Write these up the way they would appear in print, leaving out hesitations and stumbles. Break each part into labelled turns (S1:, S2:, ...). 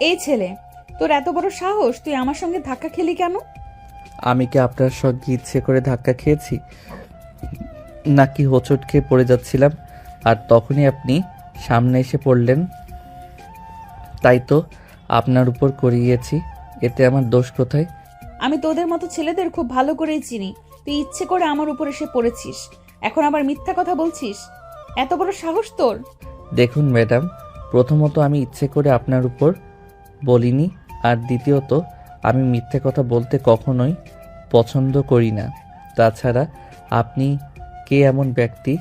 S1: এই ছেলে, তোর এত বড় সাহস, তুই আমার সঙ্গে ধাক্কা খেলি কেন?
S2: আমি কি আপনার সঙ্গে ইচ্ছে করে ধাক্কা খেয়েছি নাকি হোঁচট খেয়ে পড়ে যাচ্ছিলাম আর তখনই আপনি সামনে এসে পড়লেন? তাই তো আপনার উপর করিয়েছি, এতে আমার দোষ কোথায়?
S1: আমি তোদের মতো ছেলেদের খুব ভালো করেই চিনি। তুই ইচ্ছে করে আমার উপর এসে পড়েছিস, এখন আবার মিথ্যা কথা বলছিস। এত বড় সাহস তোর!
S2: দেখুন ম্যাডাম, প্রথমত আমি ইচ্ছে করে আপনার উপর বলিনি, আর দ্বিতীয়ত আমি মিথ্যে কথা বলতে কখনোই পছন্দ করি না। তাছাড়া আপনি কে এমন ব্যক্তি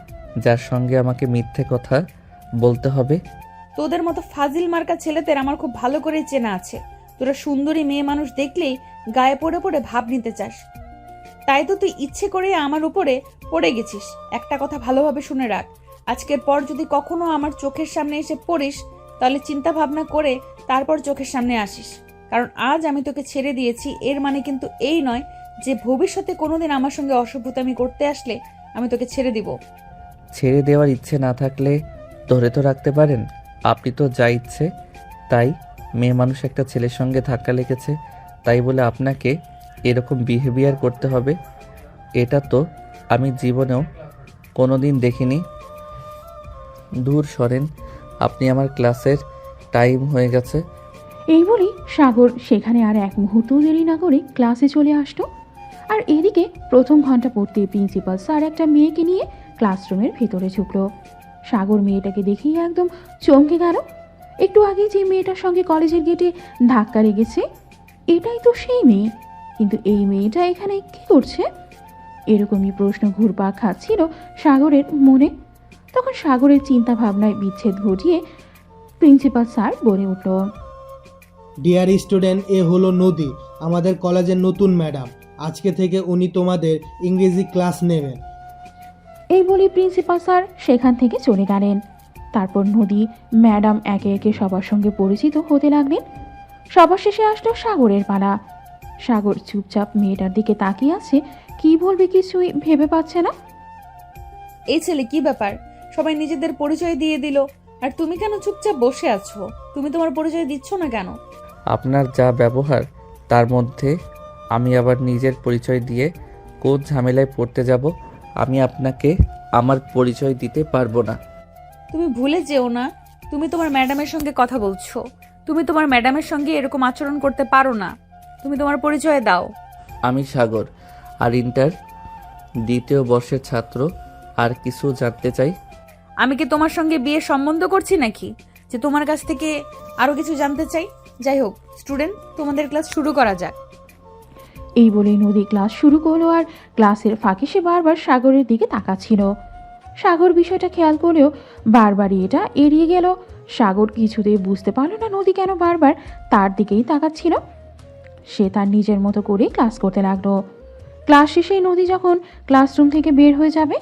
S2: যার সঙ্গে আমাকে মিথ্যে কথা বলতে হবে?
S1: তোদের মতো ফাজিল মার্কা ছেলেদের আমার খুব ভালো করেই চেনা আছে। তোরা সুন্দরী মেয়ে মানুষ দেখলেই গায়ে পড়ে পড়ে ভাব নিতে চাস, তাই তো তুই ইচ্ছে করে আমার উপরে পড়ে গেছিস। একটা কথা ভালোভাবে শুনে রাখ, আজকের পর যদি কখনো আমার চোখের সামনে এসে পড়িস, তাহলে চিন্তা ভাবনা করে তারপর চোখের সামনে আসিস। কারণ আজ আমি তোকে ছেড়ে দিয়েছি, এর মানে কিন্তু এই নয় যে ভবিষ্যতে কোনোদিন আমার সঙ্গে অসভ্যতামি করতে আসলে আমি তোকে ছেড়ে দিব।
S2: ছেড়ে দেওয়ার ইচ্ছে না থাকলে ধরে তো রাখতে পারেন। আপনি তো যা ইচ্ছে তাই। মেয়ে মানুষ একটা ছেলের সঙ্গে ধাক্কা লেগেছে, তাই বলে আপনাকে এরকম বিহেভিয়ার করতে হবে, এটা তো আমি জীবনেও কোনোদিন দেখিনি। দূর সরেন, আপনি আমার ক্লাসের টাইম হয়ে গেছে।
S3: এই বলেই সাগর সেখানে আর এক মুহূর্ত দেরি না করে ক্লাসে চলে আসতো। আর এদিকে প্রথম ঘন্টা পড়তে প্রিন্সিপাল স্যার একটা মেয়েকে নিয়ে ক্লাসরুমের ভেতরে ঢুকলো। সাগর মেয়েটাকে দেখেই একদম চমকে গেল। একটু আগে যে মেয়েটার সঙ্গে কলেজের গেটে ধাক্কা লেগেছে, এটাই তো সেই মেয়ে। কিন্তু এই মেয়েটা এখানে কি করছে? এরকমই প্রশ্ন ঘুরপাক খাচ্ছিল সাগরের মনে। তখন সাগরের চিন্তা ভাবনায় বিচ্ছেদ ঘটিয়ে প্রিন্সিপাল স্যার বলে উঠল,
S4: ডিয়ার স্টুডেন্ট, এ হলো নদী, আমাদের কলেজের নতুন ম্যাডাম। আজকে থেকে উনি তোমাদের ইংরেজি ক্লাস নেবেন।
S3: এই বলে প্রিন্সিপাল স্যার সেখান থেকে চলে গেলেন। তারপর নদী ম্যাডাম একে একে সবার সঙ্গে পরিচিত হতে লাগলেন। সবার শেষে আসলো সাগরের পালা। সাগর চুপচাপ মেয়েটার দিকে তাকিয়ে আছে, কি বলবে কিছুই ভেবে পাচ্ছে না।
S1: এই ছেলে, কি ব্যাপার? সবাই নিজেদের পরিচয় দিয়ে দিল, আর তুমি কেন চুপচাপ বসে আছো? তুমি তোমার পরিচয় দিচ্ছ না কেন?
S2: আপনার যা ব্যবহার, তার মধ্যে আমি আবার নিজের পরিচয় দিয়ে কোন ঝামেলায় পড়তে যাব? আমি আপনাকে আমার পরিচয় দিতে পারবো না।
S1: তুমি ভুলে যেও না, তুমি তোমার ম্যাডামের সঙ্গে কথা বলছো। তুমি তোমার ম্যাডামের সঙ্গে এরকম আচরণ করতে পারো না। তুমি তোমার পরিচয় দাও।
S2: আমি সাগর, আর ইন্টার দ্বিতীয় বর্ষের ছাত্র। আর কিছু জানতে চাই?
S1: আমি কি তোমার সঙ্গে বিয়ের সম্বন্ধ করছি নাকি যে তোমার কাছ থেকে আরো কিছু জানতে চাই? যাই হোক স্টুডেন্ট, তোমাদের ক্লাস শুরু করা যাক।
S3: এই বলে নদী ক্লাস শুরু করলো। আর ক্লাসের ফাঁকে সে বারবার সাগরের দিকে তাকাচ্ছিল। সাগর বিষয়টা খেয়াল করলেও বারবারই এটা এড়িয়ে গেল। সাগর কিছুতেই বুঝতে পারল না নদী কেন বারবার তার দিকেই তাকাচ্ছিল। সে তার নিজের মতো করে ক্লাস করতে লাগলো। ক্লাস শেষে নদী যখন ক্লাসরুম থেকে বের হয়ে যাবে,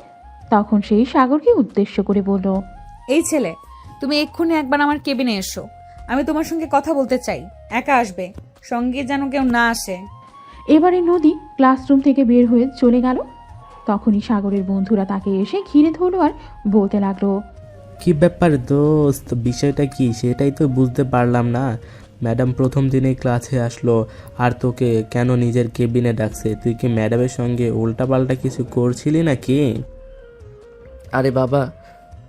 S3: তখন সেই সাগরকে উদ্দেশ্য করে বলল,
S1: এই ছেলে, তুমি এক্ষুনি একবার আমার কেবিনে এসো। আমি তোমার সঙ্গে কথা বলতে চাই। একা আসবে, সঙ্গে যেন কেউ না আসে।
S3: এবারে নদী ক্লাসরুম থেকে বের হয়ে চলে গেল। তখনই সাগরের বন্ধুরা তাকে এসে ঘিরে ধরলো আর বলতে লাগলো,
S5: কি ব্যাপার দোস্ত, বিষয়টা কি সেটাই তো বুঝতে পারলাম না। ম্যাডাম প্রথম দিনেই ক্লাসে আসলো আর তোকে কেন নিজের কেবিনে ডাকছে? তুই কি ম্যাডামের সঙ্গে উল্টাপাল্টা কিছু করছিলি নাকি?
S2: আরে বাবা,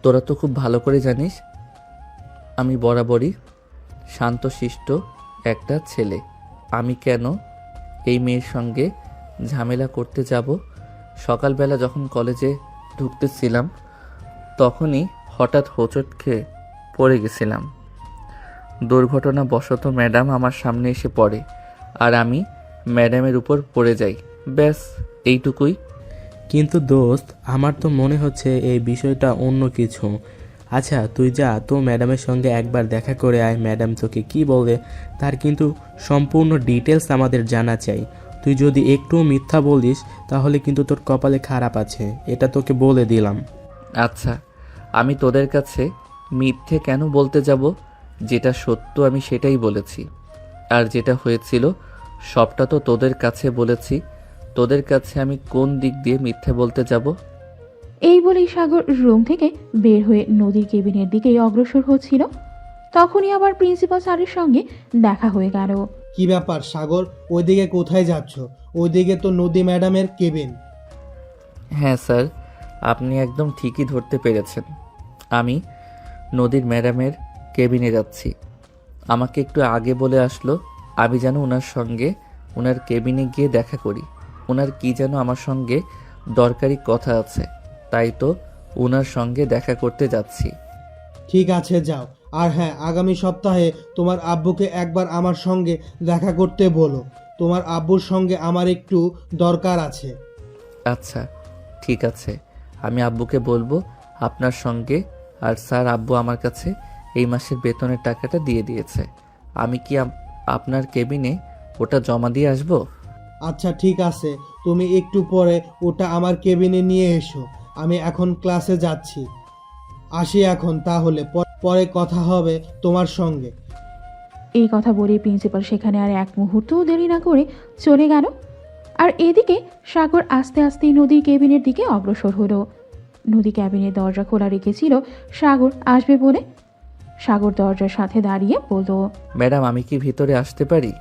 S2: তোরা তো খুব ভালো করে জানিস আমি বরাবরই শান্তশিষ্ট একটা ছেলে। আমি কেন এই মেয়ের সঙ্গে ঝামেলা করতে যাব? সকালবেলা যখন কলেজে ঢুকতেছিলাম তখনই হঠাৎ হোঁচট খেয়ে পড়ে গেছিলাম। দুর্ঘটনাবশত ম্যাডাম আমার সামনে এসে পড়ে আর আমি ম্যাডামের উপর পড়ে যাই, ব্যাস এইটুকুই।
S5: কিন্তু দোস্ত, আমার তো মনে হচ্ছে এই বিষয়টা অন্য কিছু। আচ্ছা তুই যা, তো ম্যাডামের সঙ্গে একবার দেখা করে আয়। ম্যাডাম তোকে কি বলে তার কিন্তু সম্পূর্ণ ডিটেলস আমাদের জানা চাই। তুই যদি একটুও মিথ্যা বলিস তাহলে কিন্তু তোর কপালে খারাপ আছে, এটা তোকে বলে দিলাম।
S2: আচ্ছা, আমি তোদের কাছে মিথ্যে কেন বলতে যাব? যেটা সত্য আমি সেটাই বলেছি, আর যেটা হয়েছিল সবটা তো তোদের কাছে বলেছি। তোদের কাছে আমি কোন দিক দিয়ে মিথ্যে বলতে যাব?
S3: এই বলেই সাগর রুম থেকে বের হয়ে নদীর কেবিনের দিকেই অগ্রসর হচ্ছিল। তখনই আবার প্রিন্সিপাল স্যারের সঙ্গে দেখা হয়ে গেল।
S4: কি ব্যাপার সাগর, ওইদিকে কোথায় যাচ্ছ? ওইদিকে তো নদী ম্যাডামের কেবিন।
S2: হ্যাঁ স্যার, আপনি একদম ঠিকই ধরতে পেরেছেন। আমি নদীর ম্যাডামের কেবিনে যাচ্ছি। আমাকে একটু আগে বলে আসলো আমি যেন ওনার সঙ্গে ওনার কেবিনে গিয়ে দেখা করি। ওনার কি যেন আমার সঙ্গে দরকারি কথা আছে, তাই তো ওনার সঙ্গে দেখা করতে যাচ্ছি।
S4: ঠিক আছে যাও। আর হ্যাঁ, আগামী সপ্তাহে তোমার আব্বুকে একবার আমার সঙ্গে দেখা করতে বলো। তোমার আব্বুর সঙ্গে আমার একটু দরকার আছে।
S2: আচ্ছা ঠিক আছে, আমি আব্বুকে বলবো আপনার সঙ্গে। আর স্যার, আব্বু আমার কাছে এই মাসের বেতনের টাকাটা দিয়ে দিয়েছে। আমি কি আপনার কেবিনে ওটা জমা দিয়ে আসবো?
S4: আচ্ছা ঠিক আছে, তুমি একটু পরে ওটা আমার কেবিনে নিয়ে এসো। আমি এখন ক্লাসে যাচ্ছি, আসি এখন তাহলে, পরে কথা হবে তোমার সঙ্গে।
S3: এই কথা বলে প্রিন্সিপাল সেখানে আর এক মুহূর্তও দেরি না করে চলে গেল। আর এদিকে সাগর আস্তে আস্তে নদীর কেবিনের দিকে অগ্রসর হলো। নদী ক্যাবিনের দরজা খোলা রেখেছিল সাগর আসবে বলে। সাগর দরজার সাথে দাঁড়িয়ে বলল,
S2: ম্যাডাম, আমি কি ভিতরে আসতে পারি?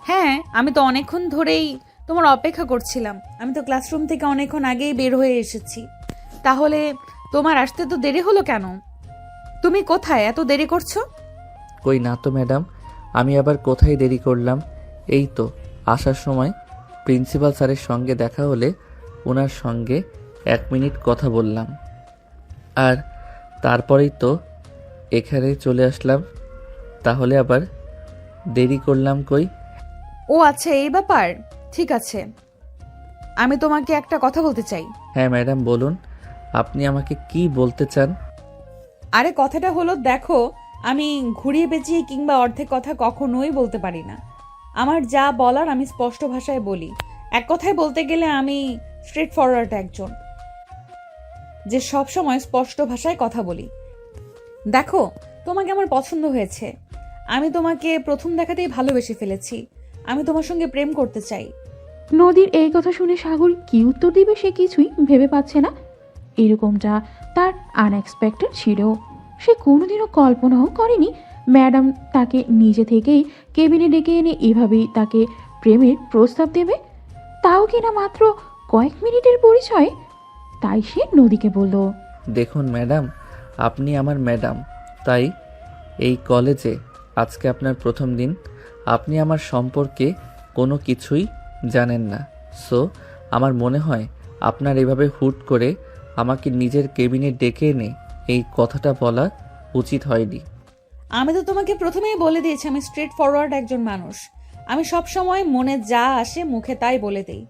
S1: হ্যাঁ, আমি তো অনেকক্ষণ ধরেই তোমার অপেক্ষা করছিলাম। আমি তো ক্লাসরুম থেকে অনেকক্ষণ আগেই বের হয়ে এসেছি। তাহলে তোমার আসতে তো দেরি হলো কেন? তুমি কোথায় এত দেরি করছো?
S2: কই না তো ম্যাডাম, আমি আবার কোথায় দেরি করলাম? এই তো আসার সময় প্রিন্সিপাল স্যারের সঙ্গে দেখা হলে ওনার সঙ্গে 1 মিনিট কথা বললাম, আর তারপরেই তো এখানে চলে আসলাম। তাহলে আবার দেরি করলাম কই?
S1: ও আচ্ছা, এই ব্যাপার। ঠিক আছে, আমি তোমাকে একটা কথা বলতে চাই।
S2: হ্যাঁ ম্যাডাম বলুন, আপনি আমাকে কি বলতে চান?
S1: আরে কথাটা হলো, দেখো, আমি ঘুরিয়ে পেঁচিয়ে কিংবা অর্ধেক কথা কখনোই বলতে পারি না। আমার যা বলার আমি স্পষ্ট ভাষায় বলি। এক কথায় বলতে গেলে আমি স্ট্রেট ফরওয়ার্ড একজন, যে সব সময় স্পষ্ট ভাষায় কথা বলি। দেখো, তোমাকে আমার পছন্দ হয়েছে। আমি তোমাকে প্রথম দেখাতেই ভালোবেসে ফেলেছি। আমি তোমার সঙ্গে প্রেম করতে চাই।
S3: নদীর এই কথা শুনে সাগর কি উত্তর দিবে সে কিছুই ভেবে পাচ্ছে না। এরকমটা তার আনএক্সপেক্টেড ছিল। সে কোনোদিনও কল্পনাও করেনি ম্যাডাম তাকে নিজে থেকেই কেবিনে ডেকে এনে এভাবেই তাকে প্রেমের প্রস্তাব দেবে, তাও কিনা মাত্র কয়েক মিনিটের পরিচয়। তাই সে নদীকে বলল,
S2: দেখুন ম্যাডাম, আপনি আমার ম্যাডাম, তাই এই কলেজে আজকে আপনার প্রথম দিন। আপনি আমার সম্পর্কে কোনো কিছুই জানেন না। সো আমার মনে হয় আপনার এভাবে হুট করে আমাকে নিজের কেবিনে ডেকে এনে এই কথাটা বলা উচিত হয়নি।
S1: আমি তো তোমাকে প্রথমেই বলে দিয়েছি আমি স্ট্রেট ফরওয়ার্ড একজন মানুষ। আমি সব সময় মনে যা আসে মুখে তাই বলে দেই।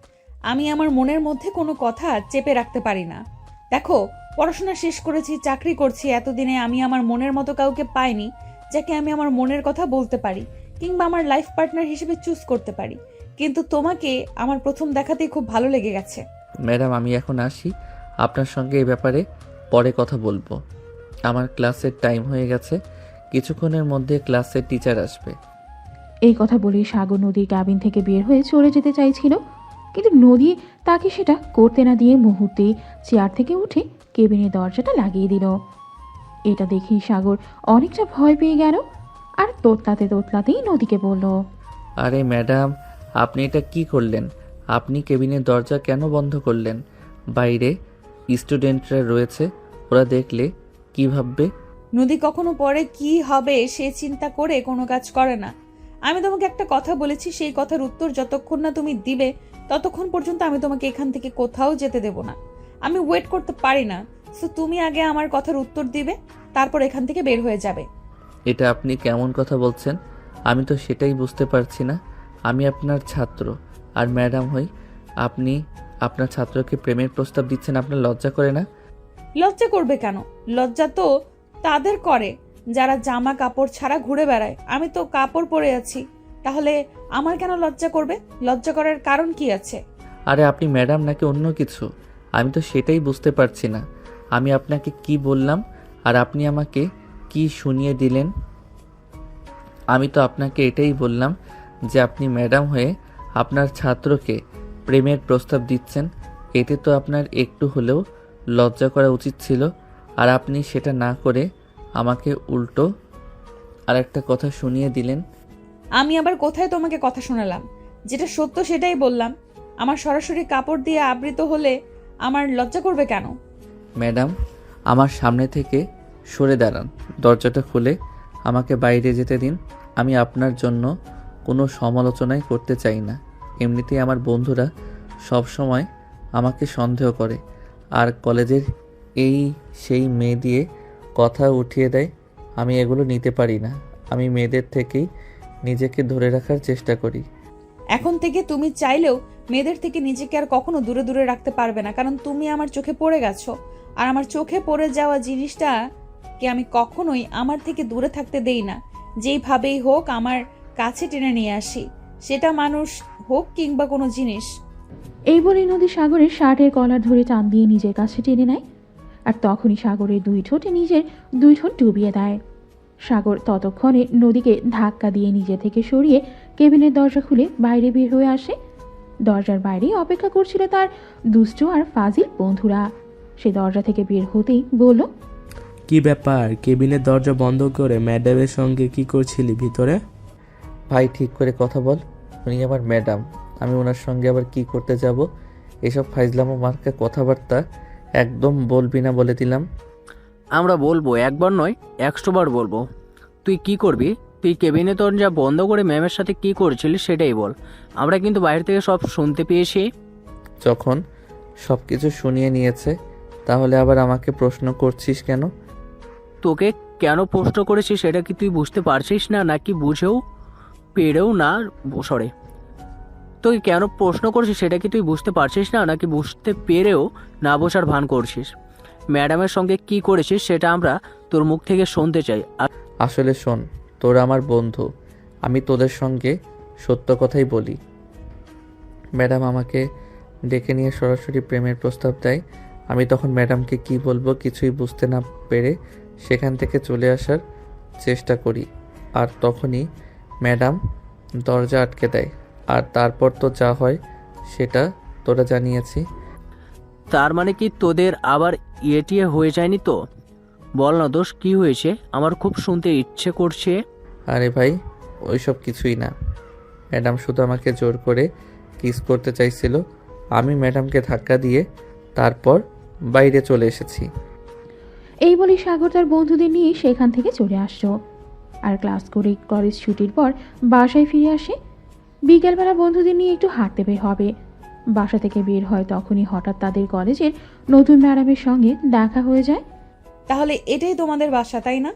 S1: আমি আমার মনের মধ্যে কোনো কথা চেপে রাখতে পারি না। দেখো, পড়াশোনা শেষ করেছি, চাকরি করছি, এতদিনে আমি আমার মনের মতো কাউকে পাইনি যাকে আমি আমার মনের কথা বলতে পারি কিংবা আমার লাইফ পার্টনার হিসেবে চুজ করতে পারি। কিন্তু তোমাকে আমার প্রথম দেখাতেই খুব ভালো লেগে গেছে।
S2: ম্যাডাম, আমি এখন আসি। আপনার সঙ্গে এই ব্যাপারে পরে কথা বলবো। আমার ক্লাসের টাইম হয়ে গেছে, কিছুক্ষণের মধ্যে ক্লাসের টিচার আসবে।
S3: এই কথা বলেই সাগর নদীর ক্যাবিন থেকে বের হয়ে চলে যেতে চাইছিল, কিন্তু নদী তাকে সেটা করতে না দিয়ে মুহূর্তেই চেয়ার থেকে উঠে কেবিনের দরজাটা লাগিয়ে দিল। এটা দেখেই সাগর অনেকটা ভয় পেয়ে গেল, আর তোতলাতেই নদীকে বলল,
S2: আরে ম্যাডাম, আপনি এটা কি করলেন? আপনি কেবিনের দরজা কেন বন্ধ করলেন? বাইরে স্টুডেন্টরা রয়েছে, ওরা দেখলে কি ভাববে?
S1: নদী কখনো পরে কি হবে সে চিন্তা করে কোনো কাজ করে না। আমি তোমাকে একটা কথা বলেছি, সেই কথার উত্তর যতক্ষণ না তুমি দিবে ততক্ষণ পর্যন্ত আমি তোমাকে এখান থেকে কোথাও যেতে দেব না। আমি ওয়েট করতে পারি না। সো তুমি আগে আমার কথার উত্তর দিবে, তারপর এখান থেকে বের হয়ে যাবে।
S2: এটা আপনি কেমন কথা বলছেন? আমি তো সেটাই বুঝতে পারছি না। আমি আপনার ছাত্র আর ম্যাডাম হই, আপনি আপনার ছাত্রকে প্রেমের প্রস্তাব দিচ্ছেন? আপনার লজ্জা করে না?
S1: লজ্জা করবে কেন? লজ্জা তো তাদের করে যারা জামা কাপড় ছাড়া ঘুরে বেড়ায়। আমি তো কাপড় পরে আছি, তাহলে আমার কেন লজ্জা করবে? লজ্জা করার কারণ কি আছে?
S2: আরে আপনি ম্যাডাম নাকি অন্য কিছু? আমি তো সেটাই বুঝতে পারছি না। আমি আপনাকে কি বললাম আর আপনি আমাকে কি শুনিয়ে দিলেন? আমি তো আপনাকে এটাই বললাম যে আপনি ম্যাডাম হয়ে আপনার ছাত্রকে প্রেমের প্রস্তাব দিচ্ছেন। এতে তো আপনার একটু হলেও লজ্জা করা উচিত ছিল, আর আপনি সেটা না করে আমাকে উল্টো আর একটা কথা শুনিয়ে দিলেন।
S1: আমি আবার কোথায় তোমাকে কথা শোনালাম? যেটা সত্য সেটাই বললাম। আমার সরাসরি কাপড় দিয়ে আবৃত হলে আমার লজ্জা করবে কেন?
S2: ম্যাডাম, আমার সামনে থেকে সরে দাঁড়ান। দরজাটা খুলে আমাকে বাইরে যেতে দিন। আমি আপনার জন্য কোনো সমালোচনাই করতে চাই না। এমনিতেই আমার বন্ধুরা সব সময় আমাকে সন্দেহ করে আর কলেজের এই সেই মেয়ে দিয়ে কথা উঠিয়ে দেয়। আমি এগুলো নিতে পারি না। আমি মেয়েদের থেকেই নিজেকে ধরে রাখার চেষ্টা করি।
S1: এখন থেকে তুমি চাইলেও মেয়েদের থেকে নিজেকে আর কখনো দূরে দূরে রাখতে পারবে না, কারণ তুমি আমার চোখে পড়ে গেছো। আর আমার চোখে পড়ে যাওয়া জিনিসটাকে আমি কখনোই আমার থেকে দূরে থাকতে দেই না। যেইভাবেই হোক আমার কাছে টেনে নিয়ে আসি, সেটা মানুষ হোক কিংবা কোনো জিনিস।
S3: এই বলে নদী সাগরের শার্টের কলার ধরে টান দিয়ে নিজের কাছে টেনে নেয়। আর তখনই সাগরের দুই ঠোঁটে নিজের দুই ঠোঁট ডুবিয়ে দেয়। সাগর ততক্ষণে নদীকে ধাক্কা দিয়ে নিজে থেকে সরিয়ে কেবিনের দরজা খুলে বাইরে বের হয়ে আসে। দরজার বাইরে অপেক্ষা করছিল তার দুষ্টু আর ফাজিল বন্ধুরা। সে দরজা থেকে বের হতেই বলল,
S5: কি ব্যাপার, কেবিনের দরজা বন্ধ করে ম্যাডামের সঙ্গে কি করছিলি ভিতরে?
S2: ভাই, ঠিক করে কথা বল। উনি আমার ম্যাডাম, আমি ওনার সঙ্গে আবার কি করতে যাব? এসব ফাইজলামো মার্কা কথাবার্তা একদম বলবি না বলে দিলাম।
S6: আমরা বলবো, একবার নয় 100 বার বলবো। তুই কি করবি? তুই কেবিনে দরজা বন্ধ করে ম্যামের সাথে কি করছিলি সেটাই বল। আমরা কিন্তু বাইরে থেকে সব শুনতে পেয়েছি।
S2: যখন সব কিছু শুনিয়ে নিয়েছে তাহলে আবার আমাকে প্রশ্ন করছিস কেন?
S6: তোকে কেন প্রশ্ন করেছি সেটা কি তুই বুঝতে পারছিস না, নাকি বুঝেও পেরেও না? সরে, তোকে কেন প্রশ্ন করছিস সেটা কি তুই বুঝতে পারছিস না, নাকি বুঝতে পেরেও না বোঝার ভান করছিস? ম্যাডামের সঙ্গে কি করেছিস সেটা আমরা তোর মুখ থেকে শুনতে চাই।
S2: আসলে শোন, তোরা আমার বন্ধু, আমি তোদের সঙ্গে সত্য কথাই বলি। ম্যাডাম আমাকে ডেকে নিয়ে সরাসরি প্রেমের প্রস্তাব দেয়। আমি তখন ম্যাডামকে কি বলবো কিছুই বুঝতে না পেরে সেখান থেকে চলে আসার চেষ্টা করি। আর তখনই ম্যাডাম দরজা আটকে দেয়। আর তারপর তো যা হয় সেটা তোরা জানিয়েছি।
S6: তার মানে কি তোদের আবার ইয়েটিয়ে হয়ে যায়নি তো? বল না দোষ, কি হয়েছে? আমার খুব শুনতে ইচ্ছে করছে।
S2: আরে ভাই, ওইসব কিছুই না। ম্যাডাম শুধু আমাকে জোর করে কিস করতে চাইছিল। আমি ম্যাডামকে ধাক্কা দিয়ে তারপর বাইরে চলে এসেছি।
S3: এই বলে সাগর তার বন্ধুদের নিয়ে সেখান থেকে চলে আসলো। আর ক্লাস করে কলেজ ছুটির পর বাসায় ফিরে আসে। বিকেলবেলা বন্ধুদের নিয়ে একটু হাঁটতে বের হবে। বাসা থেকে বের হয় তখনই হঠাৎ তাদের কলেজের নতুন ম্যাডামের সঙ্গে দেখা হয়ে যায়।
S1: তাহলে এটাই তোমাদের বাসা, তাই না?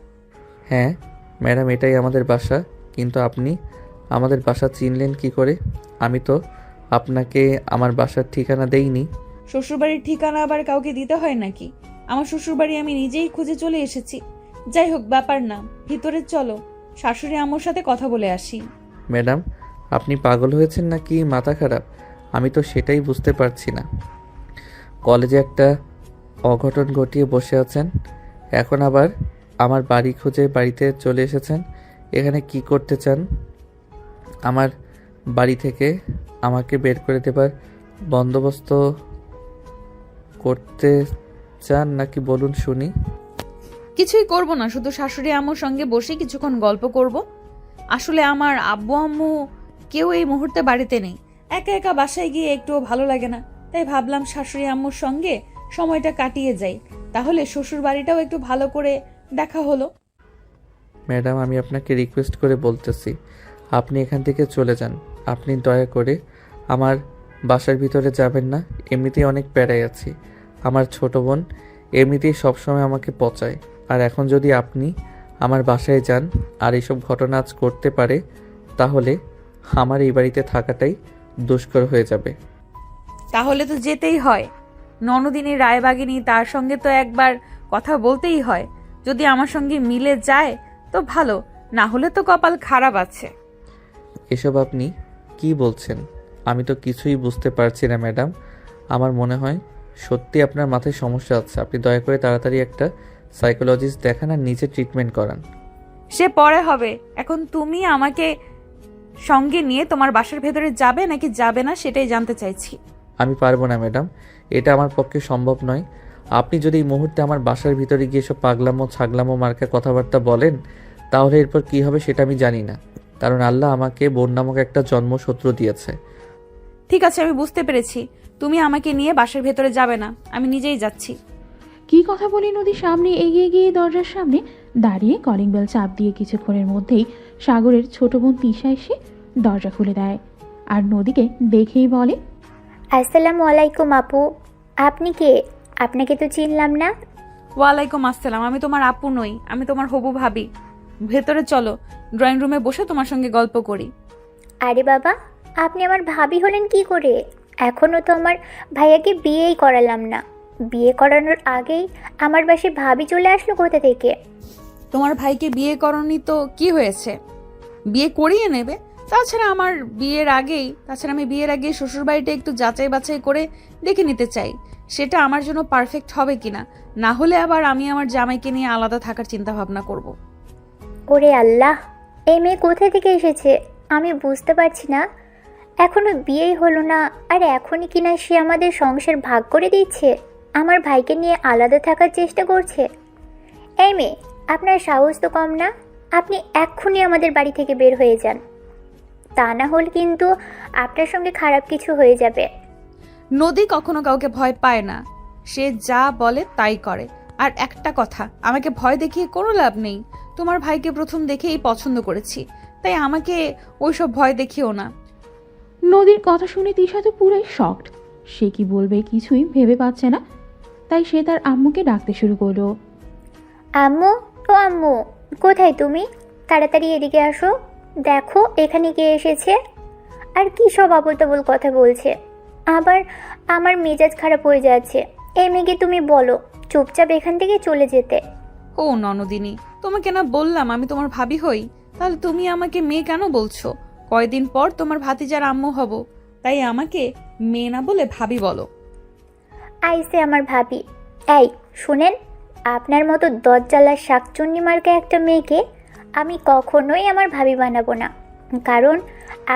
S2: হ্যাঁ ম্যাডাম, এটাই আমাদের বাসা। কিন্তু আপনি আমাদের বাসা চিনলেন কি করে? আমি তো আপনাকে আমার বাসার ঠিকানা দেইনি।
S1: শ্বশুরবাড়ির ঠিকানা আবার কাউকে দিতে হয় নাকি? আমার শ্বশুরবাড়ি আমি নিজেই খুঁজে চলে এসেছি। যাই হোক, ব্যাপার না, ভিতরে চলো, শাশুড়ি আম্মুর সাথে কথা বলে আসি।
S2: ম্যাডাম, আপনি পাগল হয়েছেন নাকি মাথা খারাপ? আমি তো সেটাই বুঝতে পারছি না। কলেজে একটা অঘটন ঘটিয়ে বসে আছেন, এখন আবার আমার বাড়ি খুঁজে বাড়িতে চলে এসেছেন। এখানে কি করতে চান? আমার বাড়ি থেকে আমাকে বের করে দেবার বন্দোবস্ত করতে চান নাকি বলুন শুনি।
S1: কিছুই করব না, শুধু শাশুড়ি আম্মুর সঙ্গে বসে কিছুক্ষণ গল্প করব। আসলে আমার আব্বু আম্মু কেউ এই মুহূর্তে বাড়িতে নেই। একা একা বাসায় গিয়ে একটুও ভালো লাগে না, তাই ভাবলাম শাশুড়ি আম্মুর সঙ্গে সময়টা কাটিয়ে যাই, তাহলে শ্বশুর বাড়িটাও একটু ভালো করে দেখা হলো।
S2: ম্যাডাম, আমি আপনাকে রিকোয়েস্ট করে বলতেছি, আপনি এখান থেকে চলে যান। আপনি দয়া করে আমার বাসার ভিতরে যাবেন না। এমনিতেই অনেক প্যারায় আছি। আমার ছোট বোন এমনিতেই সবসময় আমাকে পচায়, আর এখন যদি আপনি আমার বাসায় যান আর এইসব ঘটনা আজ করতে পারে, তাহলে আমার এই বাড়িতে থাকাটাই দুষ্কর হয়ে যাবে।
S1: তাহলে তো যেতেই হয়। ননদিনী রায়বাগিনী, তার সঙ্গে তো একবার কথা বলতেই হয়। যদি আমার সঙ্গে মিলে যায় তো ভালো, না হলে তো কপাল খারাপ আছে।
S2: এসব আপনি কি বলছেন? আমি তো কিছুই বুঝতে পারছি না ম্যাডাম। আমার মনে হয় সত্যি আপনার মাথায় সমস্যা আছে। আপনি দয়া করে তাড়াতাড়ি একটা সাইকোলজিস্ট দেখান আর নিজে ট্রিটমেন্ট করান।
S1: সে পরে হবে, এখন তুমি আমাকে সঙ্গে নিয়ে তোমার বাসার ভেতরে যাবে নাকি যাবে না সেটাই জানতে চাইছি।
S2: আমি পারবো না ম্যাডাম, এটা আমার পক্ষে সম্ভব নয়। আপনি যদি এই মুহূর্তে আমার বাসার ভিতরে গিয়ে সব পাগলামো ছাগলামো মার্কা কথাবার্তা বলেন, তাহলে এরপর কি হবে সেটা আমি জানি না, কারণ আল্লাহ আমাকে বোন নামক একটা জন্মসূত্র দিয়েছে।
S1: ঠিক আছে, আমি বুঝতে পেরেছি। তুমি আমাকে নিয়ে বাসার ভেতরে যাবে না, আমি নিজেই যাচ্ছি।
S3: কি কথা বলে নদী সামনে এগিয়ে গিয়ে দরজার সামনে দাঁড়িয়ে কলিং বেল চাপ দিয়ে কিছুক্ষণের মধ্যেই সাগরের ছোট বোন তিশা এসে দরজা খুলে দেয় আর নদীকে দেখেই বলে,
S7: আসসালামু আলাইকুম আপু। আপনি কে? আপনাকে তো চিনলাম না।
S1: ওয়ালাইকুম আসসালাম। আমি তোমার আপু নই, আমি তোমার হবু ভাবি। ভেতরে চলো, ড্রয়িং রুমে বসে তোমার সঙ্গে গল্প করি।
S7: আরে বাবা, আপনি আমার ভাবি হলেন কি করে? এখনও তো আমার ভাইয়াকে বিয়েই করালাম না। বিয়ে করানোর আগেই আমার বাসায় ভাবি চলে আসলো কোথা থেকে?
S1: তোমার ভাইকে বিয়ে করনি তো কি হয়েছে, বিয়ে করিয়ে নেবে। তাছাড়া আমি বিয়ের আগেই শ্বশুর বাড়িটা একটু যাচাই বাছাই করে দেখে নিতে চাই সেটা আমার জন্য পারফেক্ট হবে কিনা। না হলে আবার আমি আমার জামাইকে নিয়ে আলাদা থাকার চিন্তা ভাবনা করব।
S7: ওরে আল্লাহ, এই মেয়ে কোথা থেকে এসেছে আমি বুঝতে পারছি না। এখনো বিয়েই হলো না, আর এখনই কিনা সে আমাদের সংসার ভাগ করে দিচ্ছে, আমার ভাইকে নিয়ে আলাদা থাকার চেষ্টা করছে। এই মেয়ে, আপনার সাহস তো কম না। আপনি এক্ষুনি আমাদের বাড়ি থেকে বের হয়ে যান, তা না হলে কিন্তু আপনার সঙ্গে খারাপ কিছু হয়ে যাবে।
S1: নদী কখনো কাউকে ভয় পায় না, সে যা বলে তাই করে। আর একটা কথা, আমাকে ভয় দেখিয়ে কোনো লাভ নেই। তোমার ভাইকে প্রথম দেখেই পছন্দ করেছি, তাই আমাকে ওইসব ভয় দেখিও না।
S3: নদীর কথা শুনে তিশা তো পুরাই শকড। সে কি বলবে কিছুই ভেবে পাচ্ছে না, তাই সে তার আম্মুকে ডাকতে শুরু করলো।
S7: আম্মু, ও আম্মু, কোথায় তুমি? তাড়াতাড়ি এদিকে আসো, দেখো এখানে কে এসেছে। আর কি সব আবোল তাবোল কথা বলছে, আবার আমার মেজাজ খারাপ হয়ে যাচ্ছে। এই মেয়েকে তুমি বলো চুপচাপ এখান থেকে চলে যেতে।
S1: ও ননদিনী, তোমাকে না বললাম আমি তোমার ভাবি হই, তাহলে তুমি আমাকে মেয়ে কেন বলছো? কয়দিন পর তোমার ভাতিজার আম্মু হব, তাই আমাকে মেয়ে না বলে ভাবি বলো।
S7: আইসে আমার ভাবি। এই শুনেন, আপনার মতো দজ্জালার শাকচুন্নি মার্কা একটা মেয়েকে আমি কখনোই আমার ভাবি বানাবো না। কারণ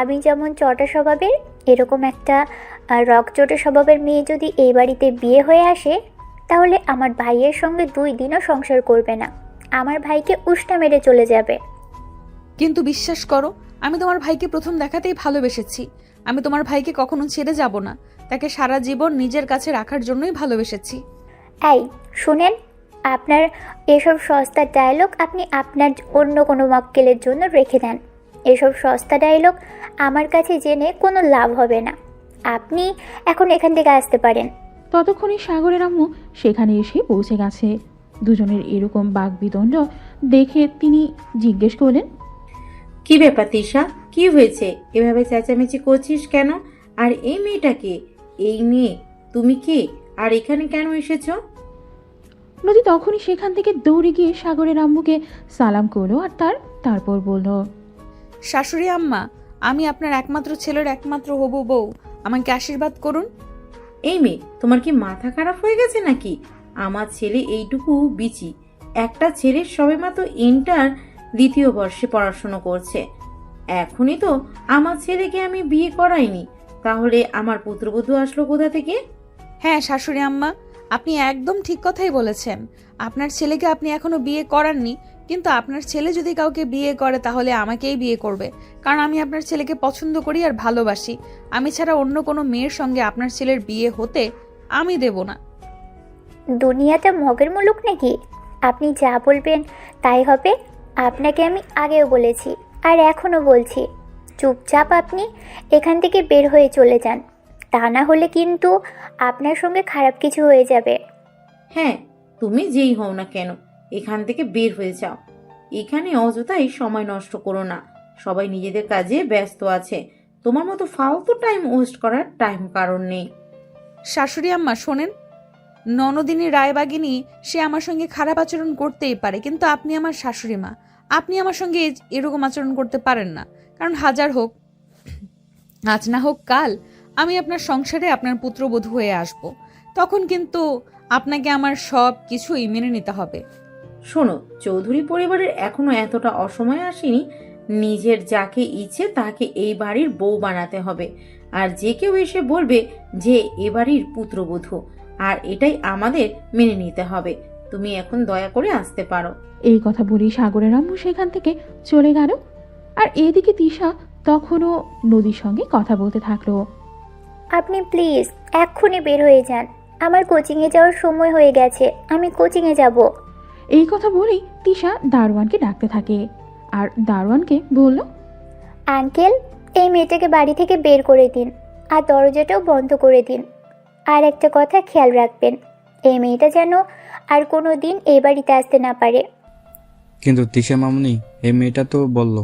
S7: আমি যেমন চটা স্বভাবের, এরকম একটা রকচটা স্বভাবের মেয়ে যদি এই বাড়িতে বিয়ে হয়ে আসে, তাহলে আমার ভাইয়ের সঙ্গে 2 দিনও সংসার করবে না, আমার ভাইকে উষ্টা মেরে চলে যাবে।
S1: কিন্তু বিশ্বাস করো, আমি তোমার ভাইকে প্রথম দেখাতেই ভালোবেসেছি। আমি তোমার ভাইকে কখনো ছেড়ে যাব না, তাকে সারা জীবন নিজের কাছে রাখার জন্যই ভালোবেসেছি।
S7: এই শুনেন, আপনার এসব সস্তা ডায়লগ আপনি আপনার অন্য কোনো মক্কেলের জন্য রেখে দেন। এসব সস্তা ডায়লগ আমার কাছে জেনে কোনো লাভ হবে না। আপনি এখন এখান থেকে আসতে পারেন।
S3: ততক্ষণে সাগরের আম্মু সেখানে এসে পৌঁছে গেছে। দুজনের এরকম বাকবিতণ্ড দেখে তিনি জিজ্ঞেস করলেন,
S8: কি ব্যাপার তিশা, কি হয়েছে? এভাবে চেঁচামেচি করছিস কেন? আর এই মেয়েটাকে, এই মেয়ে তুমি কে, আর এখানে কেন এসেছো?
S3: নদী তখনই সেখান থেকে দৌড়ে গিয়ে সাগরের আম্মুকে সালাম করলো আর তারপর বলল,
S1: শাশুড়ি আম্মা, আমি আপনার একমাত্র ছেলের একমাত্র হবু বউ, আমাকে আশীর্বাদ করুন।
S8: এই মেয়ে, তোমার কি মাথা খারাপ হয়ে গেছে নাকি? আমার ছেলে এইটুকু বিচি, একটা ছেলের সবেমাত্র ইন্টার 2য় বর্ষে পড়াশোনা করছে। এখনই তো আমার ছেলেকে আমি বিয়ে করাইনি, তাহলে আমার পুত্রবধূ আসলো কোথা থেকে?
S1: হ্যাঁ শাশুড়ি আম্মা, আপনি একদম ঠিক কথাই বলেছেন। আপনার ছেলেকে আপনি এখনো বিয়ে করাননি, কিন্তু আপনার ছেলে যদি কাউকে বিয়ে করে তাহলে আমাকেই বিয়ে করবে, কারণ আমি আপনার ছেলেকে পছন্দ করি আর ভালোবাসি। আমি ছাড়া অন্য কোনো মেয়ের সঙ্গে আপনার ছেলের বিয়ে হতে আমি দেব না।
S7: দুনিয়াটা মগের মুলুক নাকি? আপনি যা বলবেন তাই হবে। আপনাকে আমি আগেও বলেছি আর এখনও বলছি, চুপচাপ আপনি এখান থেকে বের হয়ে চলে যান, তা না হলে কিন্তু আপনার সঙ্গে খারাপ কিছু হয়ে যাবে।
S8: হ্যাঁ, তুমি যেই হও না কেন, এখান থেকে বের হয়ে যাও। এখানে অযথাই সময় নষ্ট করো না, সবাই নিজেদের কাজে ব্যস্ত আছে, তোমার মতো ফালতু টাইম ওয়েস্ট করার টাইম কারণ নেই।
S1: শাশুড়ি আম্মা শোনেন, ননদিনী রায়বাগিনী সে আমার সঙ্গে খারাপ আচরণ করতেই পারে, কিন্তু আপনি আমার শাশুড়ি মা, আপনি আমার সঙ্গে এরকম আচরণ করতে পারেন না। কারণ হাজার হোক, আজ না হোক কাল আমি আপনার সংসারে আপনার পুত্রবধূ হয়ে আসব, তখন কিন্তু আপনাকে আমার সব কিছুই মেনে নিতে হবে।
S8: শোনো, চৌধুরী পরিবারের এখনো এতটা অসময় আসেনি, নিজের যাকে ইচ্ছে তাকে এই বাড়ির বউ বানাতে হবে। আর যে কেউ এসে বলবে যে এ বাড়ির পুত্রবধূ, আর এটাই আমাদের মেনে নিতে হবে। তুমি এখন দয়া করে আসতে পারো।
S3: এই কথা বলেই সাগরের আম্মু সেখান থেকে চলে গেল। আর এদিকে তিশা তখনও নদীর সঙ্গে কথা বলতে থাকলো।
S7: আপনি প্লিজ এক্ষুনি বের হয়ে যান, আমার কোচিংয়ে যাওয়ার সময় হয়ে গেছে, আমি কোচিংয়ে যাব।
S3: এই কথা বলেই তিশা দারোয়ানকে ডাকতে থাকে আর দারোয়ানকে বলল,
S7: আঙ্কেল, এই মেয়েটাকে বাড়ি থেকে বের করে দিন আর দরজাটাও বন্ধ করে দিন। আর একটা কথা খেয়াল রাখবেন, এই মেয়েটা যেন আর কোনো দিন এই বাড়িতে আসতে না পারে।
S9: কিন্তু তিশা মামুনি, এই মেয়েটা তো বলল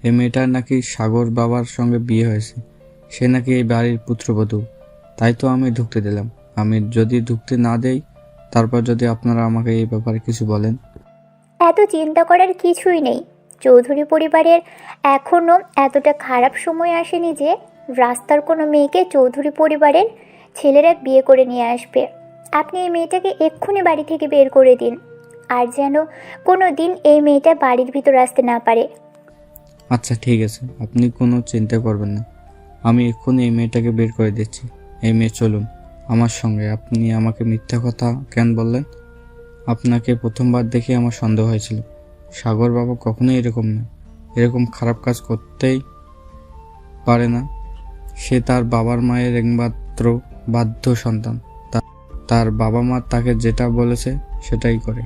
S9: এই মেয়েটার নাকি সাগর বাবার সঙ্গে বিয়ে হয়েছে, সে নাকি এই বাড়ির পুত্রবধূ, তাই তো আমি ঢুকতে দিলাম। আমি যদি ঢুকতে না দেই, তারপর যদি আপনারা আমাকে এই ব্যাপারে কিছু বলেন।
S7: এত চিন্তা করার কিছুই নেই। চৌধুরী পরিবারের এখনও এতটা খারাপ সময় আসেনি যে রাস্তার কোনো মেয়েকে চৌধুরী পরিবারের ছেলেরা বিয়ে করে নিয়ে আসবে। আপনি এই মেয়েটাকে এক্ষুনি বাড়ি থেকে বের করে দিন, আর যেন কোনো দিন এই মেয়েটা বাড়ির ভিতর আসতে না পারে।
S9: আচ্ছা ঠিক আছে, আপনি কোনো চিন্তা করবেন না, আমি এক্ষুনি এই মেয়েটাকে বের করে দিচ্ছি। এই মেয়ে চলুন আমার সঙ্গে। আপনি আমাকে মিথ্যা কথা কেন বললেন? আপনাকে প্রথমবার দেখে আমার সন্দেহ হয়েছিল। সাগর বাবা কখনোই এরকম না, এরকম খারাপ কাজ করতেই পারে না। সে তার বাবার মায়ের একমাত্র বাধ্য সন্তান। তার বাবা মা তাকে যেটা বলেছে সেটাই করে।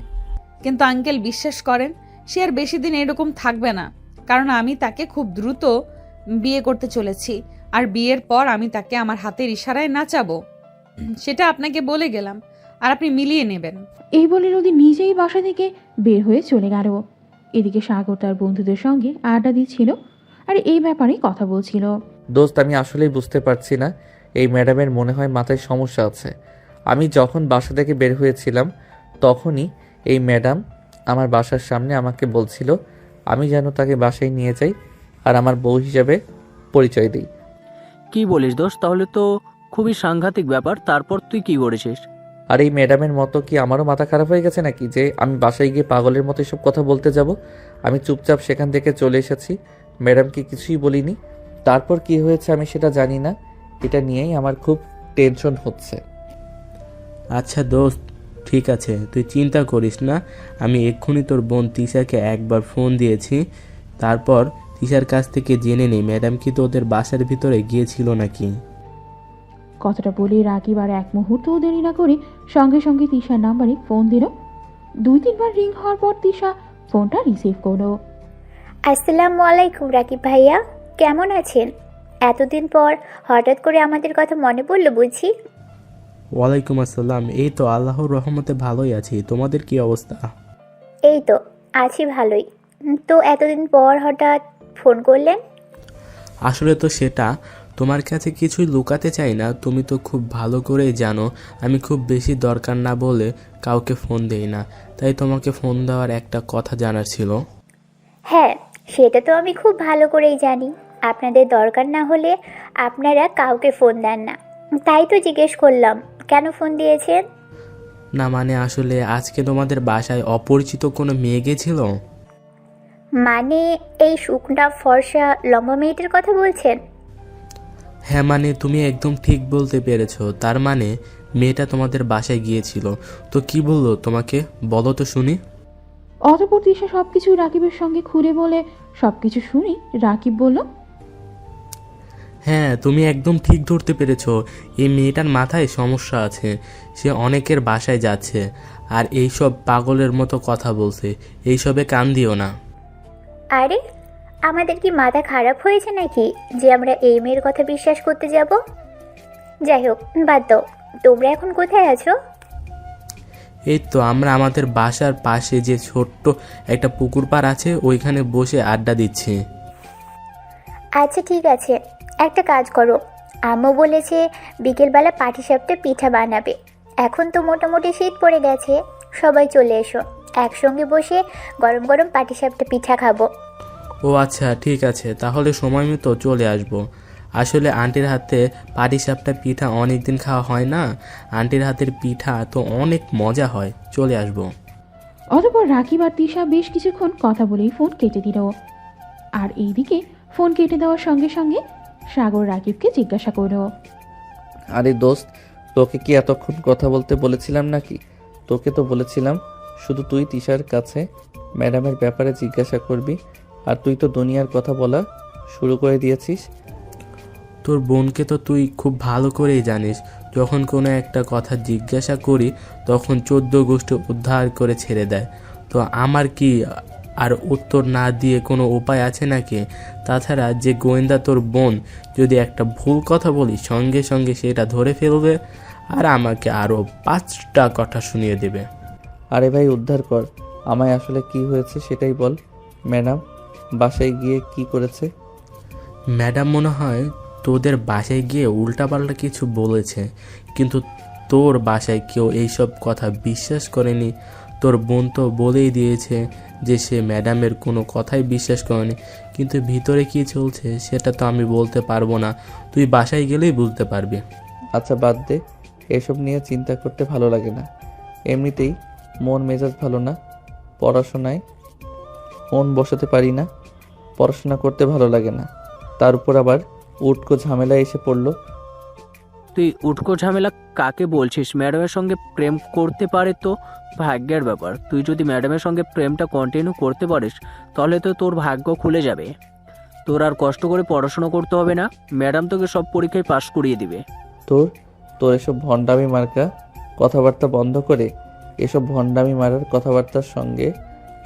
S1: কিন্তু আঙ্কেল বিশ্বাস করেন, সে আর বেশি দিন এরকম থাকবে না, কারণ আমি তাকে খুব দ্রুত বিয়ে করতে চলেছি। আর বিয়ের পর আমি তাকে আমার হাতের ইশারায় নাচাবো, সেটা আপনাকে বলে গেলাম, আর আপনি মিলিয়ে নেবেন।
S3: এই বলে নদী নিজেই বাসা থেকে বের হয়ে চলে গেল। এদিকে সাগর তার বন্ধুদের সঙ্গে আড্ডা দিচ্ছিল আর এই ব্যাপারে কথা বলছিল।
S2: দোস্ত, আমি আসলেই বুঝতে পারছি না, এই ম্যাডামের মনে হয় মাথায় সমস্যা আছে। আমি যখন বাসা থেকে বের হয়েছিলাম তখনই এই ম্যাডাম আমার বাসার সামনে আমাকে বলছিল আমি যেন তাকে বাসায় নিয়ে যাই আর আমার বউ হিসেবে পরিচয় দিই।
S6: কি বলিস দোস্ত? তাহলে তো খুবই সাংঘাতিক ব্যাপার। তারপর তুই কি করেছিস?
S2: আর এই ম্যাডামের মতো কি আমারও মাথা খারাপ হয়ে গেছে নাকি যে আমি বাসায় গিয়ে পাগলের মতো এসব কথা বলতে যাব? আমি চুপচাপ সেখান থেকে চলে এসেছি, ম্যাডামকে কিছুই বলিনি। তারপর কি হয়েছে আমি সেটা জানি না, এটা নিয়েই আমার খুব টেনশন হচ্ছে।
S5: আচ্ছা দোস্ত, ঠিক আছে, তুই চিন্তা করিস না। আমি এক্ষুনি তোর বোন তিশাকে একবার ফোন দিয়েছি, তারপর তিশার কাছ থেকে জেনে নেই ম্যাডাম কি তোদের বাসার ভিতরে গিয়েছিল নাকি।
S3: কথাটা বলে রাকিব আর এক মুহূর্তও দেরি না করে সঙ্গে সঙ্গে তিশার নাম্বারে ফোন দিল। 2-3 বার রিং হওয়ার পর তিশা ফোনটা রিসিভ করলো।
S7: আসসালামু আলাইকুম রাকিব ভাইয়া, কেমন আছেন? এতদিন পর হঠাৎ করে আমাদের কথা মনে পড়লো বুঝি?
S5: ওয়ালাইকুম আসসালাম। এই তো আল্লাহর রহমতে ভালোই আছি। তোমাদের কি অবস্থা?
S7: এই তো আছি ভালোই। তো এতদিন পর হঠাৎ ফোন করলেন?
S5: আসলে তো সেটা তোমার কাছে কিছুই লুকাতে চাই না, তুমি তো খুব ভালো করেই জানো আমি খুব বেশি দরকার না বলে কাউকে ফোন দেই না, তাই তোমাকে ফোন দেওয়ার একটা কথা জানার ছিল।
S7: হ্যাঁ, সেটা তো আমি খুব ভালো করেই জানি, আপনাদের দরকার না হলে আপনারা কাউকে ফোন দেন না। তাই তো জিজ্ঞেস করলাম কেন ফোন দিয়েছেন।
S5: না মানে আসলে আজকে তোমাদের বাসায় অপরিচিত কোনো মেয়ে গেছিল।
S7: মানে এই শুকনা ফর্সা লম্বা মেয়েটার কথা বলছেন?
S5: হ্যাঁ মানে তুমি একদম ঠিক বলতে পেরেছো। তার মানে মেয়েটা তোমাদের বাসায় গিয়েছিল। তো কি বললো তোমাকে, বলো তো শুনি।
S3: অতঃপর তিশা সবকিছু রাকিবের সঙ্গে খুলে বলে সবকিছু শুনে রাকিব বলল,
S5: হ্যাঁ তুমি একদম ঠিক ধরতে পেরেছো, এই মেয়েটার মাথায় সমস্যা আছে। সে অনেকের বাসায় যাচ্ছে আর এইসব পাগলের মতো কথা বলছে। এইসবে কান দিও না।
S7: আরে আমাদের কি মাথা খারাপ হয়েছে নাকি যে আমরা এই মেয়ের কথা বিশ্বাস করতে যাব? যাই হোক, বাদ দাও। তোমরা এখন কোথায় আছো?
S5: এই তো আমরা আমাদের বাসার পাশে যে ছোট্ট একটা পুকুর পাড় আছে ওইখানে বসে আড্ডা দিচ্ছি।
S7: আচ্ছা ঠিক আছে, একটা কাজ করো, আম্মু বলেছে বিকেলবেলা পাটিসাপটা পিঠা বানাবে। এখন তো মোটামুটি শীত পড়ে গেছে, সবাই চলে এসো, একসঙ্গে বসে গরম গরম পাটিসাপটা পিঠা খাবো।
S5: ও আচ্ছা ঠিক আছে, তাহলে সময় মতো চলে আসবো। আসলে আন্টির হাতে পাটিসাপটা পিঠা অনেক দিন খাওয়া হয় না, আন্টির হাতের পিঠা তো অনেক মজা হয়, চলে আসবো।
S3: অতঃপর রাকিব আর তিশা বেশ কিছুক্ষণ কথা বলেই ফোন কেটে দিল। আর এইদিকে ফোন কেটে দেওয়ার সঙ্গে সঙ্গে সাগর রাকিবকে জিজ্ঞাসা করল,
S2: আরে দোস্ত, তোকে কি এতক্ষণ কথা বলতে বলেছিলাম নাকি? তোকে তো বলেছিলাম শুধু তুই তিশার কাছে ম্যাডামের ব্যাপারে জিজ্ঞাসা করবি, আর তুই তো দুনিয়ার কথা বলা শুরু করে দিয়েছিস।
S5: তোর বোনকে তো তুই খুব ভালো করেই জানিস, যখন কোনো একটা কথা জিজ্ঞাসা করি তখন 14 গোষ্ঠী উদ্ধার করে ছেড়ে দেয়। তো আমার কি আর উত্তর না দিয়ে কোনো উপায় আছে নাকি? তাছাড়া যে গোয়েন্দা তোর বোন, যদি একটা ভুল কথা বলি সঙ্গে সঙ্গে সেটা ধরে ফেলবে আর আমাকে আরও 5টা কথা শুনিয়ে দেবে।
S2: আরে ভাই উদ্ধার কর, আমায় আসলে কি হয়েছে সেটাই বল। ম্যাডাম বাসায় গিয়ে কি করেছে?
S5: ম্যাডাম মনে হয় তোদের বাসায় গিয়ে উল্টাপাল্টা কিছু বলেছে, কিন্তু তোর বাসায় কেউ এইসব কথা বিশ্বাস করেনি। তোর বোন তো বলেই দিয়েছে যে সে ম্যাডামের কোনো কথাই বিশ্বাস করেনি, কিন্তু ভিতরে কি চলছে সেটা তো আমি বলতে পারবো না, তুই বাসায় গেলেই বুঝতে পারবি।
S2: আচ্ছা বাদ দে, এসব নিয়ে চিন্তা করতে ভালো লাগে না। এমনিতেই মন মেজাজ ভালো না, পড়াশোনায় মন বসাতে পারি না, পড়াশোনা করতে ভালো লাগে না, তার উপর আবার উটকো ঝামেলা এসে পড়লো।
S6: তুই উটকো ঝামেলা কাকে বলছিস? ম্যাডামের সঙ্গে প্রেম করতে পারে তো ভাগ্যের ব্যাপার। তুই যদি ম্যাডামের সঙ্গে প্রেমটা কন্টিনিউ করতে পারিস তাহলে তো তোর ভাগ্য খুলে যাবে। তোর আর কষ্ট করে পড়াশোনা করতে হবে না, ম্যাডাম তোকে সব পরীক্ষায় পাশ করিয়ে দিবে।
S2: তোর তোর এসব ভণ্ডামি মার্কা কথাবার্তা বন্ধ করে, এসব ভণ্ডামি মারার কথাবার্তার সঙ্গে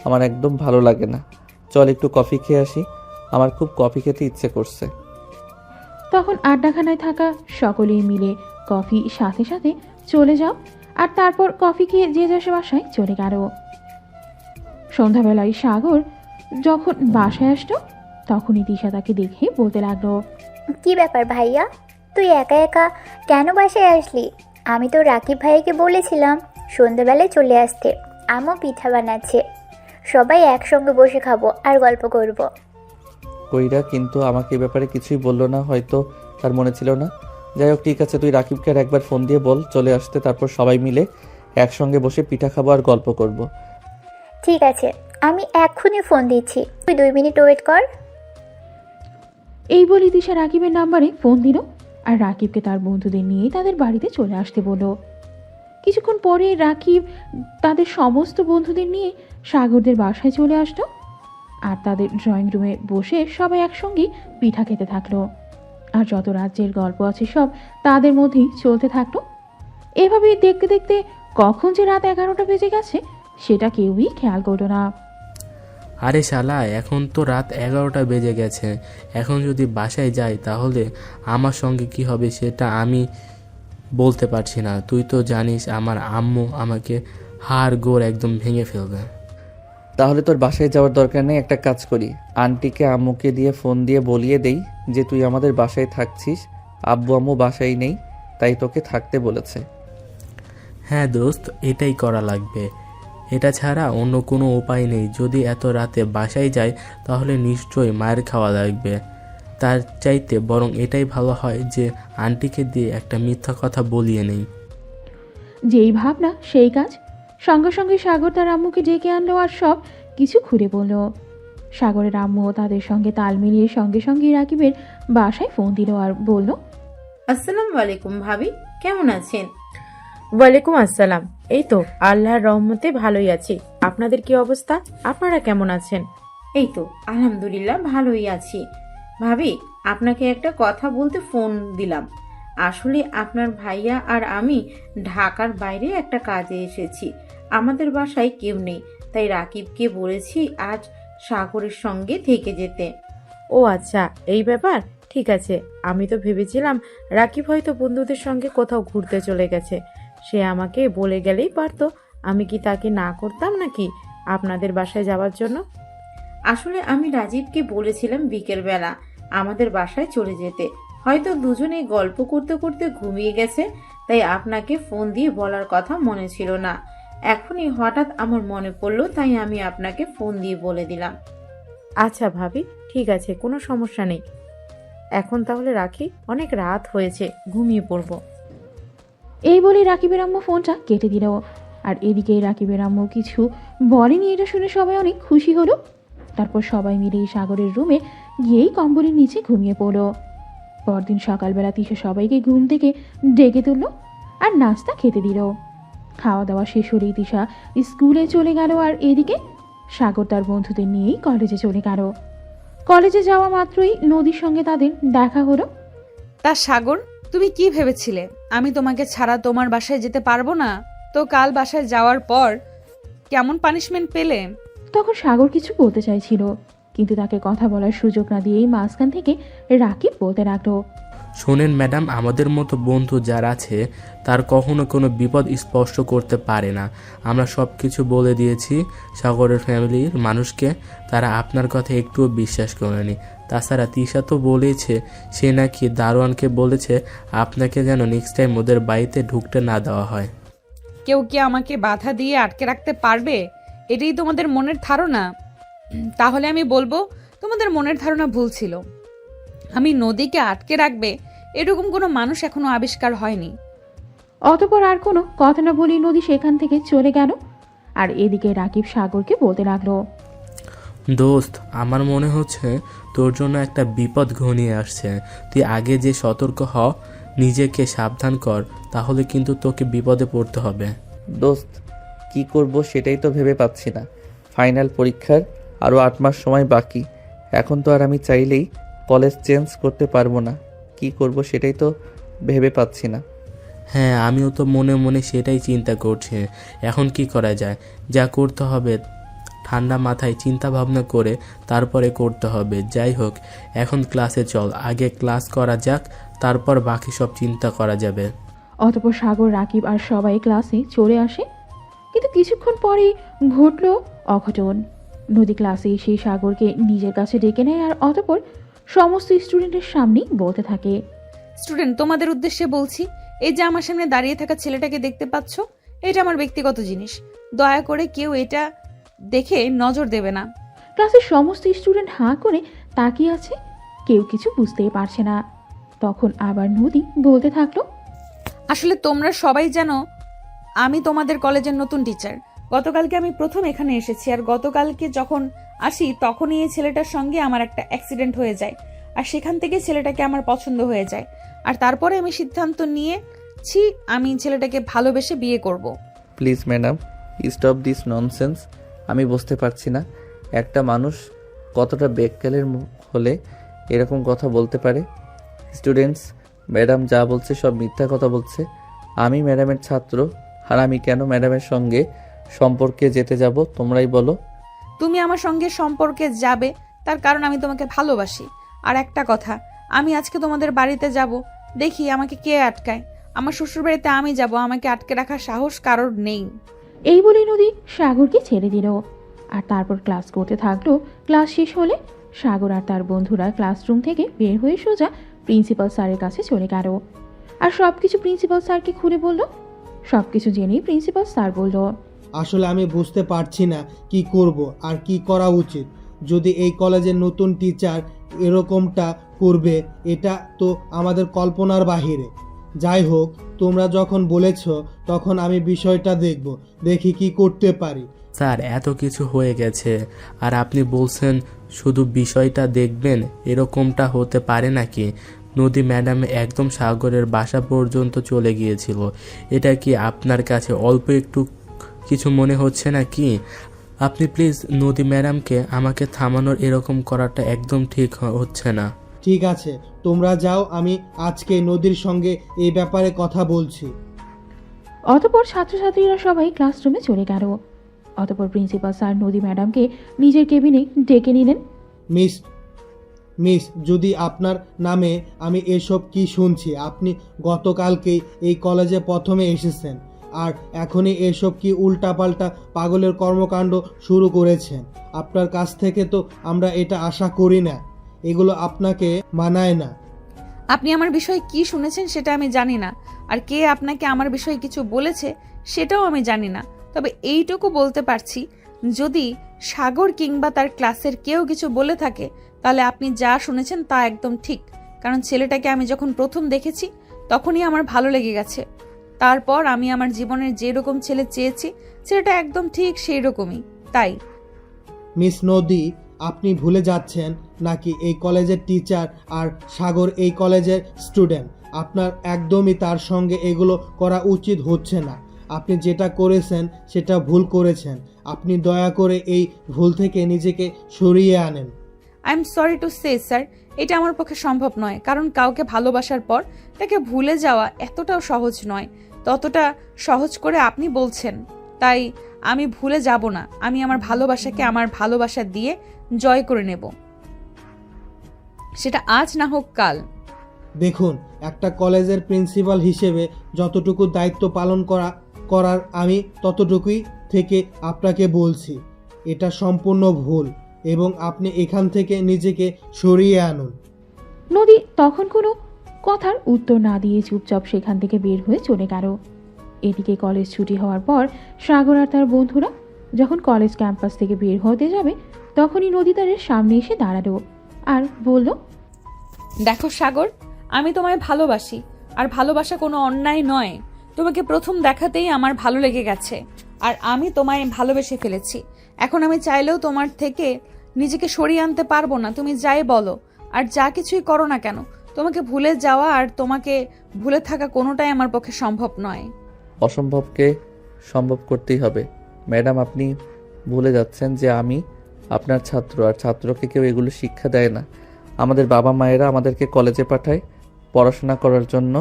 S2: আমার একদম ভালো লাগে না। চল একটু কফি খেয়ে আসি, আমার খুব কফি খেতে ইচ্ছে করছে।
S3: তখন আড্ডাখানায় থাকা সকলেই মিলে কফি সাথে সাথে চলে যাও, আর তারপর কফি খেয়ে যে যার বাসায় চলে গেল। সন্ধ্যাবেলায় সাগর যখন বাসায় আসতো তখনই তিশা তাকে দেখে বলতে লাগলো,
S7: কি ব্যাপার ভাইয়া, তুই একা একা কেন বাসায় আসলি? আমি তো রাকিব ভাইয়াকে বলেছিলাম সন্ধ্যাবেলায় চলে আসতে, আম্মু পিঠা বানাচ্ছে, সবাই একসঙ্গে বসে খাবো আর গল্প করব।
S2: কইরা কিন্তু আমাকে এ ব্যাপারে কিছুই বললো না, হয়তো তার মনে ছিল না। যাই হোক ঠিক আছে, তুই রাকিবকে আর একবার ফোন দিয়ে বল চলে আসতে, তারপর সবাই মিলে একসঙ্গে বসে পিঠা খাবো আর গল্প করব।
S7: ঠিক আছে, আমি এক্ষুনি ফোন দিচ্ছি, তুই 2 মিনিট ওয়েট কর।
S3: এই বলে তিশা রাকিবের নাম্বারে ফোন দিল আর রাকিবকে তার বন্ধুদের নিয়ে তাদের বাড়িতে চলে আসতে বলল। কিছুক্ষণ পরে রাকিব তাদের সমস্ত বন্ধুদের নিয়ে সাগরদের বাসায় চলে আসলো, আর তাদের ড্রয়িং রুমে বসে সবাই একসঙ্গে পিঠা খেতে থাকলো। আর যত রাজ্যের গল্প আছে সব তাদের মধ্যেই চলতে থাকলো। এভাবে দেখতে দেখতে কখন যে রাত 11টা বেজে গেছে সেটা কেউই খেয়াল করলো না।
S5: আরে শালা, এখন তো রাত 11টা বেজে গেছে, এখন যদি বাসায় যাই তাহলে আমার সঙ্গে কি হবে সেটা আমি বলতে পারছি না। তুই তো জানিস আমার আম্মু আমাকে হাড় গোড় একদম ভেঙে ফেলবে।
S2: তাহলে তোর বাসায় যাওয়ার দরকার নেই, একটা কাজ করি, আন্টিকে আম্মুকে দিয়ে ফোন দিয়ে বলিয়ে দেই যে তুই আমাদের বাসায় থাকছিস, আব্বু আম্মু বাসায় নেই তাই তোকে থাকতে বলেছে।
S5: হ্যাঁ দোস্ত, এটাই করা লাগবে, এটা ছাড়া অন্য কোনো উপায় নেই। যদি এত রাতে বাসায় যাই তাহলে নিশ্চয়ই মায়ের খাওয়া লাগবে, তার চাইতে বরং এটাই ভালো হয় যে আন্টিকে দিয়ে একটা মিথ্যা কথা বলিয়ে নেই।
S3: যেই ভাবনা সেই কাজ। সঙ্গে সঙ্গে সাগর তার আম্মুকে ডেকে আনলো আর সব কিছু খুলে বলল। সাগরের আম্মুও তাদের সঙ্গে তাল মিলিয়ে সঙ্গে সঙ্গে রাকিবের বাসায় ফোন দিল আর বলল,
S8: আসসালামু আলাইকুম ভাবি, কেমন আছেন? ওয়ালাইকুম আসসালাম, এই তো আল্লাহর রহমতে ভালোই আছি। আপনাদের কি অবস্থা? আপনারা কেমন আছেন? এই তো আলহামদুলিল্লাহ ভালোই আছি। ভাবি, আপনাকে একটা কথা বলতে ফোন দিলাম। আসলে আপনার ভাইয়া আর আমি ঢাকার বাইরে একটা কাজে এসেছি, আমাদের বাসায় কেউ নেই, তাই রাকিবকে বলেছি আজ সাগরের সঙ্গে থেকে যেতে। ও আচ্ছা, এই ব্যাপার, ঠিক আছে। আমি তো ভেবেছিলাম রাকিব হয়তো বন্ধুদের সঙ্গে কোথাও ঘুরতে চলে গেছে, সে আমাকে বলে গেলেই পারতো, আমি কি তাকে না করতাম নাকি আপনাদের বাসায় যাওয়ার জন্য? আসলে আমি রাজীবকে বলেছিলাম বিকেলবেলা আমাদের বাসায় চলে যেতে, হয়তো দুজনে গল্প করতে করতে ঘুমিয়ে গেছে, তাই আপনাকে ফোন দিয়ে বলার কথা মনে ছিল না। এখনই হঠাৎ আমার মনে পড়লো, তাই আমি আপনাকে ফোন দিয়ে বলে দিলাম। আচ্ছা ভাবি, ঠিক আছে, কোনো সমস্যা নেই। এখন তাহলে রাখি, অনেক রাত হয়েছে, ঘুমিয়ে পড়ব।
S3: এই বলে রাকিবের আম্মু ফোনটা কেটে দিল। আর এদিকে রাকিবের আম্মু কিছু বলেনি, এটা শুনে সবাই অনেক খুশি হলো। তারপর সবাই মিলে সাগরের রুমে গিয়েই কম্বলের নিচে ঘুমিয়ে পড়ল। পরদিন সকালবেলা তিশা সবাইকে ঘুম থেকে ডেকে তুলল আর নাস্তা খেতে দিল। খাওয়া দাওয়া শেষ হলেই তিশা স্কুলে চলে গেল, আর এদিকে সাগর তার বন্ধুদের নিয়েই কলেজে চলে গেল। কলেজে যাওয়া মাত্রই নদীর সঙ্গে তাদের দেখা হলো।
S1: তা সাগর, তুমি কি ভেবেছিলে আমি তোমাকে ছাড়া তোমার বাসায় যেতে পারবো না? তো কাল বাসায় যাওয়ার পর কেমন পানিশমেন্ট পেলে?
S3: তখন সাগর কিছু বলতে চাইছিল, কিন্তু তাকে কথা বলার সুযোগ না দিয়েই মাঝখান থেকে রাকিব বলতে লাগলো,
S5: শোনেন ম্যাডাম, আমাদের মতো বন্ধু যার আছে তার কখনো কোনো বিপদ স্পষ্ট করতে পারে না। আমরা সব কিছু বলে দিয়েছি সাগরের ফ্যামিলির মানুষকে, তারা আপনার কথা একটুও বিশ্বাস করেনি। তাছাড়া তিশা তো বলেছে সে নাকি দারোয়ানকে বলেছে আপনাকে যেন নেক্সট টাইম ওদের বাড়িতে ঢুকতে না দেওয়া হয়।
S1: কেউ কি আমাকে বাধা দিয়ে আটকে রাখতে পারবে? এটাই তোমাদের মনের ধারণা? তাহলে আমি বলবো তোমাদের মনের ধারণা ভুল ছিল। আমি নদীকে আটকে রাখবে এরকম কোনো মানুষ এখনো আবিষ্কার হয়নি।
S3: অতপর আর কোনো কথা না বলেই নদী সেখান থেকে চলে গেল। আর এদিকে রাকিব সাগরকে বলতে লাগলো,
S5: দোস্ত, আমার মনে হচ্ছে তোর জন্য একটা বিপদ ঘনিয়ে আসছে। তুই আগে যে সতর্ক হ, নিজেকে সাবধান কর, তাহলে কিন্তু তোকে বিপদে পড়তে হবে।
S2: দোস্ত, কি করব সেটাই তো ভেবে পাচ্ছি না। ফাইনাল পরীক্ষার আরও 8 মাস সময় বাকি। এখন তো আর আমি চাইলেই কলেজ চেঞ্জ করতে পারবো না। কি করব সেটাই তো ভেবে পাচ্ছি না।
S5: হ্যাঁ, আমিও তো মনে মনে সেটাই চিন্তা করছি। এখন কি করা যায়? যা করতে হবে ঠান্ডা মাথায় চিন্তা ভাবনা করে তারপরে করতে হবে। যাই হোক, এখন ক্লাসে চল, আগে ক্লাস করা যাক, তারপর বাকি সব চিন্তা করা যাবে।
S3: অতপর সাগর, রাকিব আর সবাই ক্লাসে চলে আসে। কিন্তু কিছুক্ষণ পরেই ঘটল অঘটন। নদী ক্লাসে এসে সাগরকে নিজের কাছে ডেকে নেয়, আর অতপর সমস্ত স্টুডেন্টের সামনেই বলতে থাকে,
S1: স্টুডেন্ট, তোমাদের উদ্দেশ্যে বলছি, এই যে আমার সামনে দাঁড়িয়ে থাকা ছেলেটাকে দেখতে পাচ্ছ, এটা আমার ব্যক্তিগত জিনিস। দয়া করে কেউ এটা দেখে নজর দেবে না।
S3: ক্লাসের সমস্ত স্টুডেন্ট হাঁ করে তাকিয়ে আছে, কেউ কিছু বুঝতেই পারছে না। তখন আবার নদী বলতে থাকলো,
S1: আসলে তোমরা সবাই জানো আমি তোমাদের কলেজের নতুন টিচার। গতকালকে আমি প্রথম এখানে এসেছি, আর গতকালকে যখন আসি তখনই এই ছেলেটার সঙ্গে আমার একটা অ্যাক্সিডেন্ট হয়ে যায়, আর সেখান থেকে ছেলেটাকে আমার পছন্দ হয়ে যায়। আর তারপরে আমি সিদ্ধান্ত নিয়েছি আমি ছেলেটাকে ভালোবেসে বিয়ে করব।
S2: Please madam, stop this nonsense. আমি বুঝতে পারছি না একটা মানুষ কতটা বেকালের হলে এরকম কথা বলতে পারে। স্টুডেন্টস, ম্যাডাম যা বলছে সব মিথ্যা কথা বলছে। আমি ম্যাডামের ছাত্র, আর আমি কেন ম্যাডামের সঙ্গে সম্পর্কে যেতে যাব তোমরাই বলো।
S1: তুমি আমার সঙ্গে সম্পর্কে যাবে তার কারণ আমি তোমাকে ভালোবাসি। আর একটা কথা, আমি আজকে তোমাদের বাড়িতে যাব, দেখি আমাকে কে আটকায়। আমার শ্বশুর বাড়িতে আমি যাব, আমাকে আটকে রাখার সাহস কারোর নেই।
S3: এই বলে নদী সাগরকে ছেড়ে দিল। আর তারপর ক্লাস করতে থাকলো। ক্লাস শেষ হলে সাগর আর তার বন্ধুরা ক্লাসরুম থেকে বের হয়ে সোজা প্রিন্সিপাল স্যারের কাছে চলে গেল, আর সবকিছু প্রিন্সিপাল স্যারকে খুলে বলল। সবকিছু জেনেই প্রিন্সিপাল স্যার বলল,
S4: আসলে আমি বুঝতে পারছি না কি করব আর কি করা উচিত। যদি এই কলেজের নতুন টিচার এরকমটা করবে, এটা তো আমাদের কল্পনার বাহিরে। যাই হোক, তোমরা যখন বলেছ তখন আমি বিষয়টা দেখি কি করতে পারি।
S5: স্যার, এত কিছু হয়ে গেছে আর আপনি বলছেন শুধু বিষয়টা দেখবেন? এরকমটা হতে পারে নাকি? নদী ম্যাডাম একদম সাগরের বাসা পর্যন্ত চলে গিয়েছিল। এটা কি আপনার কাছে অল্প একটু কিছু মনে হচ্ছে নাকি? আপনি প্লিজ নদী ম্যাডামকে আমাকে থামানোর এরকম করাটা একদম ঠিক হচ্ছে না।
S4: ঠিক আছে, তোমরা যাও, আমি আজকে নদীর সঙ্গে এই ব্যাপারে কথা বলছি।
S3: অতপর ছাত্রছাত্রীরা সবাই ক্লাসরুমে চলে গেল। অতপর প্রিন্সিপাল স্যার নদী ম্যাডামকে নিজের কেবিনে ডেকে নিলেন।
S4: মিস, যদি আপনার নামে আমি এসব কি শুনছি? আপনি গতকালকেই এই কলেজে প্রথমে এসেছেন, আর এখনই এসব কি উল্টাপাল্টা পাগলের কর্মকাণ্ড শুরু করেছেন? আপনার কাছ থেকে তো আমরা এটা আশা করি না। এগুলো আপনাকে মানায় না।
S1: আপনি আমার বিষয়ে কি শুনেছেন সেটা আমি জানি না, আর কে আপনাকে আমার বিষয়ে কিছু বলেছে সেটাও আমি জানি না। তবে এইটুকু বলতে পারছি, যদি সাগর কিংবা তার ক্লাসের কেউ কিছু বলে থাকে তাহলে আপনি যা শুনেছেন তা একদম ঠিক। কারণ ছেলেটাকে আমি যখন প্রথম দেখেছি তখনই আমার ভালো লেগে গেছে। তারপর আমি আমার জীবনের যেরকম ছেলে চেয়েছি ছেলেটা একদম ঠিক সেই রকমই। তাই
S4: মিস নদী, আপনি ভুলে যাচ্ছেন নাকি এই কলেজের টিচার আর সাগর এই কলেজের স্টুডেন্ট? আপনার একদমই তার সঙ্গে এগুলো করা উচিত হচ্ছে না। আপনি যেটা করেছেন সেটা ভুল করেছেন। আপনি দয়া করে এই ভুল থেকে নিজেকে সরিয়ে আনেন।
S1: I am sorry to say sir, এটা আমার পক্ষে সম্ভব নয়, কারণ কাউকে ভালোবাসার পর তাকে ভুলে যাওয়া এতটাও সহজ নয়, ততটা সহজ করে আপনি বলছেন। তাই আমি ভুলে যাব না। আমি আমার ভালোবাসাকে আমার ভালোবাসা দিয়ে জয় করে নেব, সেটা আজ না হোক কাল।
S4: দেখুন, একটা কলেজের প্রিন্সিপাল হিসেবে যতটুকু দায়িত্ব পালন করার আমি ততটুকুই থেকে আপনাকে বলছি, এটা সম্পূর্ণ ভুল এবং আপনি এখান থেকে নিজেকে সরিয়ে আনুন।
S3: নদী তখন কোনো কথার উত্তর না দিয়ে চুপচাপ সেখান থেকে বের হয়ে চলে গেল। এদিকে কলেজ ছুটি হওয়ার পর সাগর আর তার বন্ধুরা যখন কলেজ ক্যাম্পাস থেকে বের হতে যাবে, তখনই নদী তাদের সামনে এসে দাঁড়ালো আর বলল,
S1: দেখো সাগর, আমি তোমায় ভালোবাসি, আর ভালোবাসা কোনো অন্যায় নয়। তোমাকে প্রথম দেখাতেই আমার ভালো লেগে গেছে, আর আমি তোমায় ভালোবেসে ফেলেছি। এখন আমি চাইলেও তোমার থেকে নিজেকে সরিয়ে আনতে পারবো না। তুমি যাই বলো আর যা কিছুই করো না কেন, তোমাকে ভুলে যাওয়া আর তোমাকে ভুলে থাকা কোনোটাই আমার পক্ষে সম্ভব নয়।
S2: অসম্ভবকে সম্ভব করতেই হবে। ম্যাডাম, আপনি ভুলে যাচ্ছেন যে আমি আপনার ছাত্র, আর ছাত্রকে কেউ এগুলো শিক্ষা দেয় না। আমাদের বাবা মায়েরা আমাদেরকে কলেজে পাঠায় পড়াশোনা করার জন্য,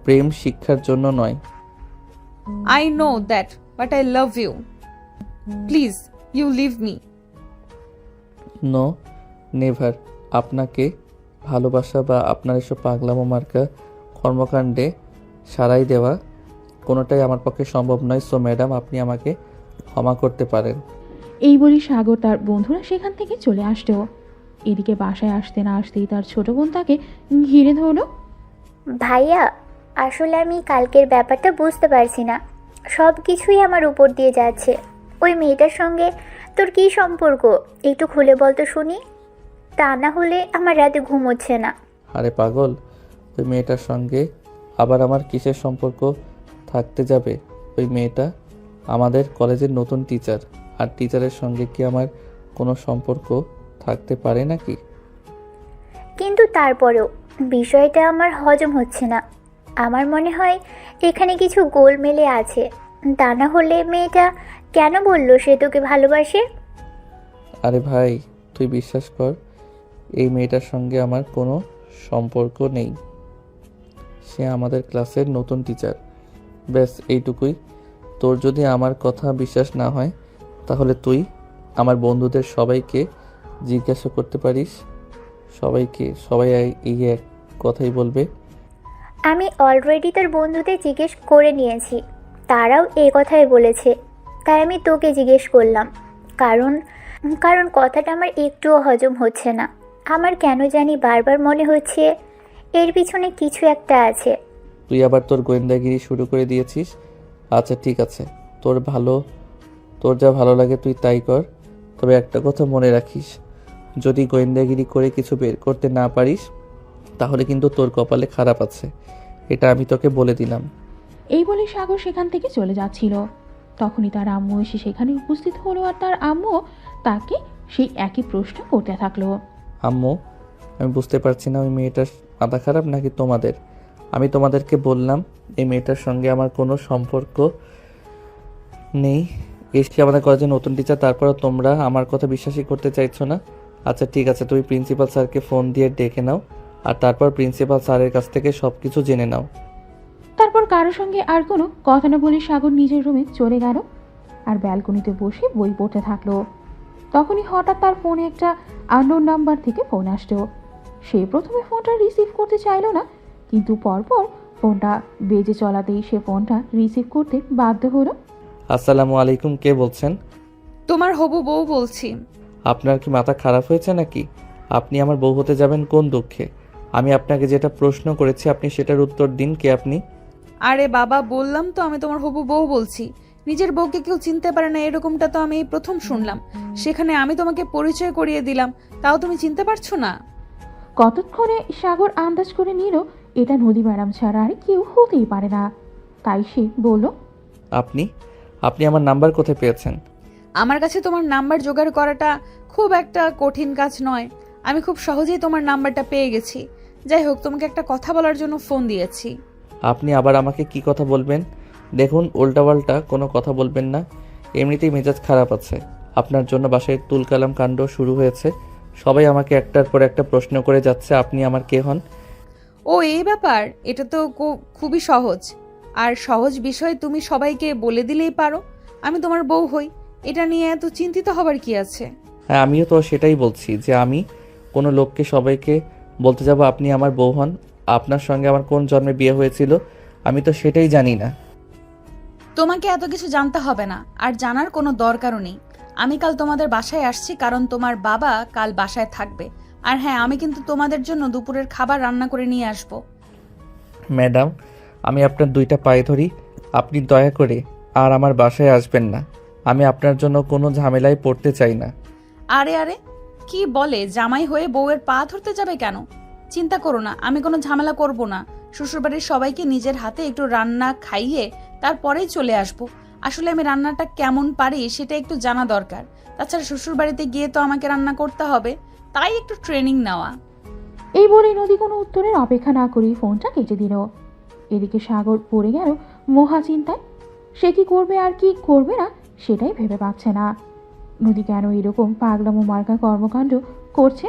S2: প্রেম শিক্ষার জন্য নয়।
S1: I know that, but I love you. Please you leave me.
S2: No, never. আপনাকে ভালোবাসা বা আপনার এসব পাগলামো মার্কা কর্মকাণ্ডে সারাই দেওয়া কোনোটাই আমার পক্ষে সম্ভব নয়। সো ম্যাডাম, আপনি আমাকে ক্ষমা করতে পারেন।
S3: এই বলি সাগর তার বন্ধুরা সেখান থেকে চলে আসতো। এদিকে বাসায় আসতে না আসতেই তার ছোট বোন তাকে ঘিরে ধরলো।
S7: ভাইয়া, আসলে আমি কালকের ব্যাপারটা বুঝতে পারছি না। সব কিছুই আমার উপর দিয়ে যাচ্ছে। ওই মেয়েটার সঙ্গে তোর কী সম্পর্ক একটু খুলে বল তো শুনি, তা না হলে আমার রাতে ঘুম হচ্ছে না।
S2: আরে পাগল, ওই মেয়েটার সঙ্গে আবার আমার কিসের সম্পর্ক থাকতে যাবে? ওই মেয়েটা আমাদের কলেজের নতুন টিচার, আর টিচারের সঙ্গে কি আমার কোনো সম্পর্ক থাকতে পারে নাকি?
S7: কিন্তু তারপরেও বিষয়টা আমার হজম হচ্ছে না। আমার মনে হয় এখানে কিছু গোলমেলে আছে। তা না হলে মেয়েটা কেন বললো সে তোকে ভালোবাসে?
S2: আরে ভাই, তুই বিশ্বাস কর, এই মেয়েটার সঙ্গে আমার কোনো সম্পর্ক নেই। সে আমাদের ক্লাসের নতুন টিচার, ব্যাস এইটুকুই। তোর যদি আমার কথা বিশ্বাস না হয় তাহলে তুই আমার বন্ধুদের সবাইকে জিজ্ঞাসা করতে পারিস। সবাই এই এক কথাই বলবে।
S7: আমি অলরেডি তোর বন্ধুদের জিজ্ঞেস করে নিয়েছি, তারাও এই কথাই বলেছে। তাই আমি তোকে জিজ্ঞেস করলাম, কারণ কথাটা আমার একটুও হজম হচ্ছে না। আমার কেন জানি বারবার মনে হচ্ছে এর পিছনে কিছু একটা আছে।
S2: তুই আবার তোর গোয়েন্দাগিরি শুরু করে দিয়েছিস। আচ্ছা ঠিক আছে, তোর যা ভালো লাগে তুই তাই কর। তবে একটা কথা মনে রাখিস, যদি গোয়েন্দাগিরি করে কিছু বের করতে না পারিস তাহলে কিন্তু তোর কপালে খারাপ আছে, এটা আমি তোকে বলে দিলাম।
S3: এই বলে সাগর সেখান থেকে চলে যাচ্ছিল। তখনই তার আম্মু এসে সেখানে উপস্থিত হলো, আর তার আম্মু তাকে সেই একই প্রশ্ন করতে থাকলো।
S2: আম্মু, আমি বুঝতে পারছি না ওই মেয়েটার মাথা খারাপ নাকি তোমাদের। আমি তোমাদেরকে বললাম এই মেয়েটার সঙ্গে আমার কোনো সম্পর্ক নেই। এসে আমাদের কলেজে নতুন টিচার, তারপরও তোমরা আমার কথা বিশ্বাসই করতে চাইছো না। আচ্ছা ঠিক আছে, তুমি প্রিন্সিপাল স্যারকে ফোন দিয়ে ডেকে নাও, আর তারপর প্রিন্সিপাল স্যারের কাছ থেকে সব কিছু জেনে নাও।
S3: তারপর কারোর সঙ্গে আর কোনো কথা না বলে সাগর নিজের রুমে চলে গেল আর ব্যালকনিতে বসে বই পড়তে থাকলো। তখনই হঠাৎ তার ফোনে একটা আননোন নাম্বার থেকে ফোন আসলো। সে প্রথমে ফোনটা রিসিভ করতে চাইল না, কিন্তু পরপর ফোনটা বেজে চলাতেই সে ফোনটা রিসিভ করতে বাধ্য হলো।
S2: আসসালামু আলাইকুম, কে বলছেন?
S1: তোমার হবু বউ বলছি।
S2: আপনার কি মাথা খারাপ হয়েছে নাকি? আপনি আমার বউ হতে যাবেন কোন দুঃখে? আমি আপনাকে যেটা প্রশ্ন করেছি আপনি সেটার উত্তর দিন। কে আপনি?
S1: আরে বাবা, বললাম তো আমি তোমার হবু বউ বলছি। নিজের বউকে কেউ চিনতে পারে না এরকমটা তো আমি এই প্রথম শুনলাম। সেখানে আমি তোমাকে পরিচয় করিয়ে দিলাম, তাও তুমি চিনতে পারছো না?
S3: কতক্ষণে সাগর আন্দাজ করে নিল এটা নদী ম্যাডাম ছাড়া আর কেউ হতেই পারে না। তাই সে বলল,
S2: আপনি আমার নাম্বার কোথায় পেয়েছেন?
S1: আমার কাছে তোমার নাম্বার জোগাড় করাটা খুব একটা কঠিন কাজ নয়। আমি খুব সহজেই তোমার নাম্বারটা পেয়ে গেছি। যাই হোক, তোমাকে একটা কথা বলার জন্য ফোন দিয়েছি।
S2: আপনি আবার আমাকে কি কথা বলবেন? দেখুন, উল্টাপাল্টা কোনো কথা বলবেন না। এমনিতেই মেজাজ খারাপ আছে। আপনার জন্য বাসায় তুলকালাম কাণ্ড শুরু হয়েছে। সবাই আমাকে একটার পর একটা প্রশ্ন করে যাচ্ছে আপনি আমার কে হন।
S1: ও এই ব্যাপার, এটা তো খুবই সহজ। আর সহজ বিষয় তুমি সবাইকে বলে দিলেই পারো আমি তোমার বউ হই। এটা নিয়ে এত চিন্তিত হবার কি আছে?
S2: হ্যাঁ, আমিও তো সেটাই বলছি যে আমি কোনো লোককে সবাইকে বলতে যাব আপনি আমার বউ হন। আপনার সঙ্গে আমার কোন জন্মে বিয়ে হয়েছিল আমি তো সেটাই জানি না।
S1: তোমাকে এত কিছু জানতে হবে না, আর জানার কোনো দরকারও নেই। আমি কাল তোমাদের বাসায় আসছি, কারণ তোমার বাবা কাল বাসায় থাকবে। আর হ্যাঁ, আমি কিন্তু তোমাদের জন্য দুপুরের খাবার রান্না করে নিয়ে আসবো।
S2: ম্যাডাম, আমি আপনার দুইটা পায়ে ধরি, আপনি দয়া করে আর আমার বাসায় আসবেন না। আমি আপনার জন্য কোনো ঝামেলায় পড়তে চাই না।
S1: আরে আরে, কি বলে? জামাই হয়ে বউয়ের পা ধরতে যাবে কেন? চিন্তা করো না, আমি কোনো ঝামেলা করব না। শ্বশুরবাড়ির সবাইকে নিজের হাতে একটু রান্না খাইয়ে তারপরেই চলে আসব। আসলে আমি রান্নাটা কেমন পারি সেটা একটু জানা দরকার। তাছাড়া শ্বশুরবাড়িতে গিয়ে তো আমাকে রান্না করতে হবে, তাই একটু ট্রেনিং নেওয়া।
S3: এই বলে নদী কোনো উত্তরের অপেক্ষা না করেই ফোনটা কেটে দিল। এদিকে সাগর পড়ে গেল মহা চিন্তায়। সে কি করবে আর কি করবে না সেটাই ভেবে পাচ্ছে না। নদী কেন এরকম পাগলামো মার্কা কর্মকাণ্ড করছে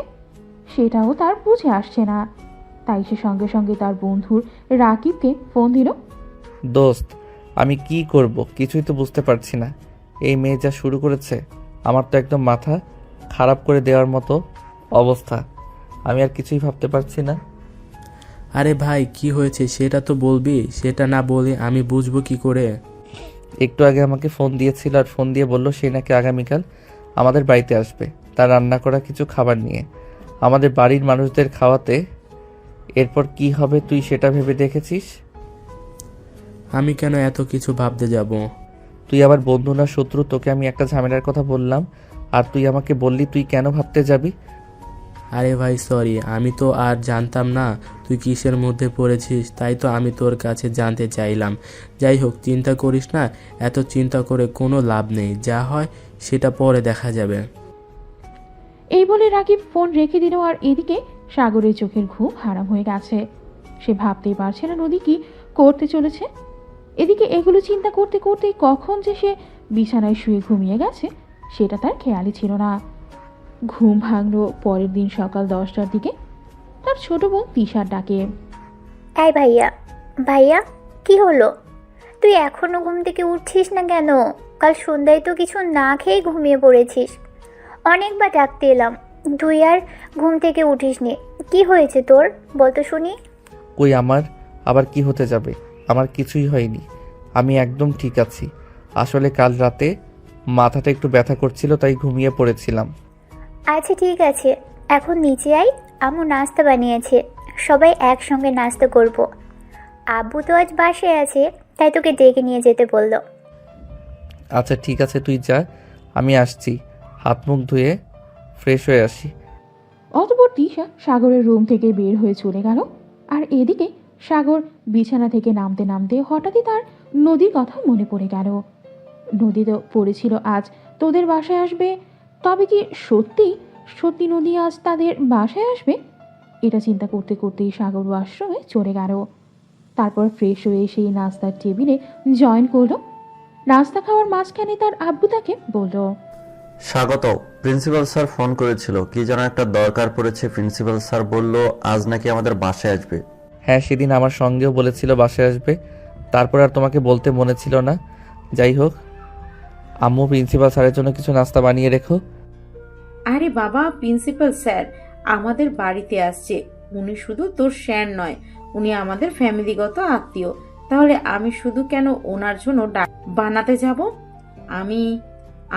S3: সেটাও তার বুঝে আসছে না। তাই সে সঙ্গে সঙ্গে তার বন্ধুর রাকিবকে ফোন দিল।
S2: দোস্ত, আমি কি করব কিছুই তো বুঝতে পারছি না। এই মেয়ে যা শুরু করেছে, আমার তো একদম মাথা খারাপ করে দেওয়ার মতো অবস্থা। আমি আর কিছুই ভাবতে পারছি না।
S5: আরে ভাই, কি হয়েছে সেটা তো বলবি। সেটা না বলে আমি বুঝবো কি করে?
S2: একটু আগে আমাকে ফোন দিয়েছিল, আর ফোন দিয়ে বলল সে নাকি আগামীকাল আমাদের বাড়িতে আসবে, তার রান্না করা কিছু খাবার নিয়ে আমাদের বাড়ির মানুষদের খাওয়াতে। এরপর কি হবে তুই সেটা ভেবে দেখেছিস?
S5: আমি কেন এত কিছু ভাবতে যাব?
S2: তুই আমার বন্ধু না শত্রু? তোকে আমি একটা ঝামেলার কথা বললাম আর তুই আমাকে বললি তুই কেন ভাবতে যাবি?
S5: আরে ভাই সরি, আমি তো আর জানতাম না তুই কিসের মধ্যে পড়েছিস, তাই তো আমি তোর কাছে জানতে চাইলাম। যাই হোক, চিন্তা করিস না, এত চিন্তা করে কোনো লাভ নেই, যা হয় সেটা পরে দেখা যাবে।
S3: এই বলে রাকিব ফোন রেখে দিল। আর এদিকে সাগরের চোখের ঘুম হারাম হয়ে গেছে। সে ভাবতেই পারছে না নদী কি করতে চলেছে। এদিকে এগুলো চিন্তা করতে করতে কখন যে সে বিছানায় শুয়ে ঘুমিয়ে গেছে সেটা তার খেয়ালই ছিল না। ঘুম ভাঙল পরের দিন সকাল 10টার দিকে। তার ছোট বোন তিশার ডাকে।
S7: এই ভাইয়া, ভাইয়া, কি হলো? তুই এখনো ঘুম থেকে উঠছিস না কেন? কাল সন্ধ্যায় তো কিছু না খেয়ে ঘুমিয়ে পড়েছিস। অনেকবার ডাকতে এলাম, তুই আর ঘুম থেকে উঠিসনি। কি হয়েছে তোর, বল তো শুনি।
S2: কই, আমার আবার কি হতে যাবে? আমার কিছুই হয়নি, আমি একদম ঠিক আছি। আসলে কাল রাতে মাথাটা একটু ব্যথা করছিল, তাই ঘুমিয়ে পড়েছিলাম।
S7: আচ্ছা ঠিক আছে, এখন নিচে আয়, আম্মু নাস্তা বানিয়েছে, সবাই একসঙ্গে নাস্তা করব। আব্বু তো আজ বাসায় আছে, তাই তোকে ডেকে নিয়ে যেতে বললো।
S2: আচ্ছা ঠিক আছে, তুই যা, আমি আসছি। হাত মুখ ধুয়ে ফ্রেশ হয়ে আসি।
S3: অতঃপর তিশা সাগরের রুম থেকে বের হয়ে চলে গেল। আর এদিকে সাগর বিছানা থেকে নামতে নামতে হঠাৎই তার নদীর কথা মনে পড়ে গেল। নদী তো পড়েছিল আজ তোদের বাসায় আসবে, তবে কি সত্যি সত্যি নদী আজ তাদের বাসায় আসবে? এটা চিন্তা করতে করতেই সাগর ওয়াশরুমে চলে গেল। তারপর ফ্রেশ হয়ে সেই নাস্তার টেবিলে জয়েন করলো। নাস্তা খাওয়ার মাঝখানে তার আব্বু তাকে বলল,
S10: স্বাগত। প্রিন্সিপাল স্যার ফোন করেছিল, কি যেন একটা দরকার পড়েছে। প্রিন্সিপাল স্যার বলল আজ নাকি আমাদের বাসায় আসবে।
S2: হ্যাঁ, সেদিন আমার সঙ্গেও বলেছিল বাসায় আসবে, তারপর আর তোমাকে বলতে মনে ছিল না। যাই হোক, আম্মু প্রিন্সিপাল স্যারের জন্য কিছু নাস্তা বানিয়ে রেখো।
S8: আরে বাবা, প্রিন্সিপাল স্যার আমাদের বাড়িতে আসছে। উনি শুধু তোর স্যার নয়, উনি আমাদের ফ্যামিলিগত আত্মীয়। তাহলে আমি শুধু কেন ওনার জন্য বানাতে যাব? আমি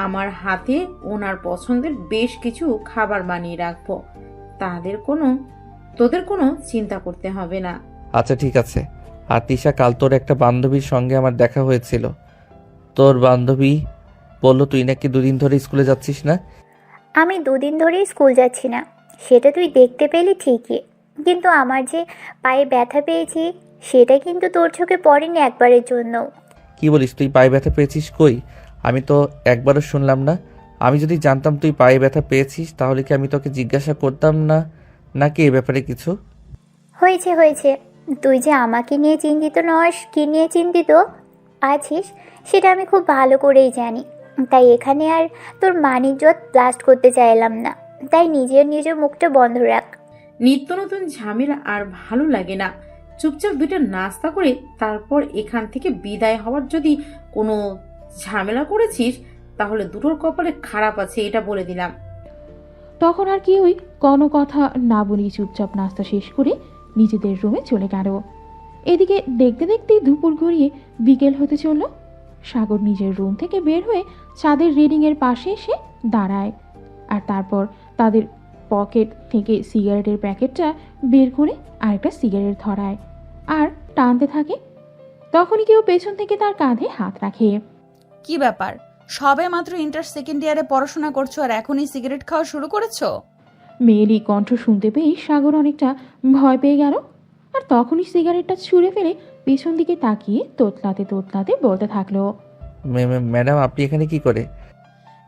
S8: আমার হাতে ওনার পছন্দের বেশ কিছু খাবার বানিয়ে রাখবো। তোদের কোনো চিন্তা করতে হবে না।
S2: আচ্ছা ঠিক আছে। আর তিশা, কাল তোর একটা বান্ধবীর সঙ্গে আমার দেখা হয়েছিল। তোর বান্ধবী বলল তুই নাকি 2 দিন ধরে স্কুলে যাচ্ছিস না।
S7: আমি 2 দিন ধরেই স্কুল যাচ্ছি না, সেটা তুই দেখতে পেলি ঠিকই, কিন্তু আমার যে পায়ে ব্যথা পেয়েছি সেটা কিন্তু তোর চোখে পড়েনি একবারের জন্য।
S2: কি বলিস, তুই পায়ে ব্যথা পেয়েছিস? কই, আমি তো একবারও শুনলাম না। আমি যদি জানতাম তুই পায়ে ব্যথা পেয়েছিস তাহলে কি আমি তোকে জিজ্ঞাসা করতাম না, নাকি এ ব্যাপারে কিছু?
S7: হয়েছে হয়েছে, তুই যে আমাকে নিয়ে চিন্তিত নস, কি নিয়ে চিন্তিত আছিস সেটা আমি খুব ভালো করেই জানি, তাই এখানে আর তোর মানিজ্জত ব্লাস্ট করতে চাইলাম না, তাই নিজের মুখটা বন্ধ রাখ।
S8: নিত্য নতুন ঝামেলা আর ভালো লাগে না। চুপচাপ দুটো নাস্তা করে তারপর এখান থেকে বিদায় হওয়ার যদি কোনো ঝামেলা করেছিস তাহলে দুটোর কপালে খারাপ আছে, এটা বলে দিলাম।
S3: তখন আর কেউই কোনো কথা না বলেই চুপচাপ নাস্তা শেষ করে নিজেদের রুমে চলে গেল। এদিকে দেখতে দেখতেই দুপুর গড়িয়ে বিকেল হতে চলল। সাগর নিজের রুম থেকে বের হয়ে ছাদের রেলিংয়ের পাশে এসে দাঁড়ায়, আর তারপর তাদের পকেট থেকে সিগারেটের প্যাকেটটা বের করে আরেকটা সিগারেট ধরায় আর টানতে থাকে। তখনই কেউ পেছন থেকে তার কাঁধে হাত রাখে।
S1: কি ব্যাপার, সবে মাত্র ইন্টার সেকেন্ড ইয়ারে পড়াশোনা করছো আর এখনই সিগারেট খাওয়া শুরু করেছো?
S3: মেয়েলি কণ্ঠ শুনতে পেয়ে সাগর অনেকটা ভয় পেয়ে গেল, আর তখনই সিগারেটটা ছুঁড়ে ফেলে পেছন দিকে তাকিয়ে তোতলাতে তোতলাতে বলতে থাকলো,
S2: ম্যাডাম আপনি এখানে কি করে?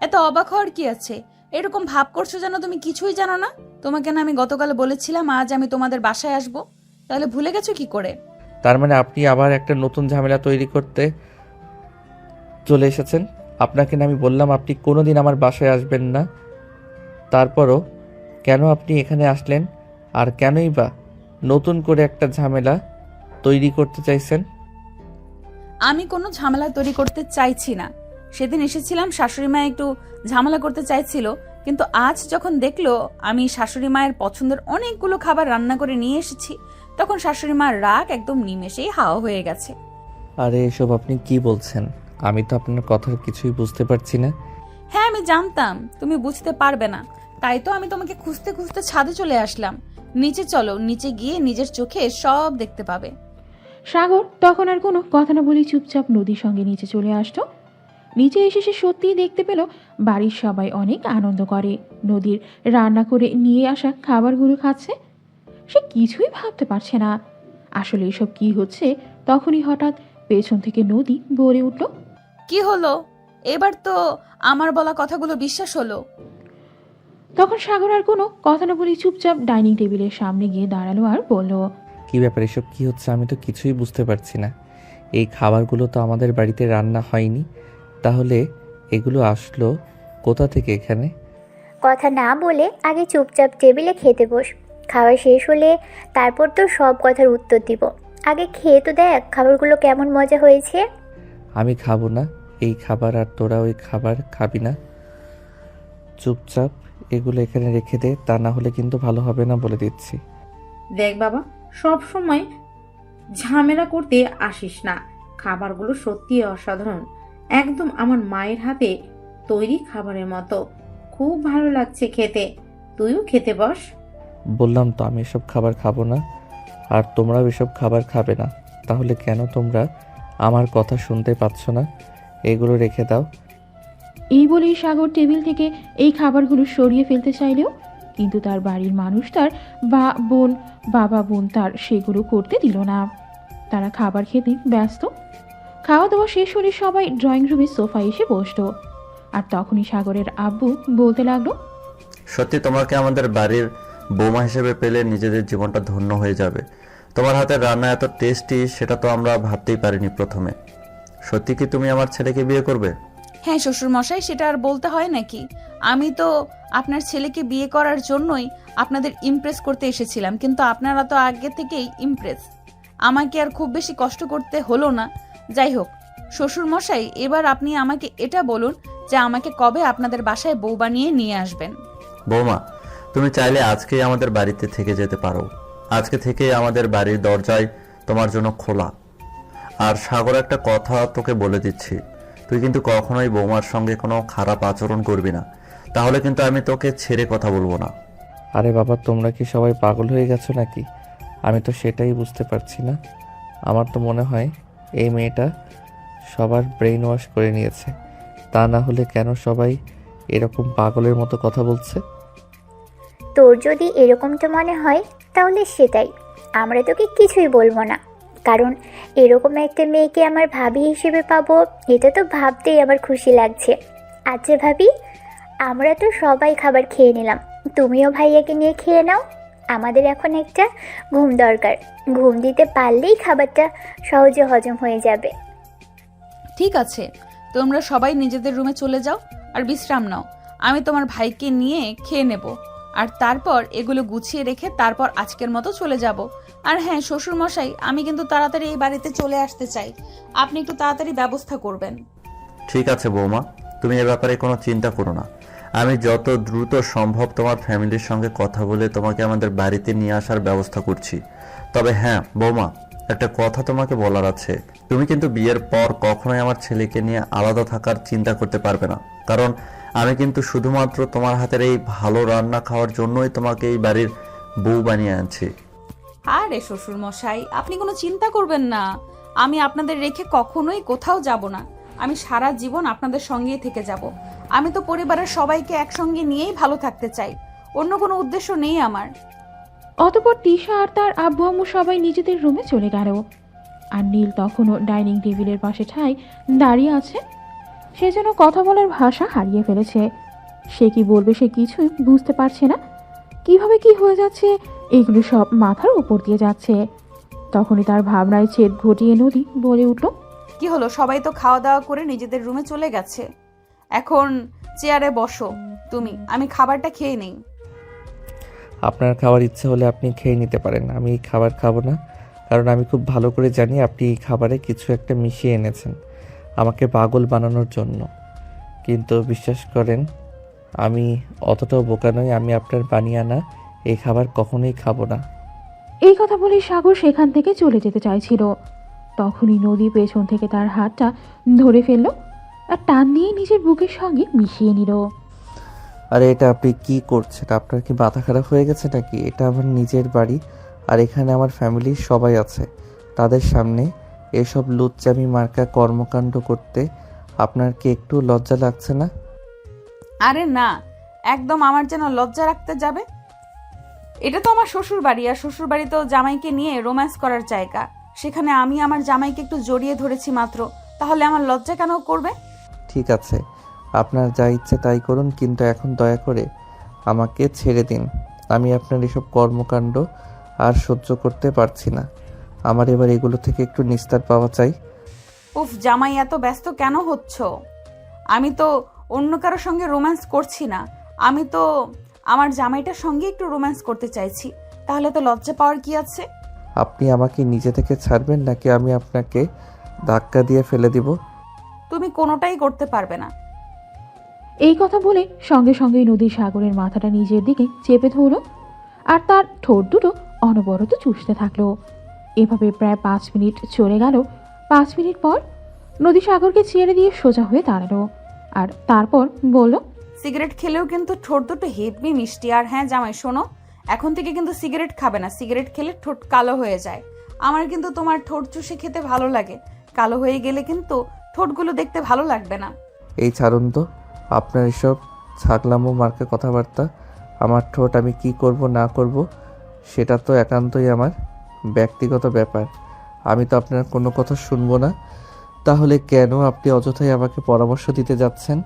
S1: এত অবাক হওয়ার কি আছে? এরকম ভাব করছো যেন তুমি কিছুই জানো না। তোমাকে না আমি গতকাল বলেছিলাম আজ আমি তোমাদের বাসায় আসবো, তাহলে ভুলে গেছো কি করে?
S2: তার মানে আপনি আবার একটা নতুন ঝামেলা তৈরি করতে চলে এসেছেন। আপনাকে না আমি বললাম আপনি কোনোদিন আমার বাসায় আসবেন না, তারপরও কেন আপনি এখানে আসলেন? আর কেনই বা নতুন করে একটা ঝামেলা তৈরি করতে চাইছেন?
S1: আমি কোনো ঝামেলা তৈরি করতে চাইছি না। সেদিন এসেছিলাম, শাশুড়ি মা একটু ঝামেলা করতে চাইছিল, কিন্তু আজ যখন দেখলো আমি শাশুড়ি মায়ের পছন্দের অনেকগুলো খাবার রান্না করে নিয়ে এসেছি, তখন শাশুড়ি মার রাগ একদম নিমেষেই হাওয়া হয়ে গেছে।
S2: আরে এসব আপনি কি বলছেন? আমি তো আপনার কথার কিছুই বুঝতে পারছি না।
S1: হ্যাঁ আমি জানতাম তুমি বুঝতে পারবে না, তাই তো আমি তোমাকে খুঁজতে খুঁজতে ছাদে চলে আসলাম। নিচে চলো, নিচে গিয়ে নিজের চোখে সব দেখতে পাবে।
S3: সাগর তখন আর কোনো কথা না বলে চুপচাপ নদীর সঙ্গে নিচে চলে আসতো। নিচে এসে সে সত্যিই দেখতে পেল বাড়ির সবাই অনেক আনন্দ করে নদীর রান্না করে নিয়ে আসা খাবারগুলো খাচ্ছে। সে কিছুই ভাবতে পারছে না আসলে এসব কি হচ্ছে। তখনই হঠাৎ পেছন থেকে নদী বলে উঠল,
S1: কি হলো? এবার তো আমার বলা কথাগুলো বিশ্বাস হলো।
S3: তখন সাগর আর কোনো কথা না বলে চুপচাপ ডাইনিং টেবিলের সামনে গিয়ে দাঁড়ালো আর বলল,
S2: কি ব্যাপার, এসব কি হচ্ছে? আমি তো কিছুই বুঝতে পারছি না। এই খাবারগুলো তো আমাদের বাড়িতে রান্না হয়নি, তাহলে এগুলো আসলো কোথা থেকে এখানে?
S7: কথা না বলে আগে চুপচাপ টেবিলে খেতে বস, খাওয়া শেষ হলে তারপর তো সব কথার উত্তর দিব। আগে খেয়ে তো দেখ খাবারগুলো কেমন মজা হয়েছে।
S2: আমি খাবো না এই খাবার, আর তোরা ওই খাবার খাবি না। চুপচাপ এগুলো এখানে রেখে দে, তা না হলে কিন্তু ভালো হবে না, বলে দিচ্ছি।
S8: দেখ বাবা, সব সময় ঝামেলা করতে আসিস না। খাবারগুলো সত্যি অসাধারণ, একদম আমার মায়ের হাতে তৈরি খাবারের মতো। খুব ভালো লাগছে খেতে, তুইও খেতে বস।
S2: বললাম তো আমি এসব খাবার খাবো না, আর তোমরাও এসব খাবার খাবে না। তাহলে কেন তোমরা আমার কথা শুনতে পাচ্ছ না? এগুলো রেখে দাও।
S3: এই বলেই সাগর টেবিল থেকে এই খাবারগুলো সরিয়ে ফেলতে চাইলেও কিন্তু তার বাড়ির মানুষ তার বাবা বোন তার সেগুলো করতে দিল না। তারা খাবার খেতে ব্যস্ত। খাওয়া দাওয়া শেষ হলে সবাই ড্রয়িং রুমে সোফায় এসে বসতো, আর তখনই সাগরের আব্বু বলতে লাগলো,
S10: সত্যি তোমাকে আমাদের বাড়ির বৌমা হিসেবে পেলে নিজেদের জীবনটা ধন্য হয়ে যাবে। তোমার হাতের রান্না এত টেস্টি, সেটা তো আমরা ভাবতেই পারিনি প্রথমে। সত্যি কি তুমি আমার ছেলেকে বিয়ে করবে?
S1: হ্যাঁ শ্বশুর মশাই, সেটা আর বলতে হয় নাকি? আমি তো আপনার ছেলেকে বিয়ে করার জন্যই আপনাদের ইমপ্রেস করতে এসেছিলাম, কিন্তু আপনারা তো আগে থেকেই ইমপ্রেস। আমাকে আর খুব বেশি কষ্ট করতে হলো না। যাই হোক শ্বশুর মশাই, এবার আপনি আমাকে এটা বলুন যে আমাকে কবে আপনাদের বাসায় বউ বানিয়ে নিয়ে আসবেন?
S10: বৌমা, তুমি চাইলে আজকেই আমাদের বাড়িতে থেকে যেতে পারো। আজকে থেকে আমাদের বাড়ির দরজায় তোমার জন্য খোলা। আর সাগর, একটা কথা তোকে বলে দিচ্ছি, তুই কিন্তু কখনোই বৌমার সঙ্গে কোনো খারাপ আচরণ করবি না, তাহলে কিন্তু আমি তোকে ছেড়ে কথা বলবো না।
S2: আরে বাবা, তোমরা কি সবাই পাগল হয়ে গেছো নাকি? আমি তো সেটাই বুঝতে পারছি না। আমার তো মনে হয় এই মেয়েটা সবার ব্রেইন ওয়াশ করে নিয়েছে, তা না হলে কেন সবাই এরকম পাগলের মতো কথা বলছে?
S7: তোর যদি এরকমটা মনে হয় তাহলে সেটাই, আমরা তোকে কিছুই বলবো না, কারণ এরকম একটা মেয়েকে আমার ভাবি হিসেবে পাবো, এটা তো ভাবতেই আমার খুশি লাগছে। আচ্ছা ভাবি, আমরা তো সবাই খাবার খেয়ে নিলাম, তুমিও ভাইয়াকে নিয়ে খেয়ে নাও। আমাদের এখন একটা ঘুম দরকার, ঘুম দিতে পারলেই খাবারটা সহজে হজম হয়ে যাবে।
S1: ঠিক আছে, তোমরা সবাই নিজেদের রুমে চলে যাও আর বিশ্রাম নাও। আমি তোমার ভাইকে নিয়ে খেয়ে নেব, আর তারপর এগুলো গুছিয়ে রেখে তারপর আজকের মতো চলে যাব। আর হ্যাঁ শ্বশুর মশাই, আমি কিন্তু তাড়াতাড়ি এই বাড়িতে চলে আসতে চাই, আপনি একটু তাড়াতাড়ি ব্যবস্থা করবেন।
S10: ঠিক আছে বৌমা, তুমি এ ব্যাপারে কোনো চিন্তা করো না। আমি যত দ্রুত সম্ভব তোমার ফ্যামিলির সঙ্গে কথা বলে তোমাকে আমাদের বাড়িতে নিয়ে আসার ব্যবস্থা করছি। তবে হ্যাঁ বৌমা, একটা কথা তোমাকে বলার আছে। তুমি কিন্তু বিয়ের পর কখনোই আমার ছেলেকে নিয়ে আলাদা থাকার চিন্তা করতে পারবে না, কারণ আমি কিন্তু শুধুমাত্র তোমার হাতের এই ভালো রান্না খাওয়ার জন্যই তোমাকে এই বাড়ির বউ বানিয়ে আনছি।
S1: আরে শ্বশুর মশাই, আপনি কোনো চিন্তা করবেন না, আমি আপনাদের রেখে কখনোই কোথাও যাব না। আমি সারা জীবন আপনাদের সঙ্গেই থেকে যাব। আমি তো পরিবারের সবাইকে একসঙ্গে নিয়েই ভালো থাকতে চাই, অন্য কোনো উদ্দেশ্য নেই আমার।
S3: অতপর তিশা আর তার আব্বু আম্মু সবাই নিজেদের রুমে চলে গেল। আর নীল তখনও ডাইনিং টেবিলের পাশে ঠায় দাঁড়িয়ে আছে। সে যেন কথা বলার ভাষা হারিয়ে ফেলেছে। সে কি বলবে সে কিছুই বুঝতে পারছে না। কিভাবে কি হয়ে যাচ্ছে এগুলো সব মাথার উপর দিয়ে যাচ্ছে। তখনই তার ভাবনায় ছেদ ঘটিয়ে নদী বলে উঠল,
S1: কি হলো, সবাই তো খাওয়া দাওয়া করে নিজেদের রুমে চলে গেছে, এখন চেয়ারে বসো তুমি, আমি খাবারটা খেয়ে নেই।
S2: আপনার খাওয়ার ইচ্ছে হলে আপনি খেয়ে নিতে পারেন, আমি এই খাবার খাবো না, কারণ আমি খুব ভালো করে জানি আপনি এই খাবারে কিছু একটা মিশিয়ে এনেছেন আমাকে পাগল বানানোর জন্য। কিন্তু বিশ্বাস করেন, আমি অতটাও বোকা নই, আমি আপনার বানিয়ে আনা এই খাবার কখনোই খাবো না।
S3: এই কথা বলে সাগর সেখান থেকে চলে যেতে চাইছিল। তখনই নদী পেছন থেকে তার হাতটা ধরে ফেলল আর টান দিয়ে নিজের বুকের সঙ্গে মিশিয়ে নিল।
S2: আরে এটা আপনি কি করছেন? আপনার কি মাথা খারাপ হয়ে গেছে নাকি? এটা আমার নিজের বাড়ি, আর এখানে আমার ফ্যামিলির সবাই আছে। তাদের সামনে এসব লুচ্চামি মার্কা কর্মকাণ্ড করতে আপনার কি একটু লজ্জা লাগছে না?
S1: আরে না, একদম আমার যেন লজ্জা রাখতে যাবে। এটা তো আমার শ্বশুর বাড়ি, আর শ্বশুর বাড়িতেও জামাইকে নিয়ে রোম্যান্স করার জায়গা। সেখানে আমি আমার জামাইকে একটু জড়িয়ে ধরেছি মাত্র, তাহলে আমার লজ্জা কেন করবে?
S2: ঠিক আছে, আপনার যা ইচ্ছে তাই করুন, কিন্তু এখন দয়া করে আমাকে ছেড়ে দিন। আমি আপনার এসব কর্মকাণ্ড আর সহ্য করতে পারছি না। আমার এবার এগুলো থেকে একটু নিস্তার পাওয়া চাই।
S1: উফ, জামাই এত ব্যস্ত কেন হচ্ছ? আমি তো অন্য কারোর সঙ্গে রোম্যান্স করছি না, আমি তো আমার জামাইটার সঙ্গে একটু রোম্যান্স করতে চাইছি, তাহলে তো লজ্জা পাওয়ার কি আছে?
S2: আপনি আমাকে নিজে থেকে ছাড়বেন নাকি আমি আপনাকে ধাক্কা দিয়ে ফেলে দিব?
S1: তুমি কোনোটাই করতে পারবে না।
S3: এই কথা বলে সঙ্গে সঙ্গেই নদী সাগরের মাথাটা নিজের দিকে চেপে ধরল আর তার ঠোঁট দুটো অনবরত চুষতে থাকলো। এভাবে প্রায় 5 মিনিট চলে গেল। 5 মিনিট পর নদী সাগরকে ছেড়ে দিয়ে সোজা হয়ে দাঁড়ালো আর তারপর বলল,
S1: সিগারেট খেলেও কিন্তু ঠোঁট দুটো হেভি মিষ্টি। আর হ্যাঁ জামাই শোনো, এখন থেকে কিন্তু সিগারেট খাবে না, সিগারেট খেলে ঠোঁট কালো হয়ে যায়। আমার কিন্তু তোমার ঠোঁট চুষে খেতে ভালো লাগে, কালো হয়ে গেলে কিন্তু ঠোঁটগুলো দেখতে ভালো লাগবে না।
S2: এই ছাড়ুন তো আপনার এসব ছাগলামো মার্কা কথাবার্তা। আমার ঠোঁট আমি কি করব না করব সেটা তো একান্তই আমার ব্যক্তিগত ব্যাপার। আমি তো আপনার কোনো কথা শুনবো না। তাহলে কেন আপনি অযথাই আমাকে পরামর্শ দিতে যাচ্ছেন?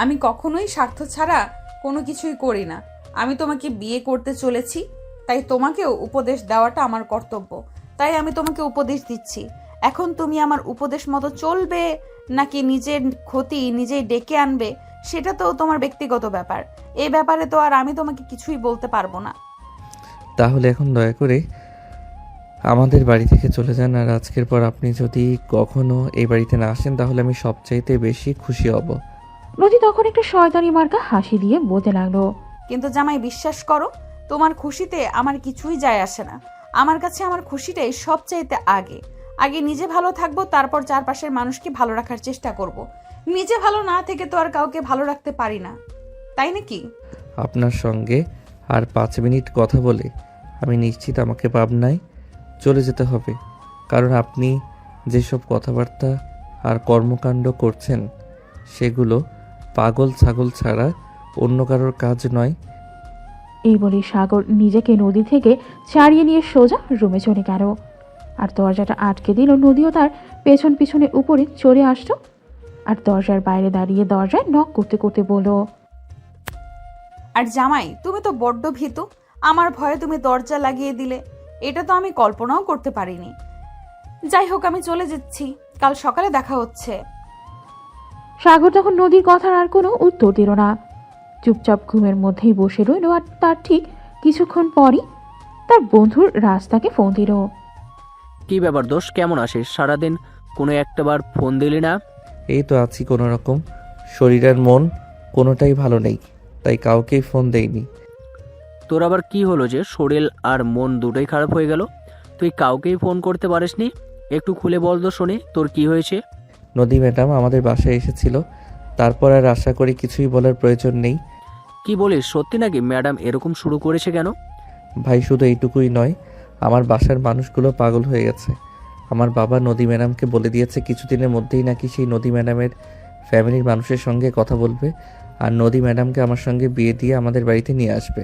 S1: আমি কখনোই স্বার্থ ছাড়া কোনো কিছুই করি না। আমি তোমাকে বিয়ে করতে চলেছি, তাই তোমাকেও উপদেশ দেওয়াটা আমার কর্তব্য। তাই আমি তোমাকে উপদেশ দিচ্ছি। এখন তুমি আমার উপদেশ মতো চলবে নাকি নিজের ক্ষতি নিজেই ডেকে আনবে, সেটা তো তোমার ব্যক্তিগত ব্যাপার। এই ব্যাপারে তো আর আমি তোমাকে কিছুই বলতে পারবো না।
S2: তাহলে এখন দয়া করে আমাদের বাড়ি থেকে চলে যান, আর আজকের পর আপনি যদি কখনো এই বাড়িতে না আসেন তাহলে আমি সবচাইতে বেশি খুশি হব।
S3: নদী তখন একটা শয়তানি মার্কা হাসি দিয়ে বলতে লাগলো,
S1: কিন্তু জামাই বিশ্বাস করো, তোমার খুশিতে আমার কিছুই যায় আসে না। আমার কাছে আমার খুশিটাই সবচাইতে আগে। আগে নিজে ভালো থাকবো, তারপর চারপাশের মানুষকে ভালো রাখার চেষ্টা করব। নিজে ভালো না থেকে তো আর কাউকে ভালো রাখতে পারি না, তাই নাকি?
S2: আপনার সঙ্গে আর 5 মিনিট কথা বলে আমি নিশ্চিত আমাকে পাবনায় চলে যেতে হবে, কারণ আপনি যেসব কথাবার্তা আর কর্মকাণ্ড করছেন সেগুলো পাগল ছাগল ছাড়া অন্য কারোর কাজ নয়।
S3: এই বলে সাগর নিজেকে নদী থেকে ছাড়িয়ে নিয়ে সোজা রুমে চলে গেল আর দরজাটা আটকে দিল। নদীও তার পেছন পিছনে উপরে চলে আসতো আর দরজার বাইরে দাঁড়িয়ে দরজায় নক করতে করতে বলল,
S1: আর জামাই তুমি তো বড্ড ভীতু, আমার ভয়ে তুমি দরজা লাগিয়ে দিলে, এটা তো আমি কল্পনাও করতে পারিনি। যাই হোক, আমি চলে যাচ্ছি, কাল সকালে দেখা হচ্ছে।
S3: সাগর তখন নদীর কথার আর কোনো উত্তর দিল না, চুপচাপ ঘুমের মধ্যেই বসে রইল। আর তার ঠিক কিছুক্ষণ পরই তার বন্ধুর রাস্তাকে ফোন দিল।
S6: কি ব্যাপার দোষ, কেমন আছিস? সারাদিন কোনো একটাবার ফোন দিলি না।
S2: এই তো আছি কোনো রকম, শরীর আর মন কোনোটাই ভালো নেই, তাই কাউকেই ফোন দেইনি।
S6: তোর আবার কি হলো যে শরীর আর মন দুটোই খারাপ হয়ে গেল? তুই কাউকেই ফোন করতে পারিসনি? একটু খুলে বল তো শুনি, তোর কি হয়েছে?
S2: নদী ম্যাডাম আমাদের বাসায় এসেছিল, তারপর আর আশা করি কিছুই বলার প্রয়োজন নেই।
S6: কি বলিস, সত্যি নাকি? ম্যাডাম এরকম শুরু করেছে কেন?
S2: ভাই শুধু এইটুকুই নয়, আমার বাসার মানুষগুলো পাগল হয়ে গেছে। আমার বাবা নদী ম্যাডামকে বলে দিয়েছে কিছুদিনের মধ্যেই নাকি সেই নদী ম্যাডামের ফ্যামিলির মানুষের সঙ্গে কথা বলবে, আর নদী ম্যাডামকে আমার সঙ্গে বিয়ে দিয়ে আমাদের বাড়িতে নিয়ে আসবে।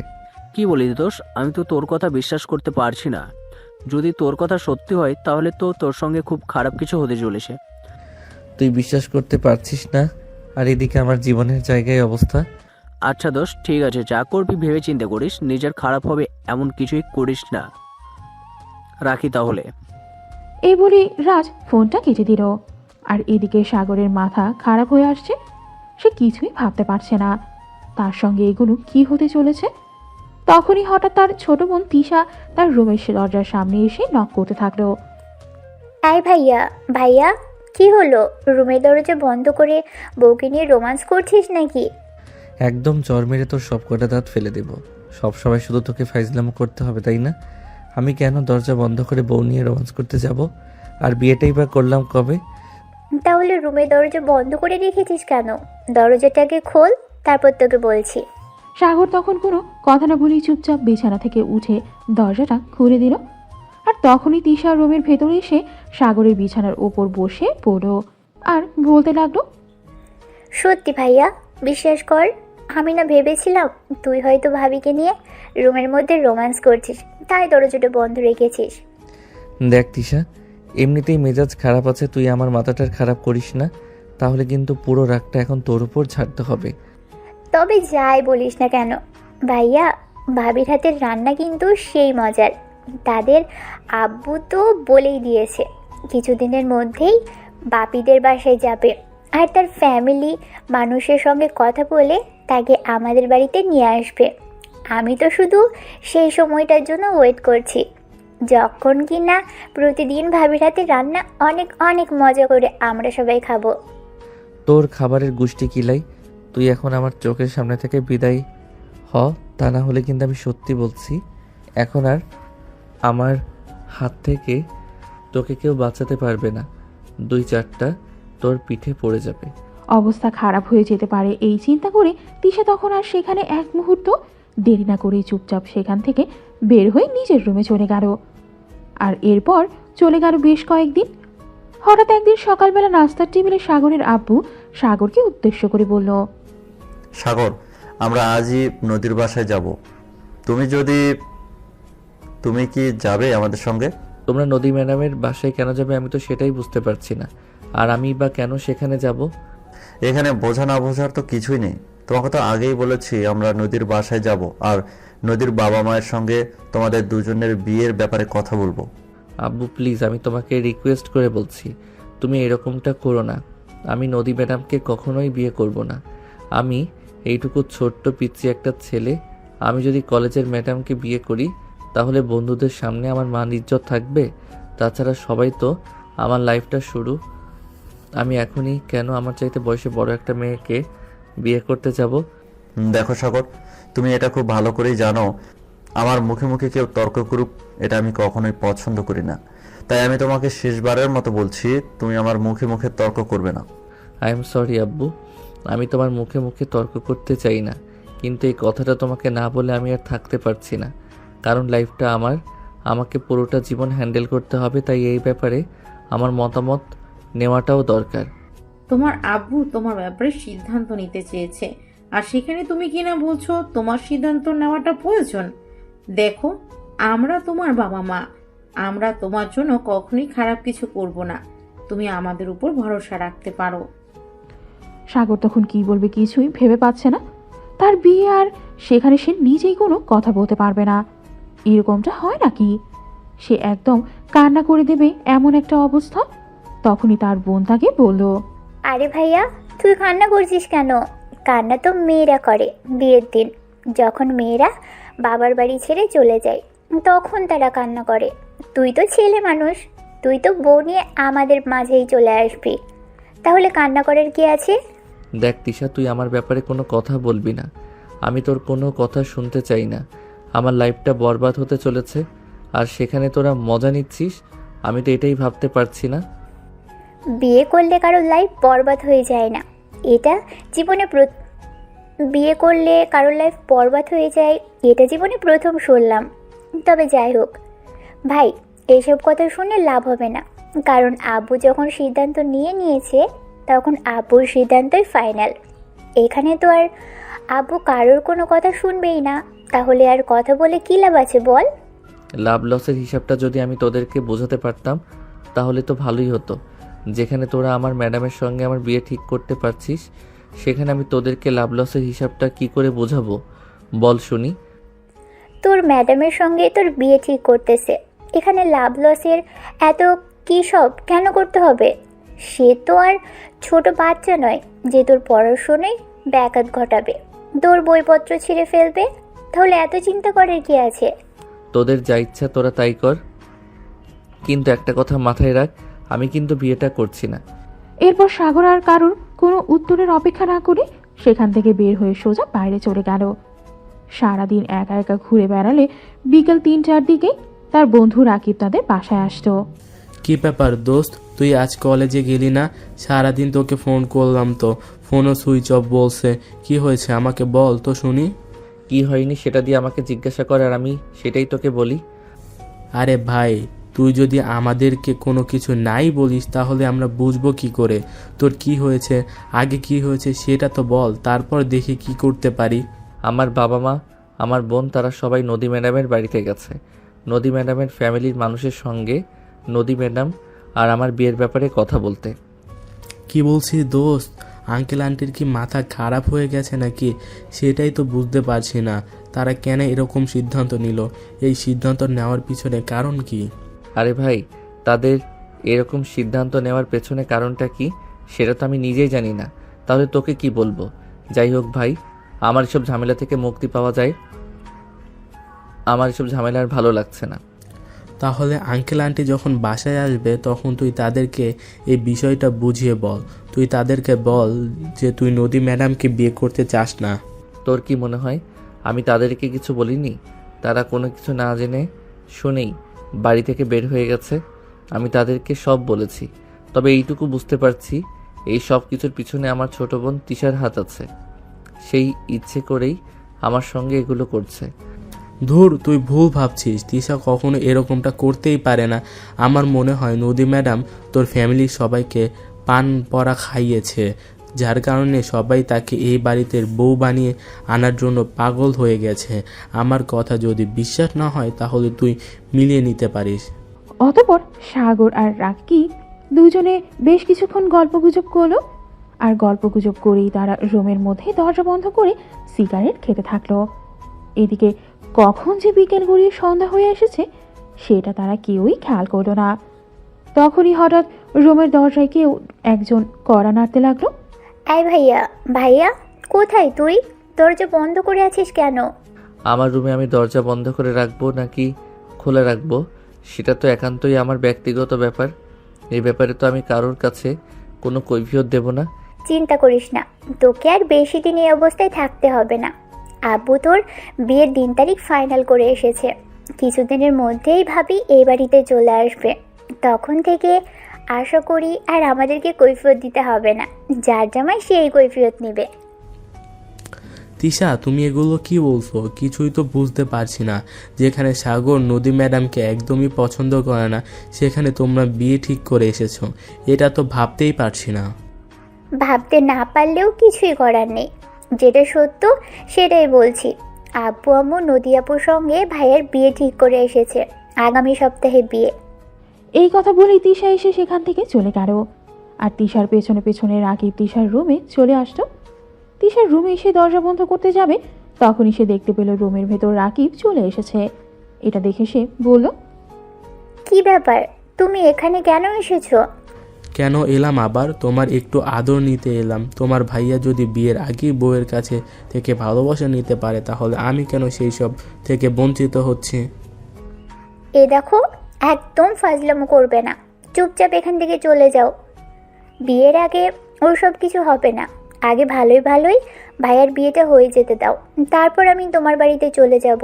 S6: কি বলিস দোষ, আমি তো তোর কথা বিশ্বাস করতে পারছি না। যদি তোর কথা সত্যি হয় তাহলে তো তোর সঙ্গে খুব খারাপ কিছু হতে চলেছে।
S2: তুই বিশ্বাস করতে পারছিস না, আর এদিকে আমার জীবনের জায়গায় অবস্থা।
S6: আচ্ছা দোষ, ঠিক আছে, যা করবি ভেবে চিন্তা করিস, নিজের খারাপ হবে এমন কিছুই করিস না। রাখি তাহলে।
S3: এই বলে রাজ ফোনটা কেটে দিল। আর এদিকে সাগরের মাথা খারাপ হয়ে আসছে, সে কিছুই ভাবতে পারছে না তার সঙ্গে এগুলো কি হতে চলেছে। তখনই হঠাৎ তার ছোট বোন তিশা তার রুমের দরজার সামনে এসে নক করতে থাকলো।
S7: আয় ভাইয়া, ভাইয়া কি হলো? রুমের দরজা বন্ধ করে বউকে নিয়ে রোমান্স করছিস নাকি?
S2: একদম জ্বর মেরে তোর সব কটা দাঁত ফেলে দেব। সব সময় শুধু তোকে ফাইজলামো করতে হবে, তাই না? আমি কেন দরজা বন্ধ করে বউ নিয়ে রোমান্স করতে যাব? আর বিয়েটাই বা করলাম কবে?
S7: তাহলে রুমের দরজা বন্ধ করে রেখেছিস কেন? দরজাটাকে খোল, তারপর তোকে বলছি।
S3: সাগর তখন কোনো কথা না বলেই চুপচাপ বিছানা থেকে উঠে দরজাটা খুলে দিল। আর তখনই তিশা রুমের ভেতরে এসে সাগরের বিছানার ওপর বসে পড়ল আর বলতে লাগলো,
S7: সত্যি ভাইয়া, বিশ্বাস কর, আমি না ভেবেছিলাম তুই হয়তো ভাবিকে নিয়ে রুমের মধ্যে রোম্যান্স করছিস, তাই দরজাটা বন্ধ রেখেছিস।
S2: দেখ তিশা, এমনিতেই মেজাজ খারাপ আছে, তুই আমার মাথাটার খারাপ করিস না, তাহলে কিন্তু পুরো রাগটা এখন তোর উপর ছাড়তে হবে।
S7: তবে যাই বলিস না কেন ভাইয়া, ভাবির হাতের রান্না কিন্তু সেই মজার। তাদের আব্বু তো বলেই দিয়েছে কিছুদিনের মধ্যেই বাপিদের বাসায় যাবে, আর তার ফ্যামিলি মানুষের সঙ্গে কথা বলে তাকে আমাদের বাড়িতে নিয়ে আসবে। আমি তো শুধু সেই সময়টার জন্য ওয়েট করছি, যখন কি না প্রতিদিন ভাবির হাতে রান্না অনেক অনেক মজা করে আমরা সবাই খাবো।
S2: তোর খাবারের গুষ্টি কিলাই, তুই এখন আমার চোখের সামনে থেকে বিদায় হ, তা না হলে কিন্তু আমি সত্যি বলছি, এখন আর আমার হাত থেকে তোকে কেউ বাঁচাতে পারবে না। 2-4টা তোর পিঠে পড়ে যাবে।
S3: অবস্থা খারাপ হয়ে যেতে পারে এই চিন্তা করে তিশা তখন আর সেখানে এক মুহূর্ত দেরি না করেই চুপচাপ সেখান থেকে বের হয়ে নিজের রুমে চলে গেল। আর এরপর চলে গেল বেশ কয়েকদিন। হঠাৎ একদিন সকালবেলা নাস্তার টেবিলে সাগরের আব্বু সাগরকে উদ্দেশ্য করে বলল,
S10: সাগর, আমরা আজই নদীর বাসায় যাব। তুমি কি যাবে আমাদের সঙ্গে?
S2: তোমরা নদী ম্যাডামের বাসায় কেন যাবে আমি তো সেটাই বুঝতে পারছি না, আর আমি বা কেন সেখানে যাব?
S10: এখানে বোঝা না বোঝার তো কিছুই নেই। তোমাকে তো আগেই বলেছি আমরা নদীর বাসায় যাব, আর নদীর বাবা মায়ের সঙ্গে তোমাদের দুজনের বিয়ের ব্যাপারে কথা বলবো।
S2: আব্বু প্লিজ, আমি তোমাকে রিকোয়েস্ট করে বলছি, তুমি এরকমটা করো না। আমি নদী ম্যাডামকে কখনোই বিয়ে করব না। আমি এইটুকু ছোট্ট পিচ্চি একটা ছেলে, আমি যদি কলেজের ম্যাডামকে বিয়ে করি তাহলে বন্ধুদের সামনে আমার মান ইজ্জত থাকবে? তাছাড়া সবাই তো আমার লাইফটা শুরু। আমি এখনই কেন আমার চাইতে বয়সে বড় একটা মেয়েকে বিয়ে করতে যাব?
S10: দেখো সাগর, তুমি এটা খুব ভালো করেই জানো আমার মুখে মুখে কেউ তর্ক করুক এটা আমি কখনোই পছন্দ করি না। তাই আমি তোমাকে শেষবারের মতো বলছি, তুমি আমার মুখে মুখে তর্ক করবে না।
S2: আই এম সরি আব্বু, আমি তোমার মুখে মুখে তর্ক করতে চাই না, কিন্তু এই কথাটা তোমাকে না বলে আমি আর থাকতে পারছি না, কারণ লাইফটা আমাকে পুরোটা জীবন হ্যান্ডেল করতে হবে, তাই এই ব্যাপারে আমার মতামত নেওয়াটাও দরকার।
S8: তোমার আব্বু তোমার ব্যাপারে সিদ্ধান্ত নিতে চেয়েছে, আর সেখানে তুমি কিনা বলছো তোমার সিদ্ধান্ত নেওয়াটা প্রয়োজন। দেখো, আমরা তোমার বাবা মা, আমরা তোমার জন্য কখনোই খারাপ কিছু করব না, তুমি আমাদের উপর ভরসা রাখতে পারো।
S3: সাগর তখন কি বলবে কিছুই ভেবে পাচ্ছে না। তার বিয়ে আর সেখানে সে নিজেই কোনো কথা বলতে পারবে না, এরকমটা হয় নাকি? সে একদম কান্না করে দেবে এমন একটা অবস্থা। তখনই তার বোন তাকে বলল,
S7: আরে ভাইয়া, তুই কান্না করছিস কেন? কান্না তো মেয়েরা করে বিয়ের দিন। যখন মেয়েরা বাবার বাড়ি ছেড়ে চলে যায় তখন তারা কান্না করে। তুই তো ছেলে মানুষ, তুই তো বউ নিয়ে আমাদের মাঝেই চলে আসবি, তাহলে কান্না করার কি আছে?
S2: দেখ তিশা, তুই আমার ব্যাপারে কোনো কথা বলবি না। আমি তোর কোনো কথা শুনতে চাই না। আমার লাইফটা বরবাদ হতে চলেছে, আর সেখানে তোরা মজা নিচ্ছিস। আমি তো এটাই ভাবতে পারছি না।
S7: বিয়ে করলে কারোর লাইফ বরবাদ হয়ে যায় না, এটা জীবনে বিয়ে করলে কারোর লাইফ বরবাদ হয়ে যায় এটা জীবনে প্রথম শুনলাম। তবে যাই হোক ভাই, এসব কথা শুনে লাভ হবে না, কারণ আব্বু যখন সিদ্ধান্ত নিয়েছে তখন আব্বুর সিদ্ধান্তই ফাইনাল। এখানে তো আর আব্বু কারোর কোনো কথা শুনবেই না, তাহলে আর কথা বলে কী লাভ আছে বল?
S2: লাভ লসের হিসাবটা যদি আমি তোদেরকে বোঝাতে পারতাম তাহলে তো ভালোই হতো। যেখানে তোরা আমার ম্যাডামের সঙ্গে আমার বিয়ে ঠিক করতে পারছিস, সেখানে আমি তোদেরকে লাভ লসের হিসাবটা কি করে বোঝাবো বল শুনি।
S7: তোর ম্যাডামের সঙ্গে তোর বিয়ে ঠিক করতেছে, এখানে লাভ লসের এত কী সব কেন করতে হবে? সে তো আর ছোট বাচ্চা নয় যে তোর পড়াশোনায় ব্যাঘাত ঘটাবে, তোর বইপত্র ছিঁড়ে ফেলবে। তাহলে এত চিন্তা করার কি আছে?
S2: তোদের যা ইচ্ছা তোরা তাই কর, কিন্তু একটা কথা মাথায় রাখ, আমি কিন্তু বিয়েটা করছি না।
S3: এরপর সাগর আর কারোর কোনো উত্তরের অপেক্ষা না করে সেখান থেকে বের হয়ে সোজা বাইরে চলে গেল। সারাদিন একা একা ঘুরে বেড়ালে বিকেল 3-4 দিকে তার বন্ধু রাকিব তাদের বাসায় আসতো।
S5: কি ব্যাপার দোস্ত, তুই আজ কলেজে গেলি না? সারাদিন তোকে ফোন করলাম তো ফোনও সুইচ অফ বলছে। কি হয়েছে আমাকে বল তো শুনি।
S2: কি হয়নি সেটা দিয়ে আমাকে জিজ্ঞাসা কর, আর আমি সেটাই তোকে বলি।
S5: আরে ভাই, তুই যদি আমাদেরকে কোনো কিছু নাই বলিস তাহলে আমরা বুঝবো কি করে তোর কি হয়েছে। আগে কি হয়েছে সেটা তো বল, তারপর দেখি কি করতে পারি।
S2: আমার বাবা মা, আমার বোন, তারা সবাই নদী ম্যাডামের বাড়িতে গেছে। নদী ম্যাডামের ফ্যামিলির মানুষের সঙ্গে নদী ম্যাডাম আর আমার বিয়ের ব্যাপারে কথা বলতে।
S5: কি বলছিস দোস্ত? আঙ্কেল আন্টির কি মাথা খারাপ হয়ে গেছে নাকি? সেটাই তো বুঝতে পারছি না, তারা কেন এরকম সিদ্ধান্ত নিল? এই সিদ্ধান্ত নেওয়ার পিছনে কারণ কি?
S2: আরে ভাই, তাদের এরকম সিদ্ধান্ত নেওয়ার পেছনে কারণটা কি সেটা তো আমি নিজেই জানি না, তাহলে তোকে কি বলবো। যাই হোক ভাই, আমার এসব ঝামেলা থেকে মুক্তি পাওয়া যায়, আমার এসব ঝামেলা আর ভালো লাগছে না।
S5: তাহলে আঙ্কেল আন্টি যখন বাসায় আসবে তখন তুই তাদেরকে এই বিষয়টা বুঝিয়ে বল। তুই তাদেরকে বল যে তুই নদী ম্যাডামকে বিয়ে করতে চাস না।
S2: তোর কি মনে হয় আমি তাদেরকে কিছু বলিনি? তারা কোনো কিছু না জেনে শুনেই বাড়ি থেকে বের হয়ে গেছে। আমি তাদেরকে সব বলেছি, তবে এইটুকু বুঝতে পারছি এই সব কিছুর পিছনে আমার ছোট বোন তিশার হাত আছে। সেই ইচ্ছে করেই আমার সঙ্গে এগুলো করছে।
S5: ধুর, তুই ভুল ভাবছিস। তিশা কখনো এরকমটা করতেই পারে না। আমার মনে হয় নদী ম্যাডাম তোর ফ্যামিলির সবাইকে পান পরা খাইয়েছে, যার কারণে সবাই তাকে এই বাড়িতে বউ বানিয়ে আনার জন্য পাগল হয়ে গেছে। আমার কথা যদি বিশ্বাস না হয় তাহলে তুই মিলিয়ে নিতে পারিস।
S3: অতঃপর সাগর আর রাকিব দুজনে বেশ কিছুক্ষণ গল্পগুজব করলো, আর গল্পগুজব করেই তারা রুমের মধ্যে দরজা বন্ধ করে সিগারেট খেতে থাকলো। এদিকে কখন যে বিকেল গড়িয়ে সন্ধ্যা হয়ে এসেছে সেটা তারা কেউই খেয়াল করলো না। তখনই হঠাৎ রুমের দরজায় কেউ একজন কড়া নাড়তে লাগলো।
S7: এই ভাইয়া, ভাইয়া কোথায় তুই? দরজা বন্ধ করে আছিস কেন?
S2: আমার রুমে আমি দরজা বন্ধ করে রাখবো নাকি খোলা রাখবো সেটা তো একান্তই আমার ব্যক্তিগত ব্যাপার। এই ব্যাপারে তো আমি কারোর কাছে কোনো কৈফিয়ত দেব না।
S7: চিন্তা করিস না, তোকে আর বেশি দিন এই অবস্থায় থাকতে হবে না। আব্বু তোর বিয়ের দিন তারিখ ফাইনাল করে এসেছে, কিছুদিনের মধ্যেই ভাবি এই বাড়িতে চলে আসবে। তখন থেকে আশা করি আর আমাদেরকে কৈফিয়ত দিতে হবে না, যার জামাই সেই কৈফিয়ত নেবে।
S5: তিশা, তুমি এগুলো কি বলছো? কিছুই তো বুঝতে পারছি না। যেখানে সাগর নদী ম্যাডামকে একদমই পছন্দ করে না সেখানে তোমরা বিয়ে ঠিক করে এসেছো, এটা তো ভাবতেই পারছি না।
S7: ভাবতে না পারলেও কিছুই করার নেই, যেটা সত্য সেটাই বলছি। আব্বু আম্মু নদী আপুর সঙ্গে ভাইয়ের বিয়ে ঠিক করে এসেছে, আগামী সপ্তাহে বিয়ে।
S3: এই কথা বলেই তিশা এসে সেখান থেকে চলে গেল, আর তিশার পেছনে পেছনে রাকিব তিশার রুমে চলে আসতো। তিশার রুমে এসে দরজা বন্ধ করতে যাবে তখনই সে দেখতে পেল রুমের ভেতর রাকিব চলে এসেছে। এটা দেখে সে বলল,
S7: কি ব্যাপার, তুমি এখানে কেন এসেছো?
S5: কেন এলাম আবার? তোমার একটু আদর নিতে এলাম। তোমার ভাইয়া যদি বিয়ের আগেই বউয়ের কাছে থেকে ভালোবাসা নিতে পারে, তাহলে আমি কেন সেই সব থেকে বঞ্চিত হচ্ছি?
S7: এ দেখো, একদম ফাজলামো করবে না, চুপচাপ এখান থেকে চলে যাও। বিয়ের আগে ওসব কিছু হবে না, আগে ভালোই ভালোই ভাইয়ার বিয়েটা হয়ে যেতে দাও, তারপর আমি তোমার বাড়িতে চলে যাব,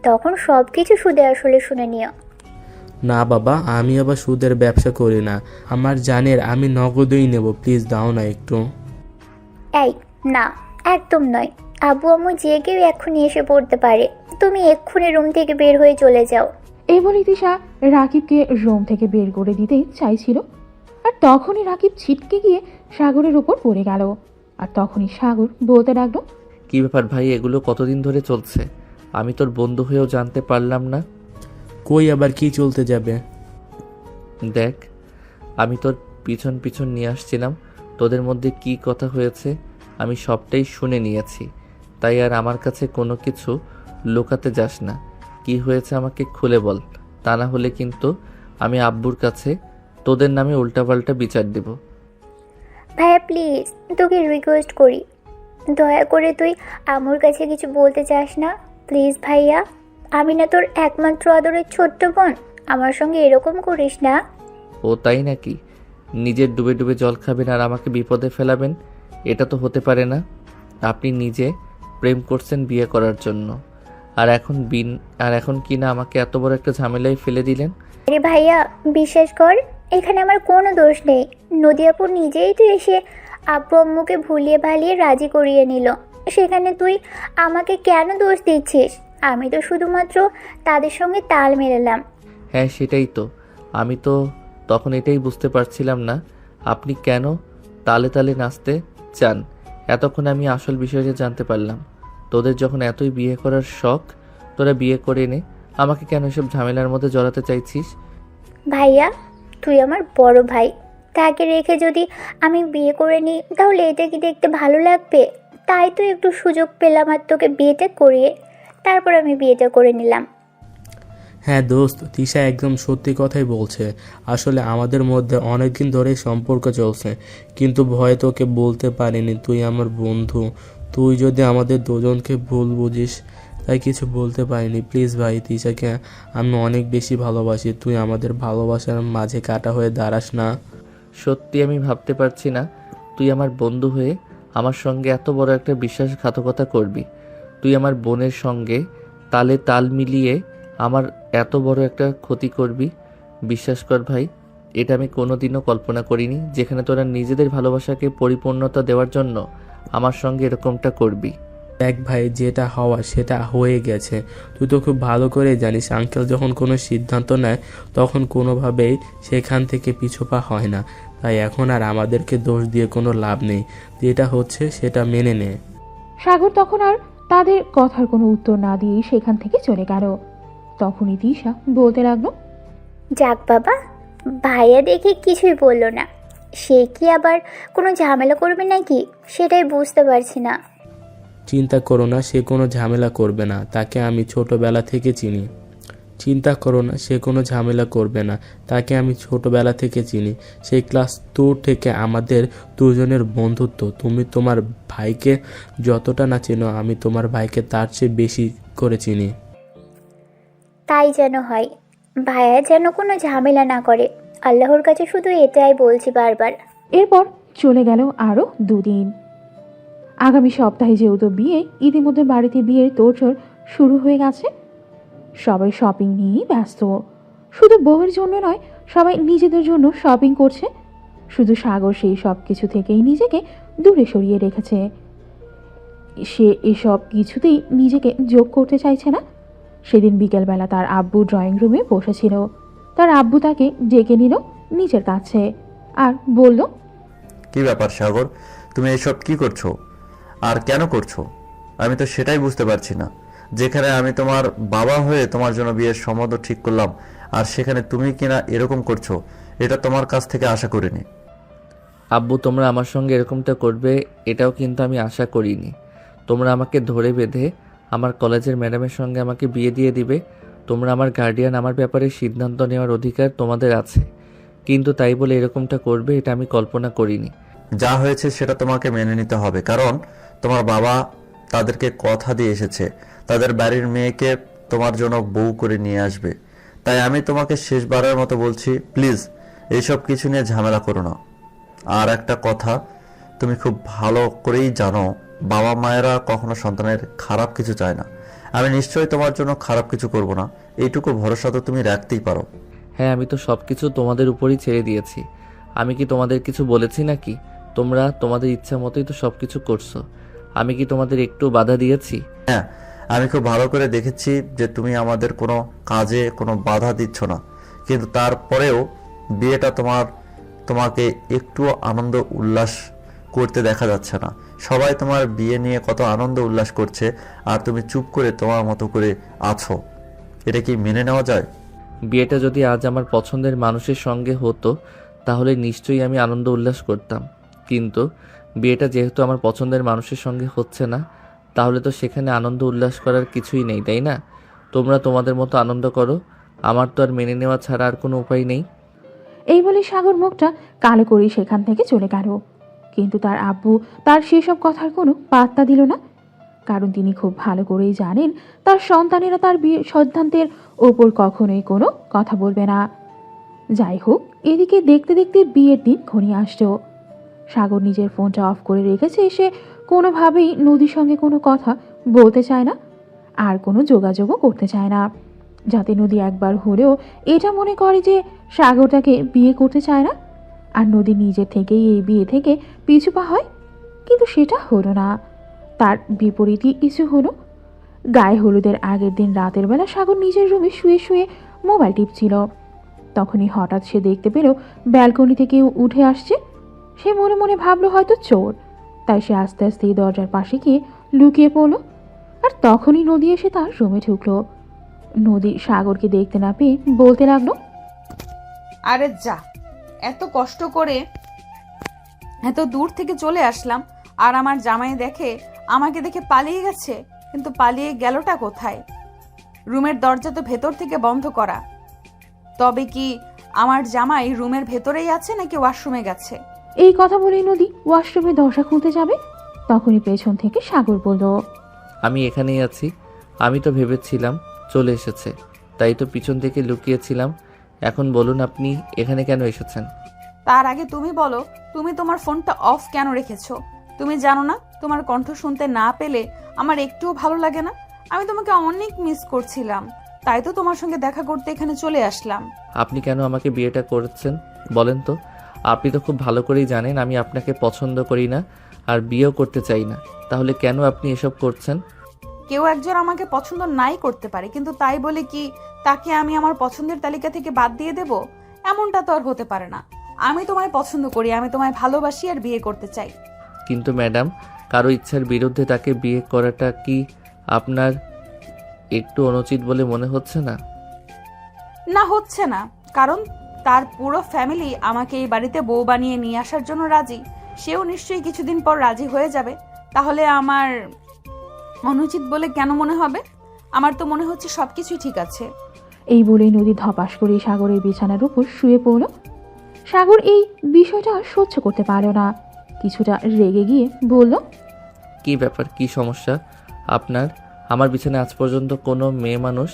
S7: তখন সব কিছু সুদে আসলে শুনে নিও।
S5: না বাবা, আমি আবার সুদের ব্যবসা করি না। আমার জানের আমি নগদই নেব, প্লিজ দাও না একটু।
S7: এই না, একদম নয়। আব্বু আম্মু যে কেউ এক্ষুনি এসে পড়তে পারে, তুমি এক্ষুনি রুম থেকে বের হয়ে চলে যাও।
S3: এই বলে তিশা রাকিবকে রুম থেকে বের করে দিতে চাইছিল, আর তখনই রাকিব ছিটকে গিয়ে সাগরের উপর পড়ে গেল। আর তখনই সাগর বলতে লাগলো,
S2: কি ব্যাপার ভাই, এগুলো কতদিন ধরে চলছে? আমি তোর বন্ধু হয়েও জানতে পারলাম না।
S5: কই আবার কি চলতে যাবে?
S2: দেখ, আমি তোর পিছন পিছন নিয়ে আসছিলাম, তোদের মধ্যে কি কথা হয়েছে আমি সবটাই শুনে নিয়েছি। তাই আর আমার কাছে কোনো কিছু লুকাতে যাস না। কি হয়েছে আমাকে খুলে বল, তা না হলে কিন্তু আমি আব্বুর কাছে তোদের নামে উল্টাপাল্টা বিচার দেব।
S7: ভাইয়া প্লিজ, তোকে রিকোয়েস্ট করি, দয়া করে তুই আম্মুর কাছে কিছু বলতে চাস না প্লিজ ভাইয়া। আমি না তোর একমাত্র আদরের ছোট্ট বোন, আমার সঙ্গে এরকম করিস না।
S2: ও তাই নাকি? নিজের ডুবে ডুবে জল খাবেন আর আমাকে বিপদে ফেলাবেন? এটা তো হতে পারে না। আপনি নিজে প্রেম করছেন বিয়ে করার জন্য, আর এখন কি না আমাকে এত বড় একটা ঝামেলায় ফেলে দিলেন?
S7: আরে ভাইয়া বিশ্বাস কর, এখানে আমার কোনো দোষ নেই। নদিয়াপুর নিজেই তো এসে আব্বু আম্মুকে ভুলিয়ে ভালিয়ে রাজি করিয়ে নিল, সেখানে তুই আমাকে কেন দোষ দিচ্ছিস? আমি তো শুধুমাত্র তাদের সঙ্গে তাল মেলালাম।
S2: হ্যাঁ সেটাই তো, আমি তো তখন এটাই বুঝতে পারছিলাম না আপনি কেন তালে তালে নাচতে চান। এতক্ষণ আমি আসল বিষয়টা জানতে পারলাম। তোদের যখন এতই বিয়ে করার শখ, তোরা বিয়ে করে নে, আমাকে কেন এসব ঝামেলার মধ্যে জড়াতে চাইছিস?
S7: ভাইয়া তুই আমার বড় ভাই, তাকে রেখে যদি আমি বিয়ে করে নিই তাহলে এটা কি দেখতে ভালো লাগবে? তাই তো একটু সুযোগ পেলাম আর তোকে বিয়েটা করিয়ে, তারপর আমি বিয়েটা করে নিলাম।
S5: হ্যাঁ দোস্ত, তিশা একদম সত্যি কথাই বলছে। আসলে আমাদের মধ্যে অনেকদিন ধরেই সম্পর্ক চলছে, কিন্তু ভয়ে তোকে বলতে পারিনি। তুই আমার বন্ধু, তুই যদি আমাদের দুজনকে ভুল বুঝিস, তাই কিছু বলতে পারিনি। প্লিজ ভাই, তিশাকে আমি অনেক বেশি ভালোবাসি, তুই আমাদের ভালোবাসার মাঝে কাটা হয়ে দাঁড়াস না।
S2: সত্যি আমি ভাবতে পারছি না তুই আমার বন্ধু হয়ে আমার সঙ্গে এত বড় একটা বিশ্বাসঘাতকতা করবি। তুই আমার বোনের সঙ্গে তালে তাল মিলিয়ে আমার এত বড় একটা ক্ষতি করবি। বিশ্বাস কর ভাই, এটা আমি কোনোদিনও কল্পনা করিনি, যেখানে তোরা নিজেদের ভালোবাসাকে পরিপূর্ণতা দেওয়ার জন্য আমার সঙ্গে এরকমটা করবি।
S5: দেখ ভাই, যেটা হওয়া সেটা হয়ে গেছে। তুই তো খুব ভালো করে জানিস, আঙ্কেল যখন কোনো সিদ্ধান্ত নেয় তখন কোনোভাবেই সেখান থেকে পিছুপা হয় না। তাই এখন আর আমাদেরকে দোষ দিয়ে কোনো লাভ নেই, যেটা হচ্ছে সেটা মেনে নে।
S3: সাগর তখন আর তাদের কথার কোনো উত্তর না দিয়ে সেখান থেকে চলে গেল। তখনই তিশা বলতে লাগলো,
S7: যাক বাবা, ভাইয়া দেখে কিছুই বললো না, সে কি আবার কোনো ঝামেলা করবে নাকি সেটাই বুঝতে পারছি না।
S5: চিন্তা করো না, সে কোনো ঝামেলা করবে না, তাকে আমি ছোটবেলা থেকে চিনি। চিন্তা করো না, সে কোনো ঝামেলা করবে না, তাকে আমি ছোটবেলা থেকে চিনি। সেই ক্লাস 2 থেকে আমাদের দুজনের বন্ধুত্ব। তুমি তোমার ভাইকে যতটা না চেনো, আমি তোমার ভাইকে তার চেয়ে বেশি করে চিনি।
S7: তাই যেন হয়, ভাইয়া যেন কোনো ঝামেলা না করে, আল্লাহর কাছে শুধু এটাই বলছি বারবার।
S3: এরপর চলে গেল আরও 2 দিন। আগামী সপ্তাহে যেহেতু বিয়ে, ইতিমধ্যে বাড়িতে বিয়ের তোড়জোড় শুরু হয়ে গেছে। সবাই শপিং নিয়েই ব্যস্ত। শুধু বউয়ের জন্য নয়, সবাই নিজেদের জন্য শপিং করছে। শুধু সাগর সেই সব কিছু থেকেই নিজেকে দূরে সরিয়ে রেখেছে। সে এসব কিছুতেই নিজেকে যোগ করতে চাইছে না। সেদিন বিকেলবেলা তার আব্বু ড্রয়িং রুমে বসেছিল। তার আব্বু তাকে ডেকে নিল নিজের কাছে আর বলল,
S10: কি ব্যাপার সাগর, তুমি এসব কি করছো আর কেন করছো? আমি তো সেটাই বুঝতে পারছি না। যেখানে আমি তোমার বাবা হয়ে তোমার জন্য বিয়ের সম্বন্ধ ঠিক করলাম, আর সেখানে তুমি কিনা এরকম করছো, এটা তোমার কাছ থেকে আশা করিনি।
S2: আব্বু, তোমরা আমার সঙ্গে এরকমটা করবে এটাও কিন্তু আমি আশা করিনি। তোমরা আমাকে ধরে বেঁধে আমার কলেজের ম্যাডামের সঙ্গে আমাকে বিয়ে দিয়ে দিবে। তোমরা আমার গার্ডিয়ান, আমার ব্যাপারে সিদ্ধান্ত নেওয়ার অধিকার তোমাদের আছে। কিন্তু তাই বলে এরকমটা করবে এটা আমি কল্পনা করিনি।
S10: যা হয়েছে সেটা তোমাকে মেনে নিতে হবে, কারণ তোমার বাবা তাদেরকে কথা দিয়ে এসেছে তাদের বাড়ির মেয়েকে তোমার জন্য বউ করে নিয়ে আসবে। তাই আমি তোমাকে শেষবারের মতো বলছি, প্লিজ এইসব কিছু নিয়ে ঝামেলা করো না। আর একটা কথা, তুমি খুব ভালো করেই জানো বাবা মায়েরা কখনো সন্তানের খারাপ কিছু চায় না। আমি নিশ্চয়ই তোমার জন্য খারাপ কিছু করব না, এইটুকু ভরসা তো তুমি রাখতেই পারো।
S2: হ্যাঁ, আমি তো সব কিছু তোমাদের উপরই ছেড়ে দিয়েছি। আমি কি তোমাদের কিছু বলেছি নাকি? তোমরা তোমাদের ইচ্ছা মতোই তো সব কিছু করছো। আমি কি তোমাদের একটু বাধা দিয়েছি?
S10: হ্যাঁ, আমি খুব ভালো করে দেখেছি যে তুমি আমাদের কোনো কাজে কোনো বাধা দিচ্ছ না, কিন্তু তারপরেও বিয়েটা তোমাকে একটু আনন্দ উল্লাস করতে দেখা যাচ্ছে না। সবাই তোমার বিয়ে নিয়ে কত আনন্দ উল্লাস করছে আর তুমি চুপ করে তোমার মতো করে আছো। এটা কি মেনে নেওয়া যায়?
S2: বিয়েটা যদি আজ আমার পছন্দের মানুষের সঙ্গে হতো তাহলে নিশ্চয়ই আমি আনন্দ উল্লাস করতাম, কিন্তু বিয়েটা যেহেতু আমার পছন্দের মানুষের সঙ্গে হচ্ছে না, তাহলে তো সেখানে আনন্দ উল্লাস করার কিছুই নেই, তাই না? তোমরা তোমাদের মতো আনন্দ করো, আমার তো আর মেনে নেওয়া ছাড়া আর কোনো উপায় নেই।
S3: এই বলে সাগর মুখটা কালো করে সেখান থেকে চলে গেল। কিন্তু তার আব্বু তার সেসব কথার কোনো পাত্তা দিল না, কারণ তিনি খুব ভালো করেই জানেন তার সন্তানেরা তার বিয়ে সিদ্ধান্তের ওপর কখনোই কোনো কথা বলবে না। যাই হোক, এদিকে দেখতে দেখতে বিয়ের দিন ঘনিয়ে আসতো। সাগর নিজের ফোনটা অফ করে রেখেছে, সে কোনোভাবেই নদীর সঙ্গে কোনো কথা বলতে চায় না আর কোনো যোগাযোগও করতে চায় না, যাতে নদী একবার হলেও এটা মনে করে যে সাগর তাকে বিয়ে করতে চায় না আর নদী নিজের থেকেই এই বিয়ে থেকে পিছু পা হয়। কিন্তু সেটা হলো না, তার বিপরীতই কিছু হলো। গায়ে হলুদের আগের দিন রাতের বেলা সাগর নিজের রুমে শুয়ে শুয়ে মোবাইল টিপছিল। তখনই হঠাৎ সে দেখতে পেল ব্যালকনি থেকে কেউ উঠে আসছে। সে মনে মনে ভাবলো হয়তো চোর, তাই সে আস্তে আস্তে দরজার পাশে গিয়ে লুকিয়ে পড়লো। আর তখনই নদী এসে তার রুমে ঢুকলো। নদী সাগরকে দেখতে না পেয়ে বলতে লাগলো,
S1: আরে যা, এত কষ্ট করে এত দূর থেকে চলে আসলাম আর আমার জামাই আমাকে দেখে পালিয়ে গেছে। কিন্তু পালিয়ে গেলটা কোথায়? রুমের দরজা তো ভেতর থেকে বন্ধ করা। তবে কি আমার জামাই রুমের ভেতরেই আছে নাকি ওয়াশরুমে গেছে?
S3: এই কথা বলেই নদী ওয়াশরুমে দরজা খুলতে যাবে, তখনই পেছন থেকে সাগর বলল,
S2: আমি এখানেই আছি। আমি তো ভেবেছিলাম চলে এসেছে, তাই তো পিছন থেকে লুকিয়েছিলাম। এখন বলুন আপনি এখানে কেন এসেছেন?
S1: তার আগে তুমি বলো, তুমি তোমার ফোনটা অফ কেন রেখেছো? তুমি জানো না তোমার কণ্ঠ শুনতে না পেলে আমার একটুও ভালো লাগে না। আমি তোমাকে অনেক মিস করছিলাম, তাই তো তোমার সঙ্গে দেখা করতে এখানে চলে আসলাম।
S2: আপনি কেন আমাকে বিয়েটা করেছেন বলেন তো? আপনি তো খুব ভালো করেই জানেন আমি আপনাকে পছন্দ করি না আর বিয়েও করতে চাই না, তাহলে কেন আপনি এসব করছেন?
S1: কেউ একজন আমাকে পছন্দ নাই করতে পারে, কিন্তু তাই বলে কি তাকে আমি আমার পছন্দের তালিকা থেকে বাদ দিয়ে দেব? এমনটা তো আর হতে পারে না। আমি তোমায় পছন্দ করি, আমি তোমায় ভালোবাসি আর বিয়ে করতে চাই।
S2: কিন্তু ম্যাডাম, কারো ইচ্ছার বিরুদ্ধে তাকে বিয়ে করাটা কি আপনার একটু অনুচিত বলে মনে হচ্ছে না?
S1: না, হচ্ছে না, কারণ তার পুরো ফ্যামিলি আমাকে এই বাড়িতে বউ বানিয়ে নিয়ে আসার জন্য রাজি। সেও নিশ্চয়ই কিছুদিন পর রাজি হয়ে যাবে। তাহলে আমার অনুচিত বলে কেন মনে হবে? আমার তো মনে হচ্ছে সবকিছুই ঠিক আছে।
S3: এই বলেই নদী ধপাস করে সাগরের বিছানার উপর শুয়ে পড়ল। সাগর এই বিষয়টা সহ্য করতে পারল না, কিছুটা রেগে গিয়ে বলল,
S2: কি ব্যাপার, কি সমস্যা আপনার? আমার বিছানায় আজ পর্যন্ত কোনো মেয়ে মানুষ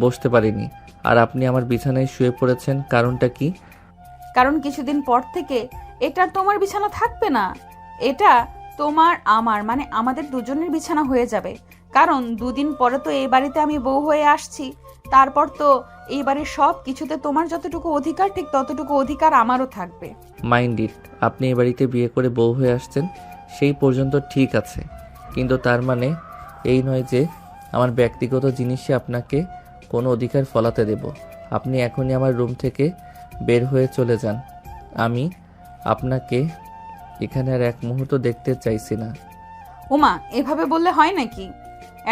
S2: বসতে পারেনি, আর আপনি আমার বিছানায় শুয়ে পড়েছেন, কারণটা কি?
S1: কারণ কিছুদিন পর থেকে এটা তোমার বিছানা থাকবে না, এটা তোমার আমার মানে আমাদের দুজনের বিছানা হয়ে যাবে। কারণ দুদিন পরে তো এই বাড়িতে আমি বউ হয়ে আসছি, তারপর তো এই বাড়ির সব কিছুতে তোমার যতটুকু অধিকার ঠিক ততটুকু অধিকার আমারও থাকবে।
S2: মাইন্ড ইট, আপনি এই বাড়িতে বিয়ে করে বউ হয়ে আসছেন সেই পর্যন্ত ঠিক আছে, কিন্তু তার মানে এই নয় যে আমার ব্যক্তিগত জিনিসে আপনাকে কোনো অধিকার ফলাতে দেব। আপনি এখনই আমার রুম থেকে বের হয়ে চলে যান। আমি আপনাকে এখানে আর এক মুহূর্ত দেখতে চাইছি না।
S1: ওমা, এভাবে বললে হয় নাকি?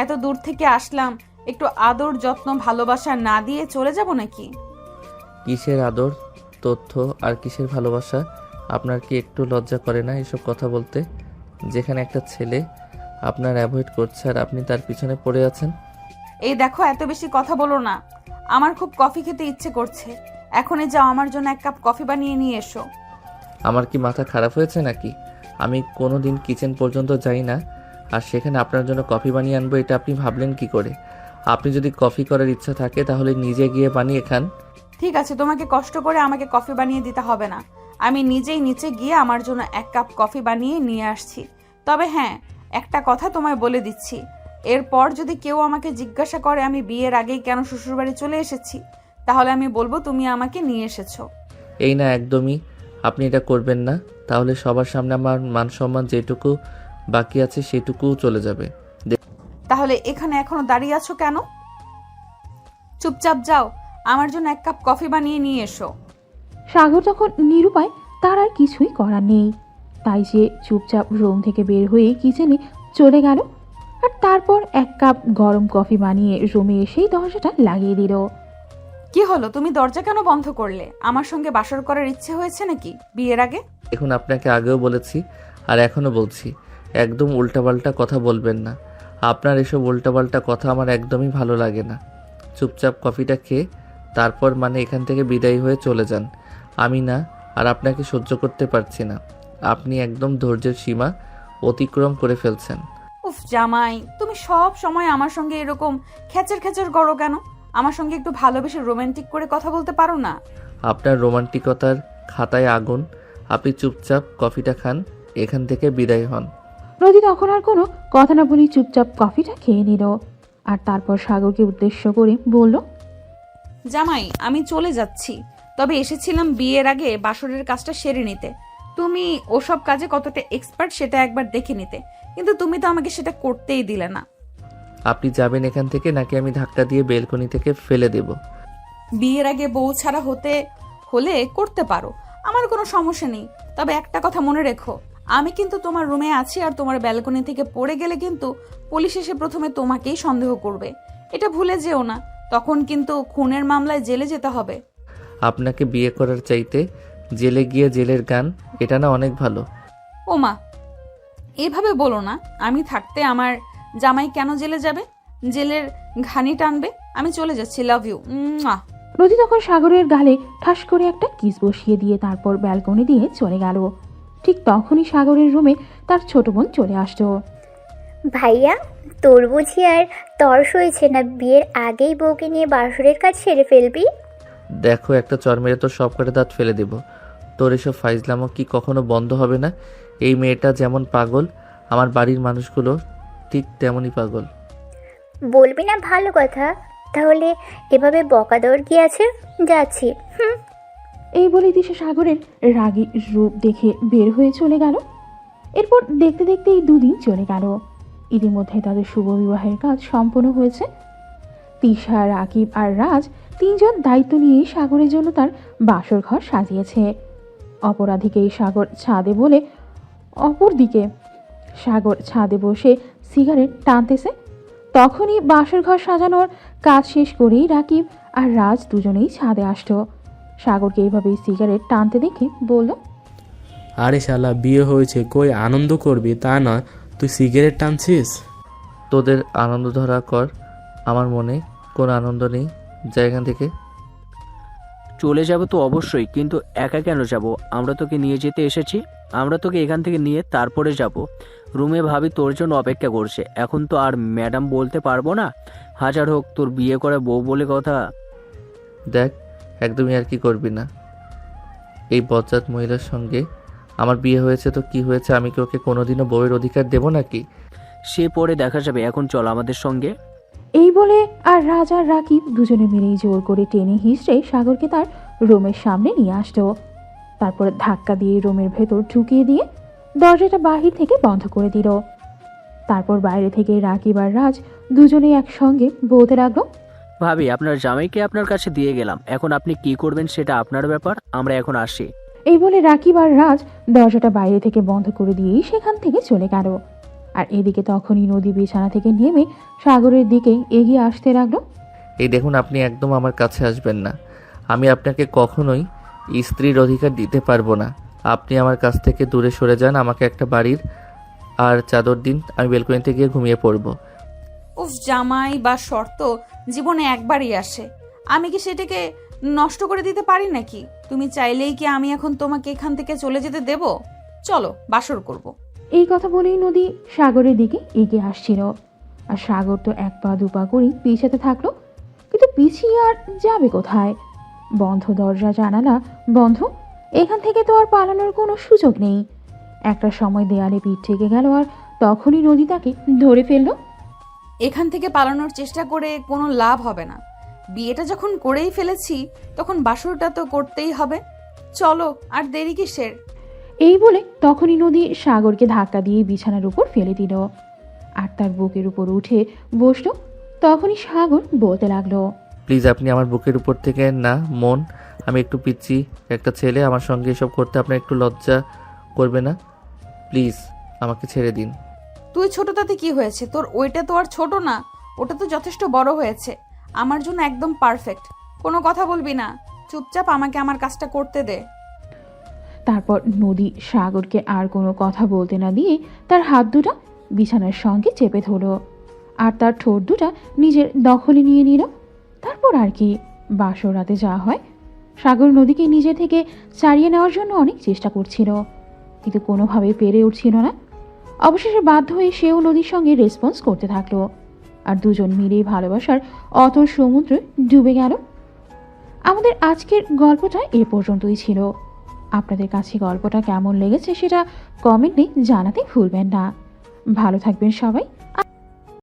S1: এত দূর থেকে আসলাম, একটু আদর যত্ন ভালোবাসা না দিয়ে চলে যাব নাকি?
S2: কিসের আদর, তথ্য আর কিসের ভালোবাসা? আপনার কি একটু লজ্জা করে না এসব কথা বলতে? যেখানে একটা ছেলে আপনার অ্যাভয়েড করছে আর আপনি তার পিছনে পড়ে আছেন।
S1: এই দেখো, এত বেশি কথা বলো না। আমার খুব কফি খেতে ইচ্ছে করছে, এখনই যাও, আমার জন্য 1 কাপ কফি বানিয়ে নিয়ে এসো।
S2: আমার কি মাথা খারাপ হয়েছে নাকি? আমি কোনো দিন কিচেন পর্যন্ত যাই না, আর সেখানে আপনার জন্য কফি বানিয়ে আনবো, এটা আপনি ভাবলেন কি করে? আপনি যদি কফি করার ইচ্ছা থাকে তাহলে নিজে গিয়ে বানিয়ে খান।
S1: ঠিক আছে, তোমাকে কষ্ট করে আমাকে কফি বানিয়ে দিতে হবে না। আমি নিজেই নিচে গিয়ে আমার জন্য 1 কাপ কফি বানিয়ে নিয়ে আসছি। তবে হ্যাঁ, একটা কথা তোমায় বলে দিচ্ছি, এরপর যদি কেউ আমাকে জিজ্ঞাসা করে আমি বিয়ের আগেই কেন শ্বশুরবাড়ি চলে এসেছি, তাহলে আমি বলবো তুমি আমাকে নিয়ে এসেছো।
S2: এই না, একদমই আপনি এটা করবেন না, তাহলে সবার সামনে আমার মান সম্মান যেটুকু বাকি আছে সেটুকুও চলে যাবে।
S1: তাহলে এখানে এখনো দাঁড়িয়ে আছো কেন? চুপচাপ যাও, আমার জন্য 1 কাপ কফি বানিয়ে নিয়ে এসো।
S3: সাগর তখন নিরুপায়, তার আর কিছুই করার নেই, তাই সে চুপচাপ রুম থেকে বের হয়ে কিচেনে চলে গেল। আর তারপর 1 কাপ গরম কফি বানিয়ে রুমে এসেই দরজাটা লাগিয়ে দিল।
S1: কি হলো, তুমি দরজা কেন বন্ধ করলে? আমার সঙ্গে বাসর করার ইচ্ছে হয়েছে নাকি বিয়ের আগে?
S2: এখন আপনাকে আগেও বলেছি আর এখনও বলছি, একদম উল্টাপাল্টা কথা বলবেন না। আপনার এসব উল্টাপাল্টা কথা আমার একদমই ভালো লাগে না। চুপচাপ কফিটা খেয়ে তারপর এখান থেকে বিদায়ী হয়ে চলে যান। আমি না আর আপনাকে সহ্য করতে পারছি না। আপনি একদম ধৈর্যের সীমা অতিক্রম করে ফেলছেন।
S1: উফ জামাই, তুমি সব সময় আমার সঙ্গে এরকম খেচর খেচর করো কেন? আমার সঙ্গে একটু ভালোবেসে রোমান্টিক করে কথা বলতে পারো না?
S2: আপনার রোমান্টিকতার খাতায় আগুন। আপনি চুপচাপ কফিটা খান, এখান থেকে বিদায় হন।
S3: নদী তখন আর কোনো কথা না বলেই চুপচাপ কফিটা খেয়ে নিল। আর তারপর সাগরকে উদ্দেশ্য করে বলল,
S1: জামাই, আমি চলে যাচ্ছি, তবে এসেছিলাম বিয়ের আগে বাসরের কাজটা সেরে নিতে। তুমি ওসব কাজে কতটা এক্সপার্ট সেটা একবার দেখে নিতে, কিন্তু তুমি তো আমাকে সেটা করতেই দিলে না।
S2: আপনি যাবেন এখান থেকে নাকি আমি ধাক্কা দিয়ে বেলকনি থেকে ফেলে দেব?
S1: বিয়ের আগে বউ ছাড়া হতে হলে করতে পারো, আমার কোনো সমস্যা নেই। তবে একটা কথা মনে রেখো, আমি কিন্তু তোমার রুমে আছি, আর তোমার ব্যালকনি থেকে পড়ে গেলে কিন্তু পুলিশ এসে প্রথমে তোমাকেই সন্দেহ করবে। এটা ভুলে যেও না, তখন কিন্তু খুনের মামলায় জেলে যেতে হবে।
S2: আপনাকে বিয়ে করার চাইতে জেলে গিয়ে জেলের গান, এটা না অনেক ভালো।
S1: ওমা, এভাবে বলো না। আমি থাকতে আমার জামাই কেন জেলে যাবে? জেলের ঘানি টানবে। আমি চলে যাচ্ছি, লাভ ইউ।
S3: নদী তখন সাগরের গালে ঠাস করে একটা কিস বসিয়ে দিয়ে তারপর ব্যালকনি দিয়ে চলে গেল। ঠিক তখনই সাগরের রুমে তার ছোট বোন চলে আসতো।
S7: ভাইয়া, তোর বুঝি আর তর্স হয়েছে না বিয়ের আগেই বউকে নিয়ে বাসরের কাজ সেরে ফেলবি?
S2: দেখো, একটা চর মেরে তোর সব কটা দাঁত ফেলে দেব। তোর এসব ফাইজলামো কি কখনো বন্ধ হবে না? এই মেয়েটা যেমন পাগল, আমার বাড়ির মানুষগুলো ঠিক তেমনই পাগল।
S7: বলবি না ভালো কথা, তাহলে এভাবে বকা দেওয়ার কি আছে? যাচ্ছি।
S3: এই বলে দিশা সাগরের রাগী রূপ দেখে বের হয়ে চলে গেল। এরপর দেখতে দেখতে এই 2 দিন চলে গেল। ইতিমধ্যে তাদের শুভ বিবাহের কাজ সম্পন্ন হয়েছে। তিশা, রাকিব আর রাজ 3 জন দায়িত্ব নিয়ে সাগরের জন্য তার বাসর ঘর সাজিয়েছে। অপরাধীকে সাগর ছাদে বসে সিগারেট টানতেছে। তখনই বাসর ঘর সাজানোর কাজ শেষ করেই রাকিব আর রাজ দুজনেই ছাদে আসতো। সাগরকে এইভাবেই সিগারেট টানতে দেখে বলল,
S5: আরে শালা, বিয়ে হয়েছে, কই আনন্দ করবি তা না, তুই সিগারেট টানছিস?
S2: তোদের আনন্দ ধরা কর, আমার মনে কোনো আনন্দ নেই। যা এখান থেকে।
S6: চলে যাব তো অবশ্যই, কিন্তু একা কেন যাব? আমরা তোকে নিয়ে যেতে এসেছি। আমরা তোকে এখান থেকে নিয়ে তারপরে যাব। রুমে ভাবি তোর জন্য অপেক্ষা করছে। এখন তো আর ম্যাডাম বলতে পারবো না। হাজার হোক তোর বিয়ে করে বউ বলে কথা।
S2: দেখ, একদমই আর কি করবি না। এই বজ্জাত মহিলার সঙ্গে আমার বিয়ে হয়েছে তো কি হয়েছে? আমি কি ওকে কোনোদিনও বউয়ের অধিকার দেব নাকি?
S6: সে পরে দেখা যাবে, এখন চল আমাদের সঙ্গে।
S3: এই বলে আর রাজ আর রাকিব দুজনে মিলেই জোর করে টেনে হিঁচড়ে সাগরকে তার রুমের সামনে নিয়ে আসতো। তারপর ধাক্কা দিয়ে রুমের ভেতর ঢুকিয়ে দিয়ে দরজাটা বাহির থেকে বন্ধ করে দিল। তারপর বাইরে থেকে রাকিব আর রাজ দুজনেই একসঙ্গে বলতে লাগলো,
S6: ভাবি, আপনার জামাইকে আপনার কাছে দিয়ে গেলাম, এখন আপনি কি করবেন সেটা আপনার ব্যাপার। আমরা এখন আসি।
S3: এই বলে রাকিব আর রাজ দরজাটা বাইরে থেকে বন্ধ করে দিয়েই সেখান থেকে চলে গেল। আর এদিকে তখনই নদী বিছানা থেকে নেমে সাগরের দিকে এগিয়ে আসতে লাগলো।
S2: এই দেখুন, আপনি একদম আমার কাছে আসবেন না। আমি আপনাকে কখনোই স্ত্রীর অধিকার দিতে পারবো না। আপনি আমার কাছ থেকে দূরে সরে যান। আমাকে একটা বাড়ির আর চাদর দিন, আমি বেলকনিতে গিয়ে ঘুমিয়ে পড়ব।
S1: উফ জামাই, বা শর্ত জীবনে একবারই আসে। আমি কি সেটাকে নষ্ট করে দিতে পারি নাকি? তুমি চাইলেই কি আমি এখন তোমাকে এখান থেকে চলে যেতে দেব? চলো বাসর করব।
S3: এই কথা বলেই নদী সাগরের দিকে এগিয়ে আসছিল। আর সাগর তো এক পা দুপা করেই পিছাতে থাকলো, কিন্তু পিছিয়ে আর যাবে কোথায়? বন্ধ দরজা জানালা বন্ধ, এখান থেকে তো আর পালানোর কোনো সুযোগ নেই। একটা সময় দেয়ালে পিঠ থেকে গেল, আর তখনই নদী তাকে ধরে ফেললো।
S1: এখান থেকে পালানোর চেষ্টা করে কোনো লাভ হবে না। বিয়েটা যখন করেই ফেলেছি তখন বাসরটা তো করতেই হবে। চলো, আর দেরি কিসের?
S3: এই বলে তখনই নদী সাগরকে ধাক্কা দিয়ে বিছানার উপর ফেলে দিল আর তার বুকের উপর উঠে বসলো। তখনই সাগর বলতে লাগলো,
S2: প্লিজ আপনি আমার বুকের উপর থেকে না, মন, আমি একটু পিচ্ছি একটা ছেলে, আমার সঙ্গে এসব করতে আপনার একটু লজ্জা করবে না? প্লিজ আমাকে ছেড়ে দিন।
S1: তুই ছোট তাতে কি হয়েছে? তোর ওইটা তো আর ছোট না, ওটা তো যথেষ্ট বড় হয়েছে। আমার জন্য একদম পারফেক্ট। কোনো কথা বলবি না, চুপচাপ আমাকে আমার কাজটা করতে দে।
S3: তারপর নদী সাগরকে আর কোনো কথা বলতে না দিয়ে তার হাত দুটা বিছানার সঙ্গে চেপে ধরল আর তার ঠোঁট দুটা নিজের দখলে নিয়ে নিল। তারপর আর কি, বাসর রাতে যা হয়। সাগর নদীকে নিজে থেকে ছাড়িয়ে নেওয়ার জন্য অনেক চেষ্টা করছিল, কিন্তু কোনোভাবেই পেরে উঠছিল না। অবশেষে বাধ্য হয়ে সেও নদীর সঙ্গে রেসপন্স করতে থাকলো, আর দুজন মিলেই ভালোবাসার অতল সমুদ্রে ডুবে গেল। আমাদের আজকের গল্পটা এ পর্যন্তই ছিল। আপনাদের কাছে গল্পটা কেমন লেগেছে সেটা কমেন্টে জানাতে ভুলবেন না। ভালো থাকবেন সবাই।